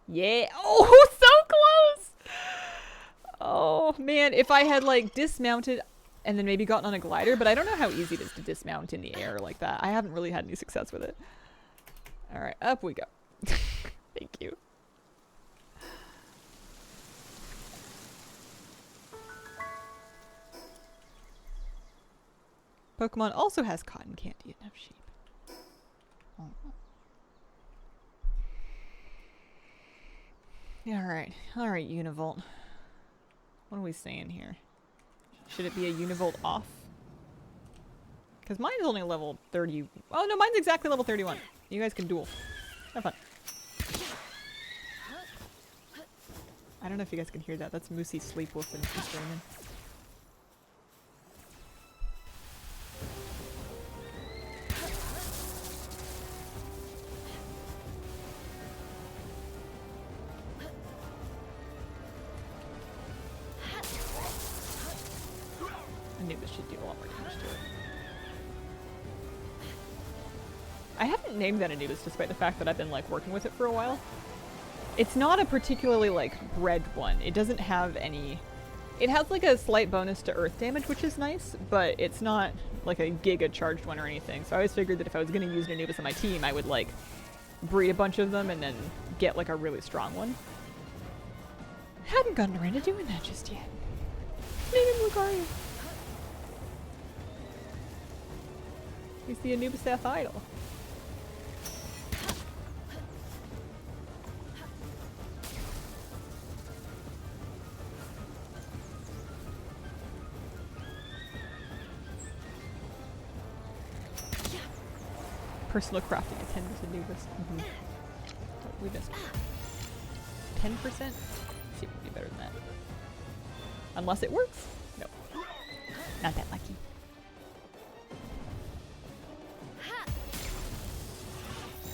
Yeah. Oh, so close. Oh, man. If I had, like, dismounted and then maybe gotten on a glider, but I don't know how easy it is to dismount in the air like that. I haven't really had any success with it. All right, up we go. Thank you. Pokemon also has cotton candy enough sheep. Oh. Alright, Univolt. What are we saying here? Should it be a Univolt off? Because mine's only level 30. Oh no, mine's exactly level 31. You guys can duel. Have fun. I don't know if you guys can hear that. That's Moosey sleepwolfing. He's screaming. I knew this should do a lot more damage to it. I haven't named that Anubis despite the fact that I've been like working with it for a while. It's not a particularly like bred one. It doesn't have any... It has like a slight bonus to earth damage, which is nice, but it's not like a giga charged one or anything. So I always figured that if I was going to use an Anubis on my team, I would like breed a bunch of them and then get like a really strong one. Hadn't gotten around to doing that just yet. Name him Lucario. He's the Anubis Death Idol. Personal crafting attendant Anubis. Mm-hmm. Oh, we missed. 10%? See if we can do better than that. Unless it works. Nope. Not that lucky.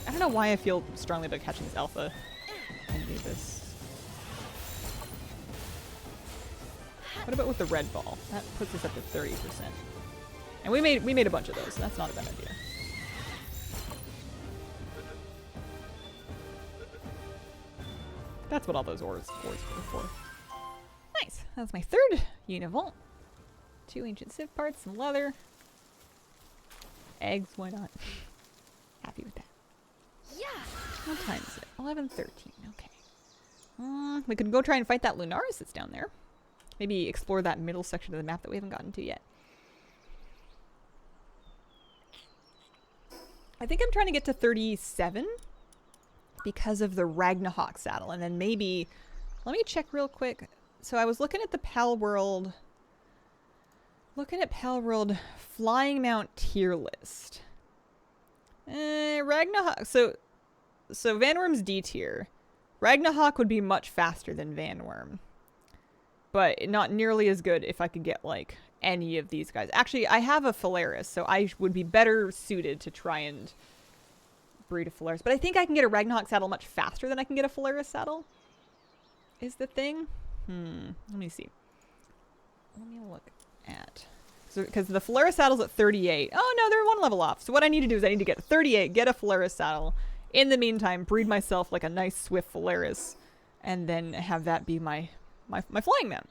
I don't know why I feel strongly about catching this alpha Anubis. What about with the red ball? That puts us up to 30%. And we made a bunch of those, so that's not a bad idea. That's what all those ores were for. Nice. That's my third Univolt. 2 ancient civ parts, some leather. Eggs, why not? Happy with that. Yeah. What time is it? 11:13. Okay. We could go try and fight that Lunaris that's down there. Maybe explore that middle section of the map that we haven't gotten to yet. I think I'm trying to get to 37 because of the Ragnahawk saddle, and then maybe... Let me check real quick. So I was looking at the Palworld... Flying Mount tier list. Ragnahawk... So Vanworm's D tier. Ragnahawk would be much faster than Vanworm. But not nearly as good if I could get, like, any of these guys. Actually, I have a Phalaris, so I would be better suited to try and breed a Phalaris. But I think I can get a Ragnahawk saddle much faster than I can get a Phalaris saddle. Is the thing? Let me see. Let me look at... Because the Phalaris saddle's at 38. Oh, no, they're 1 level off. So what I need to do is I need to get 38, get a Phalaris saddle. In the meantime, breed myself like a nice swift Phalaris. And then have that be my flying man.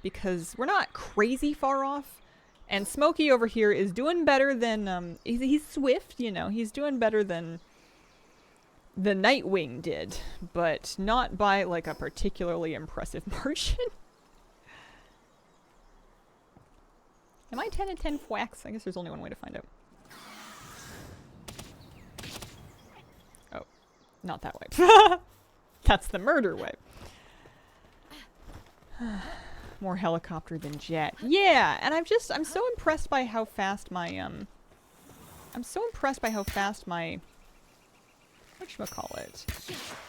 Because we're not crazy far off. And Smokey over here is doing better than, he's swift, you know. He's doing better than the Nightwing did. But not by, like, a particularly impressive margin. Am I 10 and 10 thwacks? I guess there's only one way to find out. Oh, not that way. That's the murder way. More helicopter than jet. Yeah, and I'm so impressed by how fast my, whatchamacallit,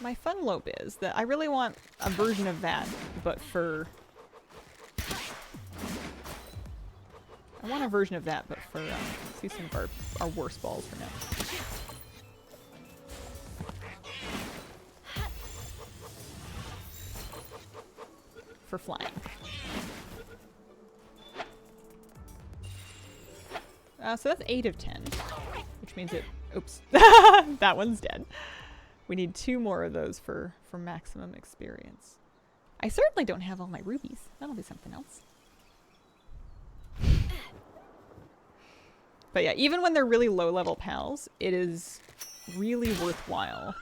my fun lope is, that I really want a version of that, but for, I want a version of that, but for, let's see some of our worst balls for now. For flying. So that's 8 of 10, which means it... Oops. That one's dead. We need 2 more of those for for maximum experience. I certainly don't have all my rubies. That'll be something else. But yeah, even when they're really low level pals, it is really worthwhile,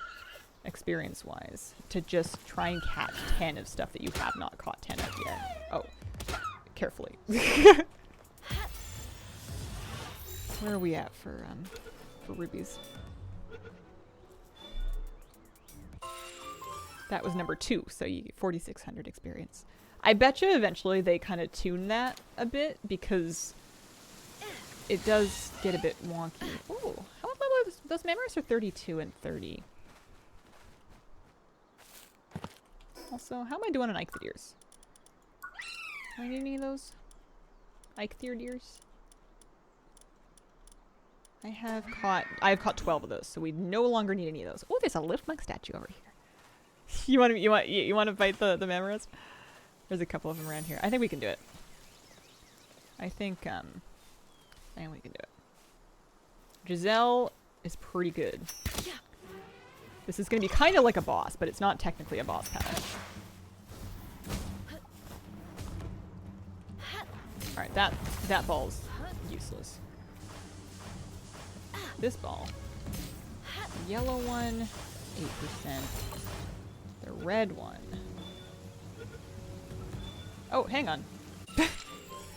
experience-wise, to just try and catch 10 of stuff that you have not caught 10 of yet. Oh, carefully. Where are we at for rubies? That was number 2, so you get 4,600 experience. I bet you eventually they kind of tune that a bit, because it does get a bit wonky. Oh, how much level are those memories are 32 and 30. Also, how am I doing on Eikthyrs? Do I need any of those? Eikthyrs? I've caught 12 of those, so we no longer need any of those. Oh, there's a Liftmunk statue over here. You want to fight the Memoras? There's a couple of them around here. I think we can do it. I think we can do it. Giselle is pretty good. This is going to be kind of like a boss, but it's not technically a boss battle. Alright, that ball's useless. This ball. The yellow one, 8%. The red one. Oh, hang on.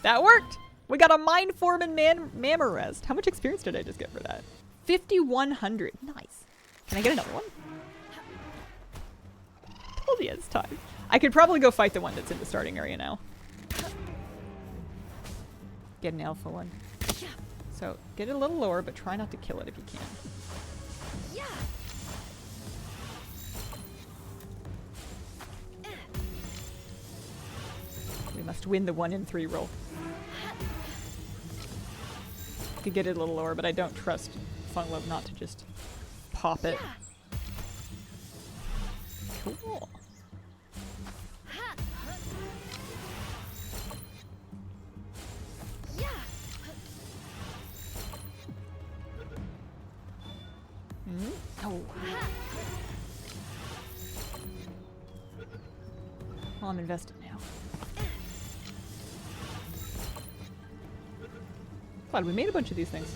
That worked! We got a Mind Form and Mamma Rest. How much experience did I just get for that? 5,100. Nice. Can I get another one? Told you it's time. I could probably go fight the one that's in the starting area now. Get an alpha one. So, get it a little lower, but try not to kill it if you can. We must win the 1 in 3 roll. Could get it a little lower, but I don't trust Funglove not to just pop it. Cool. Oh. Well, I'm invested now. Glad we made a bunch of these things.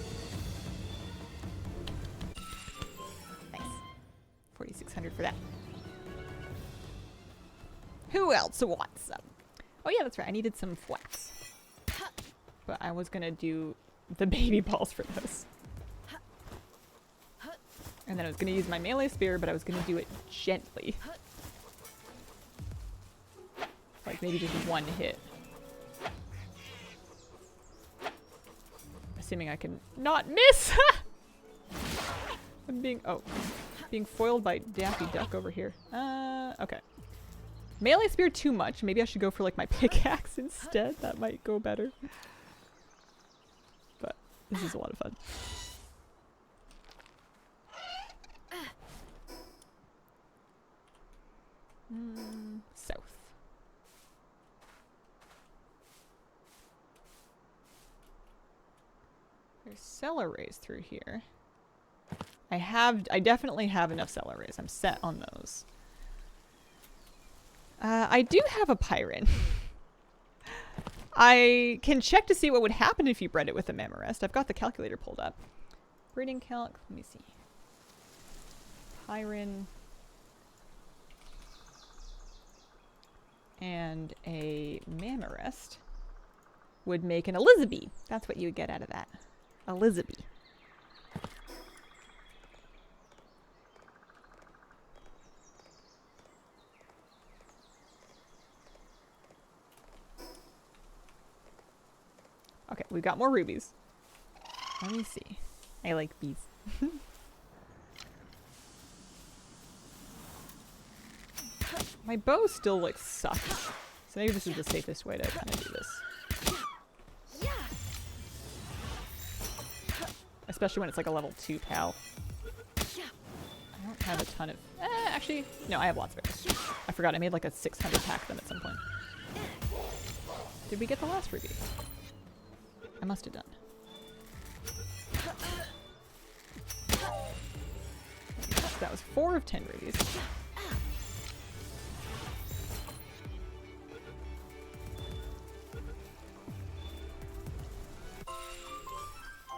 Nice. 4,600 for that. Who else wants some? Oh yeah, that's right. I needed some flax. But I was gonna do the baby balls for those. And then I was gonna use my melee spear, but I was gonna do it gently. Like maybe just one hit. Assuming I can not miss! I'm being foiled by Daffy Duck over here. Okay. Melee spear too much. Maybe I should go for like my pickaxe instead. That might go better. But this is a lot of fun. South. There's cellar rays through here. I definitely have enough cellar rays. I'm set on those. I do have a Pyrin. I can check to see what would happen if you bred it with a Mammarest. I've got the calculator pulled up. Breeding calc, let me see. Pyrin. And a Mammarest would make an Elizabeth. That's what you would get out of that. Elizabeth. Okay, we've got more rubies. Let me see. I like bees. My bow still like sucks. So maybe this is the safest way to kind of do this. Especially when it's like a level 2 pal. I don't have a ton of... actually, no, I have lots of it. I forgot, I made like a 600 pack of them at some point. Did we get the last ruby? I must have done. That was 4 of 10 rubies.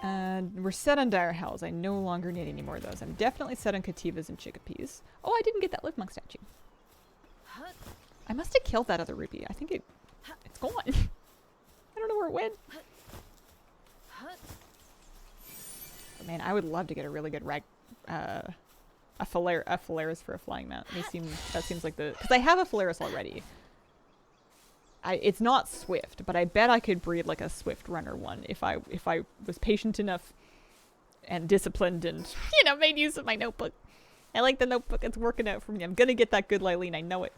And we're set on dire howls. I no longer need any more of those. I'm definitely set on cativas and chickpeas. Oh, I didn't get that live monk statue. I must have killed that other rupee. I think it's gone. I don't know where it went. But man, I would love to get a really good a Phalaris for a flying mount. That seems like because I have a Phalaris already. It's not swift, but I bet I could breed like a swift runner one if I was patient enough and disciplined and made use of my notebook. I like the notebook. It's working out for me. I'm gonna get that good Lylene. I know it.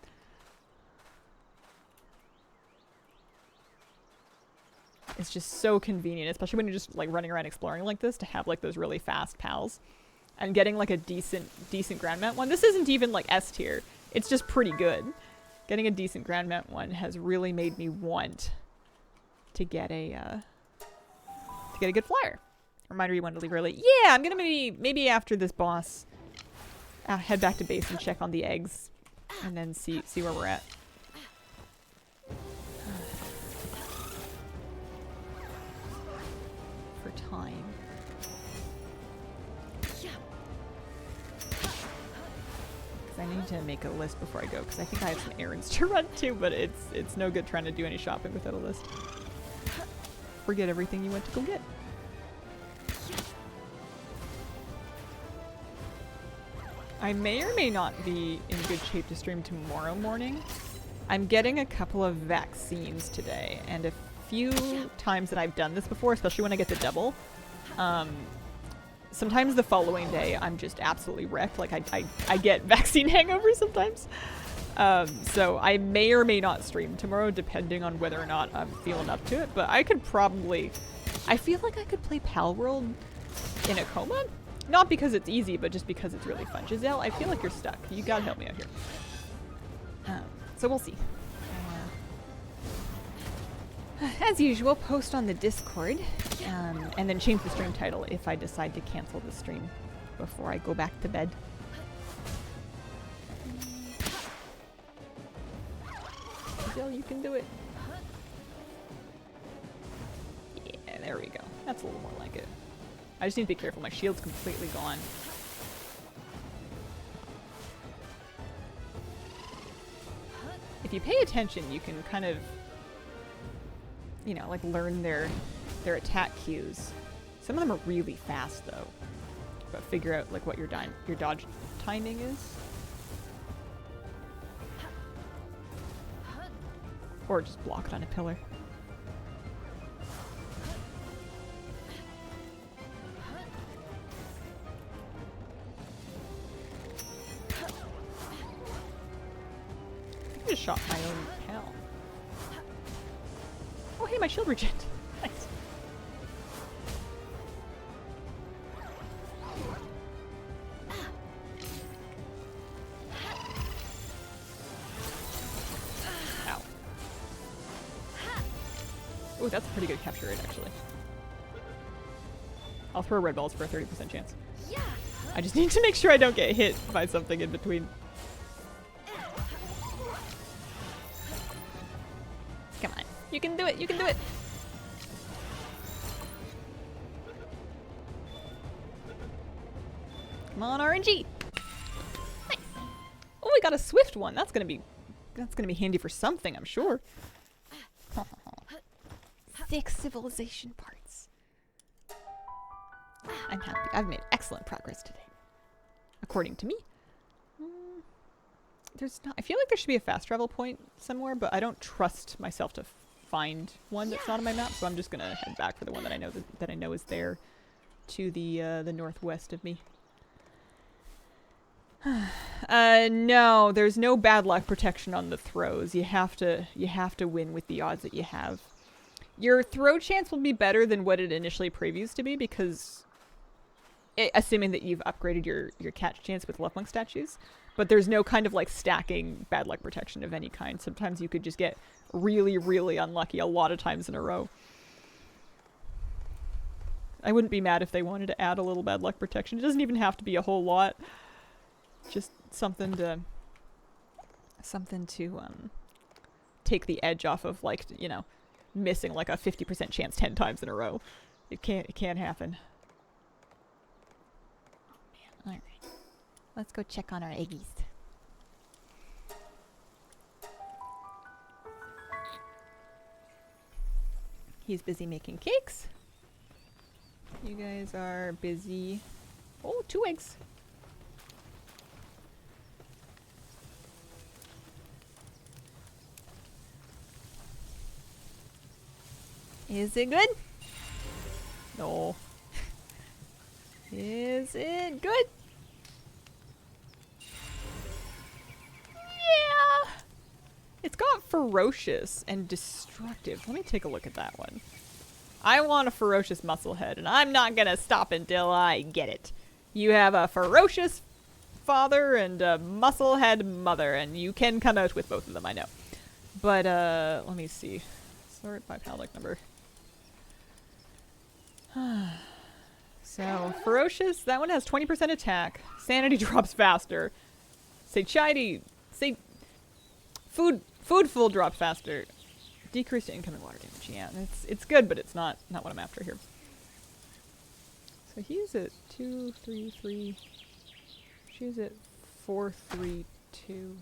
It's just so convenient, especially when you're just like running around exploring like this, to have like those really fast pals. And getting like a decent ground mount one. This isn't even like S tier. It's just pretty good. Getting a decent ground mount one has really made me want to get a good flyer. Reminder, you want to leave early. Yeah, I'm gonna maybe after this boss, head back to base and check on the eggs, and then see where we're at. For time. I need to make a list before I go because I think I have some errands to run too, but it's no good trying to do any shopping without a list. Forget everything you went to go get. I may or may not be in good shape to stream tomorrow morning. I'm getting a couple of vaccines today, and a few times that I've done this before, especially when I get the double, sometimes the following day I'm just absolutely wrecked. Like I get vaccine hangover sometimes. So I may or may not stream tomorrow depending on whether or not I'm feeling up to it. But I could probably... I feel like I could play Palworld in a coma. Not because it's easy, but just because it's really fun. Giselle, I feel like you're stuck. You gotta help me out here. So we'll see. As usual, post on the Discord, and then change the stream title if I decide to cancel the stream before I go back to bed. Jill, you can do it. Yeah, there we go. That's a little more like it. I just need to be careful. My shield's completely gone. If you pay attention, you can kind of like learn their attack cues. Some of them are really fast though, but figure out like what your dodge timing is, or just block it on a pillar. I just shot my own pal. Oh hey, my shield regen. Nice. Ow. Oh, that's a pretty good capture rate actually. I'll throw red balls for a 30% chance. I just need to make sure I don't get hit by something in between. Come on. You can do it. You can do it. Come on, RNG. Nice. Oh, we got a swift one. That's gonna be handy for something, I'm sure. 6 civilization parts. I'm happy. I've made excellent progress today, according to me. There's not. I feel like there should be a fast travel point somewhere, but I don't trust myself to find one that's not on my map, so I'm just gonna head back for the one that I know is there, to the northwest of me. No, there's no bad luck protection on the throws. You have to win with the odds that you have. Your throw chance will be better than what it initially previews to be because, assuming that you've upgraded your catch chance with Love Monk statues. But there's no kind of like stacking bad luck protection of any kind. Sometimes you could just get really, really unlucky a lot of times in a row. I wouldn't be mad if they wanted to add a little bad luck protection. It doesn't even have to be a whole lot. Just something to take the edge off of, like, missing like a 50% chance 10 times in a row. It can't happen. Oh man. Alright. Let's go check on our eggies. He's busy making cakes. You guys are busy. Oh, 2 eggs. Is it good? No. Is it good? Yeah. It's got ferocious and destructive. Let me take a look at that one. I want a ferocious musclehead, and I'm not gonna stop until I get it. You have a ferocious father and a musclehead mother, and you can come out with both of them, I know. But, let me see. Sort by padlock number. So, ferocious, that one has 20% attack. Sanity drops faster. Satiety, food full drops faster. Decreased incoming water damage. Yeah, it's good, but it's not what I'm after here. So he's at 2, 3, 3. She's at 4, 3, 2.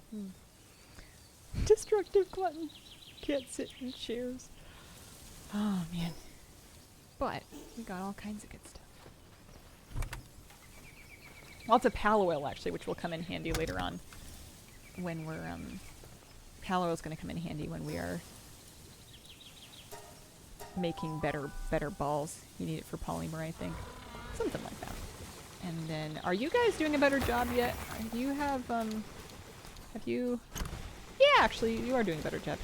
Destructive glutton. Can't sit in chairs. Oh man. But we got all kinds of good stuff. Lots of Palworld actually, which will come in handy later on when we're Palworld's gonna come in handy when we are making better balls. You need it for polymer, I think. Something like that. And then, are you guys doing a better job yet? Do you have you... Yeah, actually, you are doing a better job.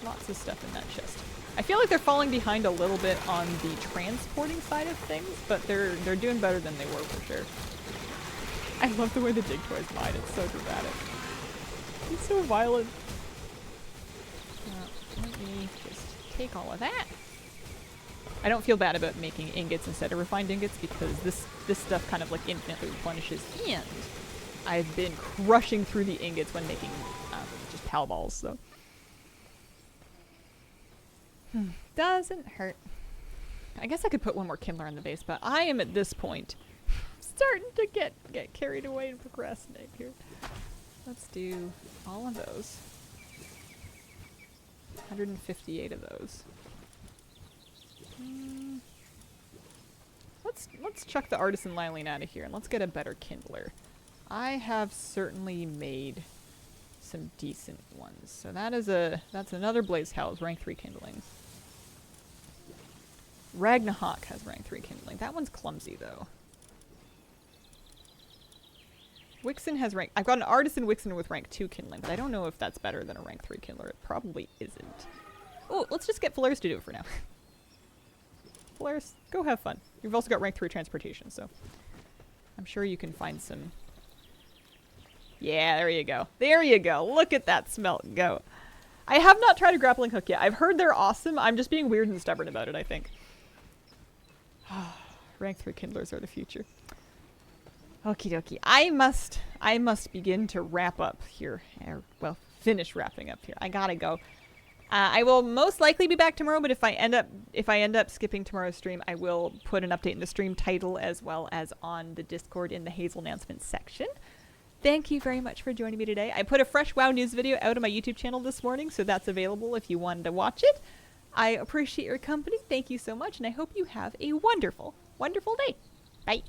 Lots of stuff in that chest. I feel like they're falling behind a little bit on the transporting side of things, but they're doing better than they were for sure. I love the way the dig toys mine. It's so dramatic. It's so violent. Let me just take all of that. I don't feel bad about making ingots instead of refined ingots because this stuff kind of like infinitely replenishes, and I've been crushing through the ingots when making just pal balls, so. Doesn't hurt. I guess I could put one more kindler on the base, but I am at this point starting to get carried away and procrastinate here. Let's do all of those. 158 of those. Let's chuck the artisan liling out of here and let's get a better kindler. I have certainly made some decent ones. So that's another blaze house, rank 3 kindling. Ragnahawk has rank 3 kindling. That one's clumsy though. Wixen has rank... I've got an artisan Wixen with rank 2 kindling, but I don't know if that's better than a rank 3 kindler. It probably isn't. Oh, let's just get Flares to do it for now. Flares, go have fun. You've also got rank 3 transportation, so I'm sure you can find some... Yeah, there you go. There you go. Look at that smelt go. I have not tried a grappling hook yet. I've heard they're awesome. I'm just being weird and stubborn about it, I think. Rank 3 kindlers are the future. Okie dokie. I must begin to wrap up here. Well, finish wrapping up here. I gotta go. I will most likely be back tomorrow, but if I end up skipping tomorrow's stream, I will put an update in the stream title as well as on the Discord in the Hazel announcements section. Thank you very much for joining me today. I put a fresh WoW news video out on my YouTube channel this morning, so that's available if you wanted to watch it. I appreciate your company. Thank you so much, and I hope you have a wonderful, wonderful day. Bye.